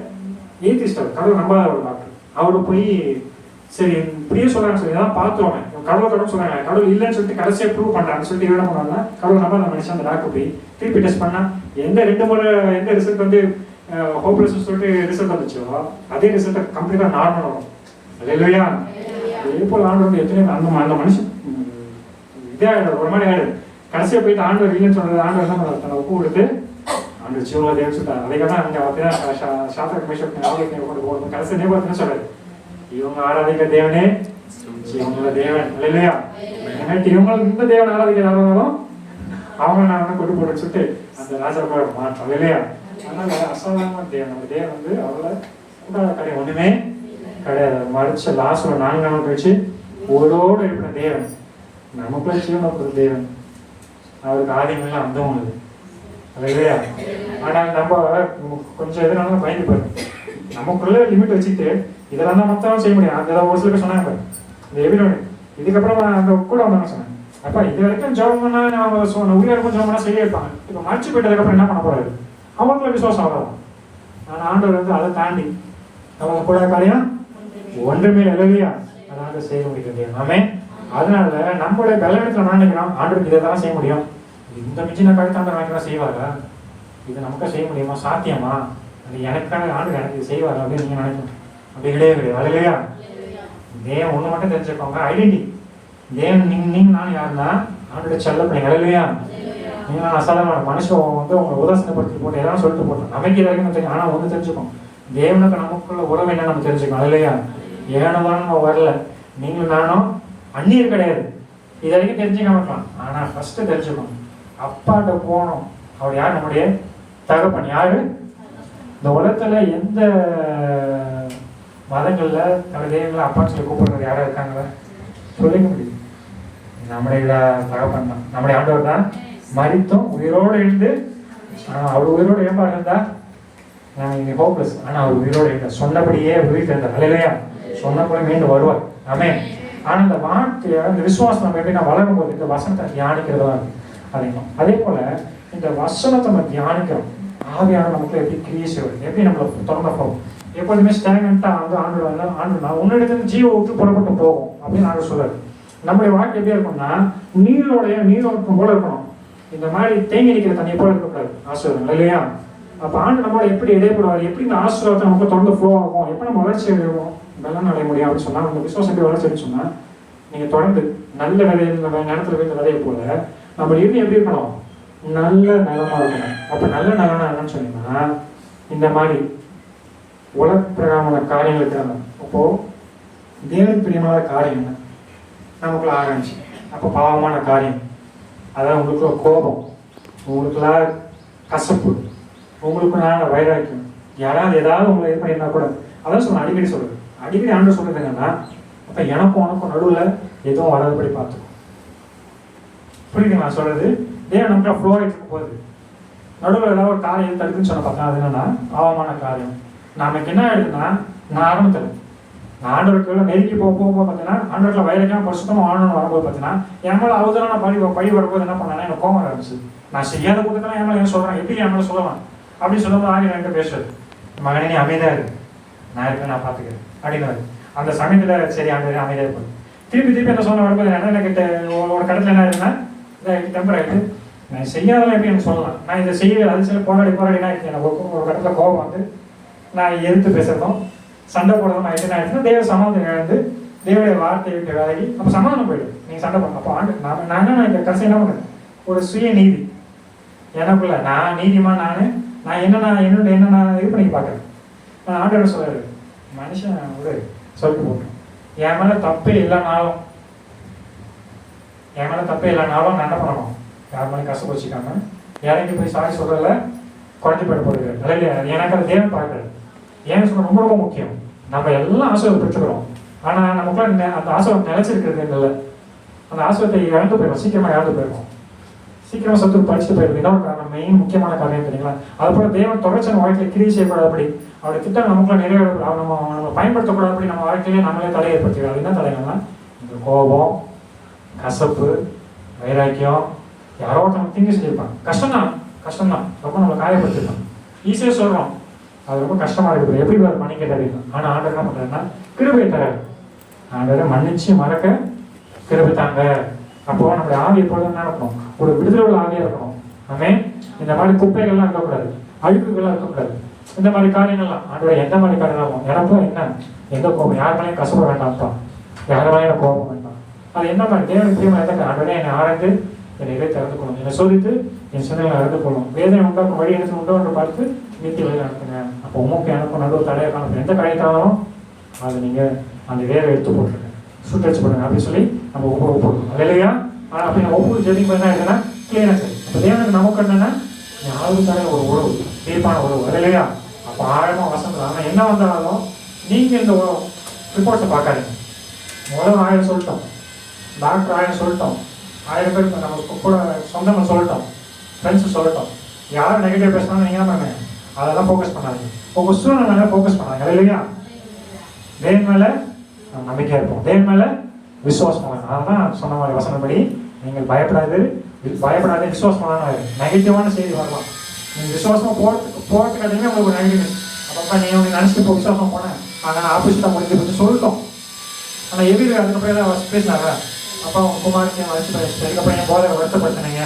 ஏத்திஸ்டர், கடவுள் நம்பாத ஒரு டாக்டர். அவரு போய் சரி இப்படியே சொல்றாங்க, சொல்லி ஏதாவது பார்த்துருவாங்க கடவுள் சொல்றாங்க, கடவுள் இல்லைன்னு சொல்லிட்டு கடைசியாக ப்ரூவ் பண்றாங்க சொல்லிட்டு என்ன பண்ணுவாங்கன்னா கடவுள் நம்பாத மனுஷன் அந்த டாக்டர் போய் திருப்பி டெஸ்ட் பண்ணா எந்த 2 முறை எந்த ரிசல்ட் வந்து ஹோப்லெஸ் சொல்லிட்டு ரிசல்ட் வந்துச்சோ அதே ரிசல்ட் கம்ப்ளீட்டா நார்மல் வரும். இல்லையா? இதே போல ஆண்டு வந்து எத்தனையோ அந்த மனுஷன் இதே ஆயிடும், ஒரு மாதிரி ஆயிடும். கடைசியாக போயிட்டு ஆண்டு இல்லைன்னு சொல்றது ஆண்டு என்ன பண்ணுறது, தன்னை ஒப்பு கொடுத்து ஆண்டு ஜீவன தேவன் சொல்லிட்டாங்க. அதுக்காக தான் அங்கே அப்படிதான் சாத்திர கமிஷன் கொண்டு போகணும். கடைசி நேபத்தின்னு சொல்றாரு, இவங்க ஆராதிக்க தேவனே இவங்கள தேவன். இல்லையா? எனக்கு இவங்களுக்கு இந்த தேவன் ஆராதிக்கிறாலும் அவங்க நான் கொண்டு போட்டு சொல்லிட்டு அந்த ராஜா மாற்றம். இல்லையா? அதனால அசாதாரண தேவன், நம்ம தேவன் வந்து அவங்கள கூடாத கிடையாது, ஒண்ணுமே கிடையாது. மறுச்ச லாஸ்ட் ஒரு 4 நாள் கழிச்சு ஒரோடு இருக்கிற தேவன், நமக்குள்ள ஜீவன தேவன், அவருக்கு ஆதியங்கள்லாம் அந்த ஒண்ணுது. இல்லையா? ஆனால் நம்ம கொஞ்சம் எதுனாலும் பயந்து போயிடும். நமக்குள்ள லிமிட் வச்சுட்டு இதெல்லாம் தான் மொத்தம் செய்ய முடியும். அந்த ஒரு சில பேர் சொன்னாங்க இந்த எபிரோடு இதுக்கப்புறம் அந்த கூட வந்தாங்க சொன்னேன், அப்பா இது வரைக்கும் ஜெபம் பண்ணா உயிரை இருக்கும் ஜெபம் பண்ணா செய்ய வைப்பாங்க. இப்போ மறைச்சு போயிட்டதுக்கப்புறம் என்ன பண்ண போறாரு? அவங்களுக்குள்ள விசுவாசம் அவ்வளோதான். ஆனால் ஆண்டவர் வந்து அதை தாண்டி அவங்க கூட காரியம் ஒன்றுமே இல்லையா அதனால செய்ய முடியாது. ஆமே. அதனால நம்மளுடைய பலவீனத்தில் நான் நினைக்கிறோம் ஆண்டவருக்கு இதை தான் செய்ய முடியும், இந்த மிஞ்சின கழுத்தாண்ட வாங்கிக்கலாம் செய்வாரா, இது நமக்கு செய்ய முடியுமா, சாத்தியமா, அது எனக்கான ஆண்டு எனக்கு இது செய்வாரா அப்படின்னு நீங்க நினைக்கணும். அப்படி கிடையாது. இல்லையா? தேவன் ஒண்ணு மட்டும் தெரிஞ்சுக்கோங்க, ஐடென்டி. தேவன் நீங்க நான் யாருன்னா ஆண்டோட செல்ல பிள்ளைங்க. இல்லையா? நீங்க நான் அசாதாரண மனுஷன் வந்து உங்களை உதாசனப்படுத்தி போட்டு ஏதாவது சொல்லிட்டு போட்டோம் நமக்கு இது வரைக்கும் தெரியும். ஆனா ஒண்ணு தெரிஞ்சுக்கோம், தேவனுக்கு நமக்குள்ள உறவு என்ன நம்ம தெரிஞ்சுக்கணும். இல்லையா? ஏனதான் நம்ம வரல, நீங்களும் நானும் அந்நியர் கிடையாது, இது வரைக்கும் தெரிஞ்சுக்க மாட்டோம். ஆனா ஃபர்ஸ்ட் தெரிஞ்சுக்கணும், அப்பாட்ட போகணும். அவர் யார்? நம்முடைய தகப்பன். யாரு? இந்த உலகத்துல எந்த மதங்கள்ல தன்னுடைய தெய்வங்களை அப்பான்னு சொல்லி கூப்பிடுறது யாரா இருக்காங்களா? சொல்லிக்க முடியும். நம்முடைய தகப்பன் தான், நம்முடைய ஆண்டவர் தான். மரித்தும் உயிரோடு இருந்து அவர் உயிரோடு ஏன்பா இருந்தா நான் இங்க ஹோப்லெஸ், ஆனா அவர் உயிரோடு இருந்தார், சொன்னபடியே உயிர் இருந்தார். இல்லையா? சொன்னபடி மீண்டும் வருவார். ஆமே. ஆனா இந்த வார்த்தையை, இந்த விசுவாசம் நம்ம எப்படின்னா வளரும் போது இந்த வசனத்தை தியானிக்கிறதா இருக்கு அதிகம். அதே போல இந்த வசனத்தை நம்ம தியானிக்கிறோம், ஆவியான நமக்கு எப்படி கிரியை செய்வது, எப்படி நம்மளை திறந்த போகும். எப்போதுமே ஸ்டாங்கண்டா வந்து ஆண்டு நான் உன்னிடத்துல ஜீவ ஊற்று புறப்பட்டு போகும் அப்படின்னு நாங்கள் சொல்றாரு. நம்முடைய வாழ்க்கை எப்படி இருக்கும்னா நீரோட்டம் போல இருக்கணும். இந்த மாதிரி தேங்கி நிற்கிற தண்ணியை போல இருக்கக்கூடாது ஆசீர்வாதம் இல்லையா? அப்போ ஆண்டு நம்மளோட எப்படி இடைப்படுவார், எப்படி இந்த ஆசீர்வாதத்தை நமக்கு தொடர்ந்து ஃப்ளோ ஆகும், எப்படி நம்ம வளர்ச்சி அடைவோம், வெள்ளம் அடைய முடியும் அப்படின்னு சொன்னா, நம்ம விசுவாசம் எப்படி வளர்ச்சி அடைன்னு சொன்னா, நீங்க தொடர்ந்து நல்ல நேரத்துல இருந்த விதையை போல நம்ம இறுதி எப்படி இருக்கணும், நல்ல நிலமா இருக்கணும். அப்ப நல்ல நிலம்னா என்னன்னு சொன்னீங்கன்னா, இந்த மாதிரி உலக பிரகாரமான காரியங்கள் இருக்கிறாங்க. அப்போ தேவனுக்கு பிரியமான காரியம் என்ன நமக்குள்ள ஆரம்பிச்சு, அப்போ பாவமான காரியம், அதாவது உங்களுக்குள்ள கோபம், உங்களுக்குள்ள கசப்பு, உங்களுக்குள்ளான வைராக்கியம், யாராவது ஏதாவது உங்களை இது பண்ணியிருந்தா கூட, அதான் சொல்ல அடிக்கடி சொல்றது. அடிக்கடி ஆண்டு சொல்றது என்னன்னா, அப்ப எனக்கும் உனக்கும் நடுவில் எதுவும் வராதபடி பார்த்துக்கும். புரியுதுங்களா சொல்றது? தேவன் நமக்கு ஃப்ளோ ஆகிட்டு போகுது, நடுவில் ஏதாவது ஒரு காரியம் தடுக்குன்னு சொன்ன பார்த்தா அது என்னன்னா பாவமான காரியம். நமக்கு என்ன ஆயிடுதுன்னா, நான் ஆரம்பத்தில் ஆண்டவருக்குள்ள நெருக்கி போகும்போது பார்த்தீங்கன்னா, ஆண்டவர்களை வைரக்காம பரிசுத்தமாக ஆனோன்னு வரும்போது பார்த்தீங்கன்னா, என் மேலே அவதரான பழி வரும்போது என்ன பண்ணாங்கன்னா எனக்கு கோபம் ஆரம்பிச்சு. நான் செய்யாத கூட்டத்தில் என் மேலே என்ன சொல்கிறேன், எப்படி என் மேலே சொல்லலாம் அப்படின்னு சொல்லும்போது ஆகிய என்கிட்ட பேசுறது, மகனே நீ அமைதியாக இருக்கு, நான் இருக்கேன், நான் பார்த்துக்கிறேன் அப்படின்னு. அந்த சமயத்தில் சரி ஆண்டு அமைதியாக இருப்பேன். திருப்பி என்ன சொன்ன வரும்போது என்ன கிட்ட ஒரு கடத்தில் என்ன ஆயிடுதுன்னா, டெம்பர் ஆகிட்டு நான் செய்யாதெல்லாம் எப்படி எனக்கு சொல்லலாம், நான் இதை செய்ய அது சில போராடினா எனக்கு ஒரு கடத்தில் கோபம் வந்து நான் எதிர்த்து பேசுறதும் சண்டை போடுறதும் ஆகிட்டு என்ன ஆயிடுச்சுன்னா, தேவ சமாதானம் இழந்து தேவனுடைய வார்த்தையை விட்டு விலகி அப்போ சமாதானம் போயிடும். நீங்கள் சண்டை போடணும். அப்போ ஆண்டு நான் என்ன கடைசி என்ன பண்ணுறேன், ஒரு சுய நீதி எனக்குள்ள, நான் நீதிமா நான் என்ன நான் இது பண்ணி பார்க்குறேன். நான் ஆண்டவர் சொல்றாரு, மனுஷன் ஒரு சொல்லிட்டு போட்டேன், என் மேலே தப்பே இல்லைனாலும் நான் என்ன பண்ணணும், யார் மேலே கஷ்டம் வச்சுக்காம யாரையும் போய் சாரி சொல்றதுல குறைஞ்சி போயிட போகிறது இல்லை. எனக்கு அதை தேவன் பார்க்குறது ஏன்னு சொல்ல ரொம்ப ரொம்ப முக்கியம். நம்ம எல்லாம் ஆசீர்வாதம் பெற்றுக்கிறோம், ஆனால் நமக்குள்ள அந்த ஆசீர்வாதம் நிலைச்சிருக்கிறது இல்லை. அந்த ஆசீர்வாதத்தை இழந்து போயிடும், சீக்கிரமாக இழந்து போயிடும், சீக்கிரமாக சத்து படிச்சுட்டு போயிடும். இன்னொரு காரணம், மெயின் முக்கியமான காரணம் தெரியுங்களா, அது போல தேவன் தொடர்ச்சி வாழ்க்கையை கிரியை செய்யக்கூடாதபடி, அவருடைய திட்டம் நமக்குள்ள நிறைவேற நம்ம பயன்படுத்தக்கூடாதப்படி நம்ம வாழ்க்கையிலே நம்மளே தடை ஏற்படுத்திக்கிறோம். என்ன தடைகள்னா, இந்த கோபம், கசப்பு, வைராக்கியம், யாரோ ஒருத்தவங்க தீங்கு செஞ்சிருப்பாங்க, கஷ்டம்தான் ரொம்ப நம்மளை காயப்படுத்திருப்பாங்க. ஈஸியாக சொல்கிறோம், அது ரொம்ப கஷ்டமா இருக்குது, எப்படி ஒரு மணி கேட்டாரு. ஆனால் ஆண்டவர் என்ன பண்ணுறாருன்னா கிருபை தராரு. ஆண்டவரை மன்னிச்சு மறக்க கிருபை தாங்க. அப்போ நம்மளுடைய ஆவி எப்பொழுதும் என்ன இருக்கணும், ஒரு விடுதலை உள்ள ஆவியாக இருக்கணும். ஆமே, இந்த மாதிரி குப்பைகள்லாம் இருக்கக்கூடாது, அழுக்குகள்லாம் இருக்கக்கூடாது. இந்த மாதிரி காரியங்கள்லாம் ஆண்டவரை எந்த மாதிரி காரியங்களும் எனக்கும் என்ன எந்த கோபம், யார் மேலேயும் கசப்பட வேண்டாம்ப்பா, யார் மேலேயும் கோபம் வேண்டாம். அது என்ன மாதிரி தேவனுக்கு பிரியமா எந்த ஆண்டவரே என்னை ஆராய்ந்து என்னை இதை திறந்து கொள்ளும், என்னை சோதித்து என் சிந்தனைகளை அறிந்து கொள்ளும், வேதனை உண்டாக்கும் வழி எனக்கு உண்டோ என்று பார்த்து நீத்தி வழி நடத்துங்க. அப்போ உமக்கு எனக்கும் நடுவு தடையை காணும், எந்த காரியத்தாலும் அதை நீங்கள் அந்த வேலை எடுத்து போட்டுருங்க, சுட்டரிச்சு போடுங்க அப்படின்னு சொல்லி நம்ம ஒவ்வொரு போடணும் இல்லையா. ஆனால் அப்படி நம்ம ஒவ்வொரு ஜெதிங் பண்ணா என்னன்னா கிளியராக சரி. அப்போ தேவனுக்கு நமக்கு என்னன்னா யாரும் தர ஒரு உறவு, தீர்ப்பான உறவு இல்லையா. அப்போ ஆழமாக வசந்தலாம். ஆனால் என்ன வந்தாலும் நீங்கள் இந்த ரிப்போர்ட்ஸை பார்க்காதீங்க. முதல்ல 1000 சொல்லிட்டோம், டாக்டர் 1000 சொல்லிட்டோம், 1000 பேர் நம்ம கூட சொந்தங்கள் சொல்லிட்டோம், ஃப்ரெண்ட்ஸு சொல்லிட்டோம். யாரும் நெகட்டிவ் பேசினாலும் நீங்கள் என்ன பண்ணுங்க, அதெல்லாம் ஃபோக்கஸ் பண்ணாதீங்க. உங்கள் சூழ்நிலை மேலே ஃபோக்கஸ் பண்ணாங்க இல்லையா. தேவன் மேலே நம்பிக்கையாக இருப்போம், தேவன் மேலே விசுவாசம் பண்ணலாம். அதுதான் சொன்ன மாதிரி வசனப்படி நீங்கள் பயப்படாது விசுவாசமான நெகட்டிவான செய்தி வரலாம். நீங்கள் விசுவாசமாக போகிறதுக்கு காட்டியுமே உங்களுக்கு ஒரு நெகட்டிவ்னஸ். அப்போ நீங்கள் நினச்சிட்டு இப்போ விசுவாசம் போனேன், ஆனால் ஆப்போசிட்டாக முடிஞ்சு பற்றி சொல்லிட்டோம். ஆனால் எப்படி அதுக்கப்புறம் ஏதாவது பேசினாரா, அப்போ குமாரத்தையும் வச்சு பேசிட்டு அதுக்கப்புறம் என் போதை வருத்தப்படுத்தினீங்க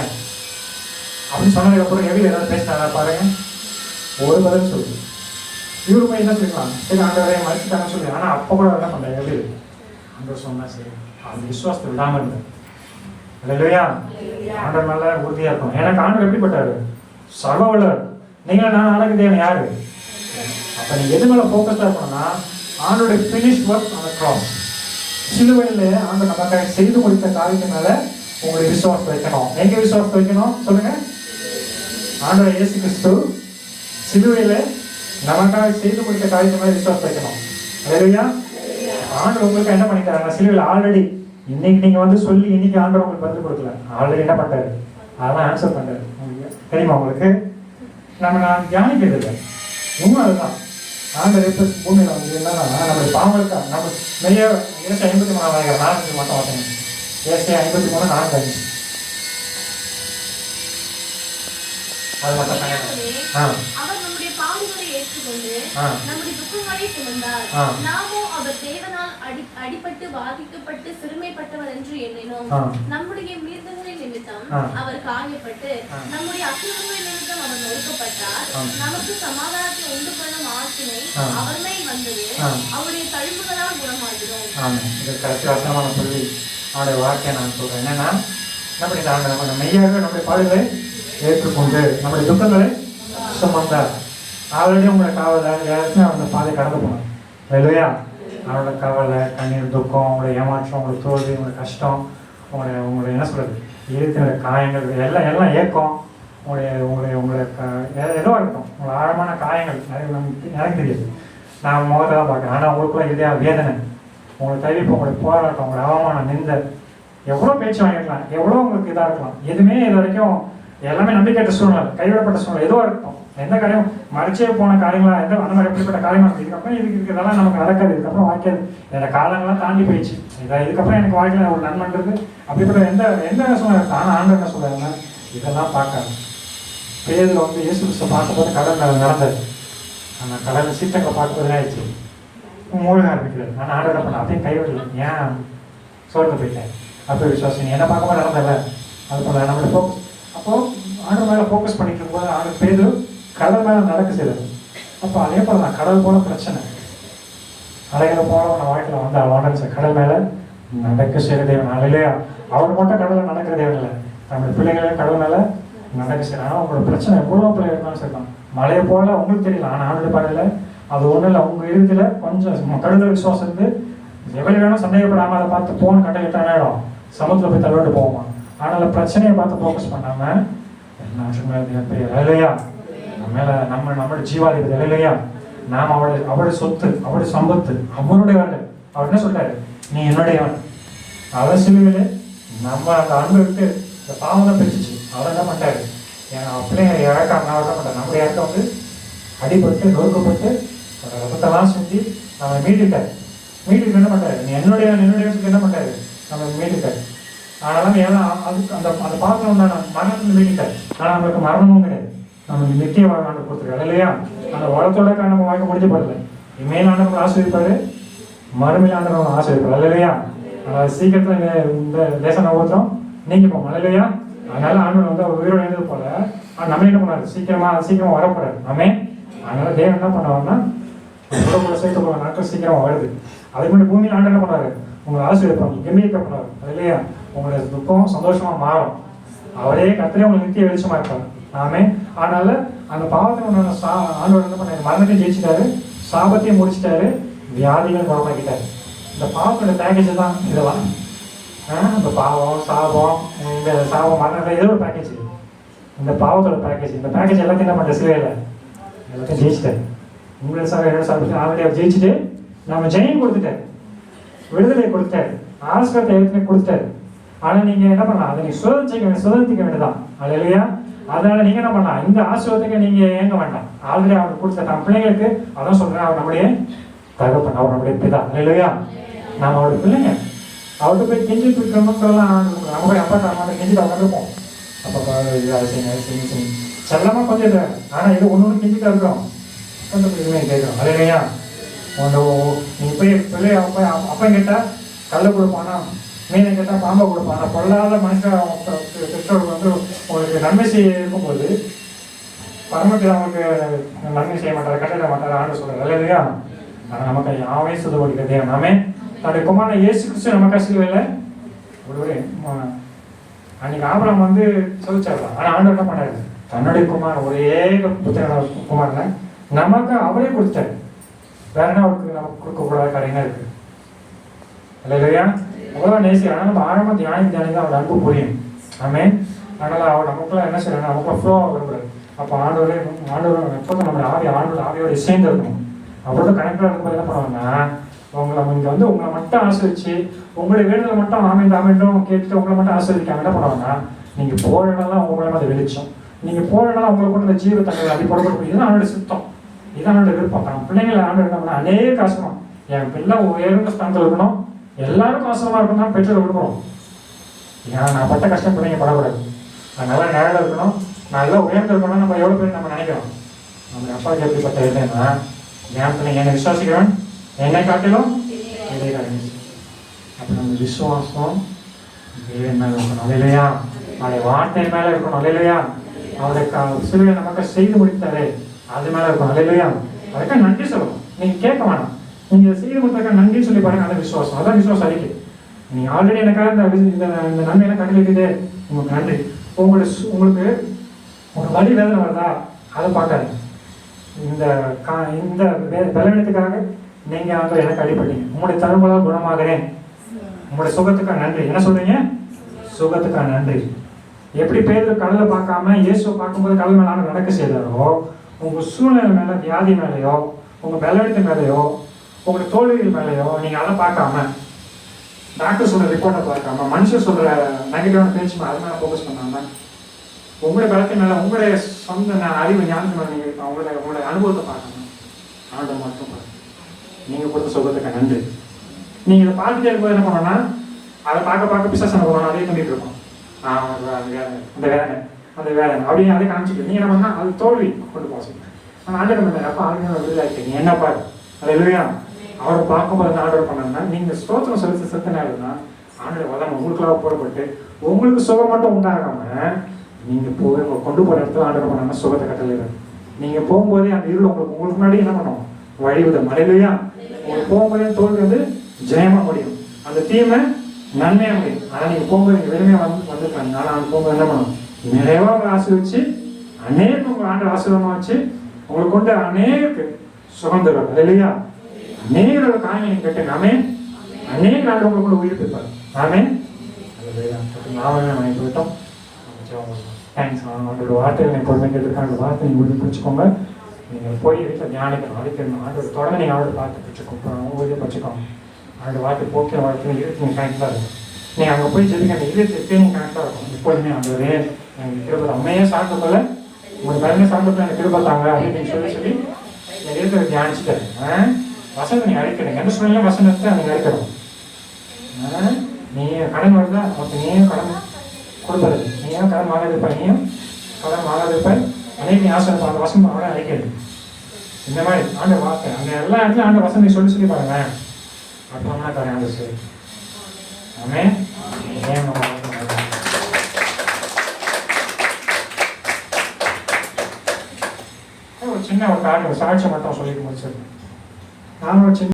அப்படின்னு சொன்னதுக்கப்புறம் எப்படி ஏதாவது பேசினாரா பாருங்க, ஒரு பதில் சொல்லு. இவரு போய் என்ன சொல்லிக்கலாம், சரி ஆண்டவரை மறைச்சிட்டாங்கன்னு சொல்லி. ஆனால் அப்போ கூட என்ன பண்ணல, எப்படி ஆண்டவர் சொன்னா சரி, அந்த விசுவாசத்தை விடாமல் இருந்தேன் இல்லையா. ஆண்டவர் மேல உறுதியாக இருக்கும். எனக்கு ஆண்டவர் எப்படிப்பட்டாரு, சர்வ வல்லவர். நீங்கள் நான் ஆனக்கு தேவன் யாரு. அப்போ நீங்கள் எது மேலே ஃபோக்கஸ்டாக இருக்கணும்னா ஆண்டோடைய finish work on the cross. சிலுவையில் ஆண்டவர் நமக்காக செய்து முடித்த காரியத்தின் மேலே உங்களுடைய விசுவாசத்தை வைக்கணும். எங்க விசுவாசத்தை வைக்கணும் சொல்லுங்க, ஆண்டவர் இயேசு கிறிஸ்து சிலுவையில் நமக்காக செய்து முடித்த காரியத்தின் மேலே விசுவாசத்தை வைக்கணும் இல்லையா. ஆண்டவர் உங்களுக்கு என்ன பண்ணிட்டாருன்னா சிலுவையில் ஆல்ரெடி இன்னைக்கு நீங்கள் வந்து சொல்லி இன்னைக்கு ஆண்டவர் உங்களுக்கு பதில் கொடுக்கல, ஆல்ரெடி என்ன பண்ணிட்டாரு, அதெல்லாம் ஆன்சர் பண்ணிட்டாரு. தெரியுமா உங்களுக்கு, நான் தியானிக்கிறது இல்லை, உண்மை அதுதான். ஆண்டவர் எப்போ பூமியில் வந்து என்னன்னா நம்மளுடைய பாவங்களுக்கா நம்ம மெய்ய ஏசை 53 4 மட்டும் வாசனை ஏசை 53 4 அது மட்டும் அவர் நம்முடைய பாவங்களை ஏற்றுக்கொண்டு நம்முடைய துக்கங்களை சுமந்தார். நாமோ அவர் தேவனால் அடிபட்டு வாதிக்கப்பட்டு சிறுமைப்பட்டவர் என்று எண்ணினோம். நம்முடைய மீறுதல்களின் நிமித்தம் அவர் காயப்பட்டு நம்முடைய அக்கிரமங்களின் நிமித்தம் அவர் நொறுக்கப்பட்டார். நமக்கு சமாதானத்தை உண்டு பண்ணும் ஆக்கினை அவர் மேல் வந்தது. அவருடைய தழும்புகளால் குணமாகிறோம். இது கடைசி வசனமான சொல்லி அவனுடைய வார்த்தையை நான் சொல்றேன். என்னன்னா நம்ம மெய்யாக நம்முடைய பாடுகளை ஏற்றுக்கொண்டு நம்முடைய துக்கங்களை சுமந்தார். ஆல்ரெடி உங்களை காவலை யாருக்குமே அந்த பாதை கடந்து போனார் இல்லையா? அவனோட கவலை, கண்ணீர், துக்கம், உங்களுடைய ஏமாற்றம், உங்களுக்கு தோல்வி, உங்களுக்கு கஷ்டம், உங்களுடைய என்ன சொல்றது இயற்கையோட காயங்கள் எல்லாம் ஏக்கம், உங்களுடைய ஏதோ இருக்கட்டும், உங்களை ஆழமான காயங்கள் எனக்கு தெரியாது. நான் முகத்தை தான் பார்க்குறேன். ஆனால் உங்களுக்குள்ள இதே வேதனை, உங்களை தவிப்பு, உங்களுடைய போராட்டம், உங்களுடைய அவமானம், நிந்த எவ்வளோ பேச்சு வாங்கிக்கலாம், எவ்வளோ உங்களுக்கு இதாக இருக்கலாம். எதுவுமே இது வரைக்கும் எல்லாமே நம்பிக்கையற்ற சூழ்நிலை, கைவிடப்பட்ட சூழ்நிலை எதுவாக இருக்கும். எந்த காரியம் மறைச்சே போன காரியங்களா அந்த மாதிரி எப்படிப்பட்ட காரியமாக இருக்குது. இதுக்கப்புறம் இதெல்லாம் நமக்கு நடக்காது. இதுக்கப்புறம் வாழ்க்கையில் என்னோட காலங்கள்லாம் தாண்டி போயிடுச்சு. இதுக்கப்புறம் எனக்கு வாழ்க்கையில் ஒரு நன்மைன்றது அப்படிப்பட்ட எந்த சூழ்நிலை இருக்குது. ஆனால் ஆண்டு என்ன சொல்லுவாங்க, இதெல்லாம் பார்க்காது. பேரில் வந்து இயேசு கிறிஸ்துவை பார்க்கும்போது கடல் நடந்தது. ஆனால் கடலில் சீத்தங்களை பார்க்கும்போது ஆயிடுச்சு, மூழ்க ஆரம்பிக்கிறது. ஆனால் ஆண்டு என்ன பண்ண அதையும் கைவிடல. ஏன் சோர்ந்து போயிட்டேன் அப்போ விசுவாசி நீ என்ன பார்க்கும்போது நடந்தல அது போல நம்மளோட ஃபோக்கஸ். அப்போது ஆண்டு மேலே ஃபோக்கஸ் பண்ணிட்டு இருக்கும்போது ஆண்டு பேரு கடல் மேலே நடக்க செய்யுது. அப்போ அதே போல தான் கடல் போல பிரச்சனை அலைகளை போல நான் வாழ்க்கையில் வந்து அவன் கடல் மேலே நடக்க செய்கிற தேவன் இல்லையா? அவர் மட்டும் கடலில் நடக்கிற தேவன் இல்லை, நம்மளுடைய பிள்ளைகளையும் கடல் மேலே நடக்க செய்யலாம். ஆனால் உங்களோட பிரச்சனை எவ்வளோ பிள்ளை இருந்தாலும் சரிதான், மழையை போல உங்களுக்கு தெரியல. ஆனால் ஆண்டு பாடல அது ஒன்றும் இல்லை. உங்கள் இறுதியில் கொஞ்சம் கடுதல் விசுவாசம் இருந்து எவ்வளவு வேணும் சந்தேகப்படாமல் அதை பார்த்து போன் கட்டைக்கிட்டான இடம் சமுத்திரம் போய் தள்ளிட்டு போவோமா. ஆனால் பிரச்சனையை பார்த்து ஃபோக்கஸ் பண்ணாமல் இல்லையா நம்ம மேலே நம்மளோட ஜீவாதிபதி இல்லையா? நாம் அவருடைய சொத்து, அவருடைய சம்பத்து, அவருடைய வேலை. அவர் என்ன சொல்றாரு, நீ என்னுடையவன். அதை சிலுவையிலே நம்ம அந்த அன்பு விட்டு இந்த பாவம் தான் பிரிச்சிச்சு. அவர் என்ன பண்ணிட்டாரு, பிள்ளைங்க இறக்காம என்ன பண்ணார், நம்முடைய இறக்க வந்து அடிபட்டு நொறுக்கப்பட்டு ரத்தத்தெல்லாம் சுற்றி நம்ம மீட்டுட்டார். மீட்டுக்கு என்ன பண்ணுறாரு, நீ என்னுடைய என்ன பண்ணுறாரு, நம்ம மீட்டுட்டார். ஆனாலும் ஏன்னா அதுக்கு அந்த பாத்திரம் உண்டான மரணத்தில் மீட்டுட்டார். ஆனால் நம்மளுக்கு மரணமும் கிடையாது, நமக்கு நித்திய வாழ்நாள் கொடுத்துருக்காரு இல்லையா? அந்த உலகத்தோட நம்ம வாழ்க்கை முடிஞ்சு போடல. இனிமேல் ஆண்டவங்க ஆசிரியப்பாரு, மறுமையில் ஆண்டவங்க ஆசிரியப்பாரு இல்லையா? அதாவது சீக்கிரத்தில் இந்த தேச நோக்கம் நீங்க போவோம் இல்லையா? அதனால ஆண்டவர் வந்து அவர் உயிரோடு எழுந்தது போல நம்ம என்ன பண்ணாரு, சீக்கிரமா வரப்படாது நாமே. அதனால தேவன் என்ன பண்ணுவாங்கன்னா கூட சேர்த்து நாட்கள் சீக்கிரமா வருது. அதே மாதிரி பூமியில் ஆண்டு என்ன பண்ணாரு, உங்களை ஆசிரியப்பாங்க, கம்பீரிக்க பண்ணாரு இல்லையா? உங்களுடைய துக்கம் சந்தோஷமா மாறும். அவரே கத்திலே உங்களுக்கு நித்திய வெளிச்சமா இருப்பாரு நாமே. அதனால அந்த பாவத்தை ஆண்டவர் என்ன பண்ணாரு, மரணத்தையும் ஜெயிச்சிட்டாரு, சாபத்தையும் முடிச்சிட்டாரு, வியாதிகள் குணமாக்கிட்டாரு. இந்த பாவத்தோட பேக்கேஜ் தான் இதெல்லாம். இந்த பாவம் சாபம் இந்த சாபம் மரணம் ஏதோ ஒரு பேக்கேஜ். இந்த பாவத்தோட பேக்கேஜ், இந்த பேக்கேஜ் எல்லாத்தையும் என்ன பண்ண சிலையில எல்லாத்தையும் ஜெயிச்சிட்டாரு. உங்களோட சாபம் என்னோட சாபத்தை ஆல்ரெடி ஜெயிச்சுட்டு நம்ம ஜெயம் கொடுத்துட்டாரு, விடுதலை கொடுத்தாரு, ஆசிரியத்தை ஏற்கனவே கொடுத்தாரு. ஆனால் நீங்க என்ன பண்ணலாம், அதை நீங்க சுதந்திரிக்க வேண்டியதான் அது இல்லையா? அதனால நீங்க என்ன பண்ணலாம், இந்த ஆசிரியத்துக்கு நீங்க ஏங்க வேண்டாம். ஆல்ரெடி அவருக்கு கொடுத்த நம்ம பிள்ளைங்களுக்கு அதான் சொல்றேன், அவர் நம்முடைய தகப்பன், அவர் நம்முடைய பிதா இல்லையா? நம்ம அவருடைய பிள்ளைங்க. அவர்கிட்ட போய் கெஞ்சி கொடுக்கணும்லாம் நம்ம போய் அப்பா அம்மா கெஞ்சிட்டு உட்காந்துருப்போம். அப்பா அதை செய்யுங்க செல்லமா கொஞ்சம் இல்லை. ஆனால் இது ஒன்று கெஞ்சிட்டு இருக்கிறோம், கொஞ்சம் இதுமே கேட்குறோம் அது இல்லையா? நீ போய் பிள்ளை அப்பா கேட்டால் கல்லை கொடுப்பானா, மீனை கேட்டால் பாம்பை கொடுப்பானா. பொல்லாத மனுஷன் பெற்றோர்கள் வந்து உங்களுக்கு நன்மை செய்ய இருக்கும்போது பரமத்தில் அவங்களுக்கு நன்மை செய்ய மாட்டார், கட்டிட மாட்டார் ஆண்டு சொல்கிறார் இல்லையா? ஆனால் நமக்கு யாவே சுதவடிக்க தேவன் நாமே தன்னுடைய குமாரனை இயேசு கிறிஸ்து நமக்கு சிலுவையில் ஒரு அன்னைக்கு ஆபிரகாம் வந்து சொல்லிச்சாரலாம். ஆனால் ஆண்டு என்ன பண்ணாரு, தன்னுடைய குமாரன் ஒரே புத்திரன குமாரனை நமக்கு அவரே கொடுத்தாரு. வேற என்ன அவருக்கு நமக்கு கொடுக்கக்கூடாத காரியங்க இருக்கு இல்லையா? அவ்வளோ நேசி. ஆனால் நம்ம ஆழமாக தியானம் தான் அவரோட அன்பு புரியும் ஆமே. அதனால் அவர் நமக்குள்ள என்ன செய்யணும், நமக்குள்ள ஃப்ளோ விரும்புறாரு. அப்போ ஆண்டவரே எப்போதும் நம்ம ஆவியோட சேர்ந்து இருக்கணும். அவரோட கணக்கில் இருக்கும்போது என்ன பண்ணுவாங்கன்னா, இங்கே வந்து உங்களை மட்டும் ஆசிரிச்சு உங்களுடைய வேண்டுதலை மட்டும் ஆமைண்டும் கேட்டு உங்களை மட்டும் ஆசிரியக்காம என்ன பண்ணுவாங்கன்னா, நீங்கள் போராடலாம் உங்களை மாதிரி வெளிச்சம், நீங்கள் போராடலாம் உங்களை கொண்டு ஜீவ தங்களை அடி போடப்பட்டு இதுதான் அவனுடைய சித்தம். இதான் ஆண்டு விருப்பம். தான் பிள்ளைங்களை ஆண்டு என்ன பண்ண அநேக ஆசிரமம், என் பிள்ளை உயர்ந்த ஸ்தானத்தில் இருக்கணும், எல்லாருக்கும் ஆசிரமா இருக்கணும் தான் பெற்றோர் விரும்புகிறோம். ஏன்னா நான் பட்ட கஷ்டம் பிள்ளைங்க படக்கூடாது, அது நல்லா நேரில் இருக்கணும், நல்லா உயர்ந்து இருக்கணும். நம்ம எவ்வளோ பேர் நம்ம நினைக்கிறோம். நம்ம அப்பாவுக்கு எப்படிப்பட்ட இல்லைன்னா, என் பிள்ளைங்க என்னை விசுவாசிக்கிறவன் என்னை காட்டிலும் இதே காரணம். அப்போ நம்ம விசுவாசம் தேவன் மேலே இருக்கணும் இல்லையா, அவருடைய வார்த்தை மேலே இருக்கணும் இல்லையா, அவருடைய சிலுவை நமக்கு செய்து முடித்தாரே அது மேலே இருக்கணும் இல்லையா. அதுக்காக நன்றி சொல்லணும். நீங்கள் கேட்க வேணாம், நீங்கள் செய்து கொடுத்தாக்க நன்றி சொல்லி பாருங்க. அதான் விசுவாசம், அதான் விசுவாசம் அறிக்கை. நீங்கள் ஆல்ரெடி எனக்காக இந்த நன்மையெல்லாம் கட்டளிக்குது, உங்களுக்கு நன்றி. உங்களுக்கு ஒரு வழி வேதனை வருதா அதை பார்க்காது. இந்த பலவீனத்துக்காக நீங்க வந்து எனக்கு அடிப்பட்டீங்க, உங்களுடைய தழும்பலால் குணமாகிறேன், உங்களுடைய சுகத்துக்காக நன்றி. என்ன சொல்றீங்க? சுகத்துக்காக நன்றி. எப்படி பேர் கடலை பார்க்காம இயேசுவை பார்க்கும்போது கடல் மேலான நடக்க செய்தாரோ, உங்க சூழ்நிலை மேல, வியாதி மேலேயோ, உங்க பலவீனத்து மேலேயோ, உங்களுடைய தோல்விகள் மேலேயோ நீங்க அதை பார்க்காம, டாக்டர் சொல்ற ரிப்போர்ட்டை பார்க்காம, மனுஷன் சொல்ற நெகட்டிவான பேச்சு அது மேலே ஃபோக்கஸ் பண்ணாம, உங்களுடைய பலத்தின் மேல, உங்களுடைய சொந்த அறிவு ஞானத்து மேலே நீங்க உங்களுடைய அனுபவத்தை பார்க்கணும். ஆண்டவர் மட்டும் பாருங்க. நீங்க கொடுத்த சுகத்துக்கு நன்றி. நீங்க இதை பார்த்துட்டே இருக்கும்போது என்ன பண்ணோம்னா, அதை பார்க்க பிசாசு என்ன பண்ணணும், அதே பண்ணிட்டு இருக்கோம். அந்த வேதனை அப்படின்னு அதை காமிச்சிட்டு நீங்க என்ன பண்ணா அது தோல்வி கொண்டு போக. ஆனால் ஆண்டவர் பண்ணாரு, அப்போ ஆளுநர் விடுதலை என்ன பாரு அது இல்லையா. அவரை பார்க்கும்போது ஆண்டவர் பண்ணாங்கன்னா, நீங்க ஸ்தோத்திரம் செலுத்த செத்த நேரம்னா ஆண்டவர் வதம் உங்களுக்குள்ளாக போடப்பட்டு உங்களுக்கு சுகம் மட்டும் உண்டாகாம நீங்க போய் கொண்டு போற இடத்துல ஆண்டவர் பண்ணாங்கன்னா சுகத்தை கட்டளையிறாரு. நீங்க போகும்போதே அந்த இருள் உங்களுக்கு முன்னாடி என்ன பண்ணும், வழிவிட மழையிலையா. உங்களுக்கு போகும்போதே தோல்வி வந்து ஜெயமா முடியும், அந்த தீமை நன்மையா முடியும். ஆனால் நீங்க போகும்போது நீங்க வெறுமையா வந்துருக்காங்க. ஆனால் அவங்க போகும்போது என்ன பண்ணும், நிறைவா ஆசீர்வச்சு அநேக உங்க ஆண்டு ஆசீர்வாதமா வச்சு உங்களுக்கு கொண்டு அநேக சுகம் தருவாங்க இல்லையா. அநேக காரணம் நீங்க கேட்டுங்க. அநேக நாள் உங்களுக்கு உயிர் இருப்பாரு. நாமே நாம விட்டோம். தேங்க்ஸ். அவங்களோட வார்த்தைகளை பொறுமை கேட்டிருக்காங்க. அந்த வார்த்தை நீங்கள் உறுதி பிடிச்சிக்கோங்க. நீங்கள் போய் வீட்டில் தியானிக்கணும், அழைக்கணும். ஆண்டோட தொடர்ந்து நீங்கள் அவரோட பார்த்து பிடிச்சிக்கோங்க, அவங்க உறுதியை பிடிச்சிக்கோங்க. அவரோட வார்த்தை போக்கிய வார்த்தை இருபத்தி நீங்கள் கணக்கில் இருக்கும். நீங்கள் அங்கே போய் ஜெபிக்க அந்த இருபத்தி நீங்கள் கணக்கில் இருக்கும். எப்போதுமே அந்த எனக்கு திருப்பதி அம்மையே சாப்பிட்டு போல உங்களுக்கு பலமே சாப்பிட்டு எனக்கு திருப்பத்தாங்க அப்படின்னு சொல்லி என் இருக்கிற தியானிச்சுட்டேன். வசனத்தை நீங்கள் அழைக்கிறீங்க, எந்த சூழ்நிலையும் வசனத்தை நீங்கள் அழைக்கணும். நீங்கள் கடன் வருதா, மொத்தம் நீயும் கடன் கொடுப்பது, நீயும் கடன் வாங்காது இருப்பாய், நீயும் கடன் வாங்காது இருப்பாய், அனைத்து ஆசனம் அந்த வசனம் அவரை அழைக்கிறது. இந்த மாதிரி ஆண்ட வார்த்தை அந்த எல்லா இடத்துலையும் ஆண்ட வசனம் சொல்லி பாருங்க. அப்புறமா தரேன் அந்த சரி. ஆமே ஒரு சின்ன ஒரு காரணம் சாட்சி மட்டும் சொல்லிட்டு முடிச்சிருக்கேன். நான் ஒரு சின்ன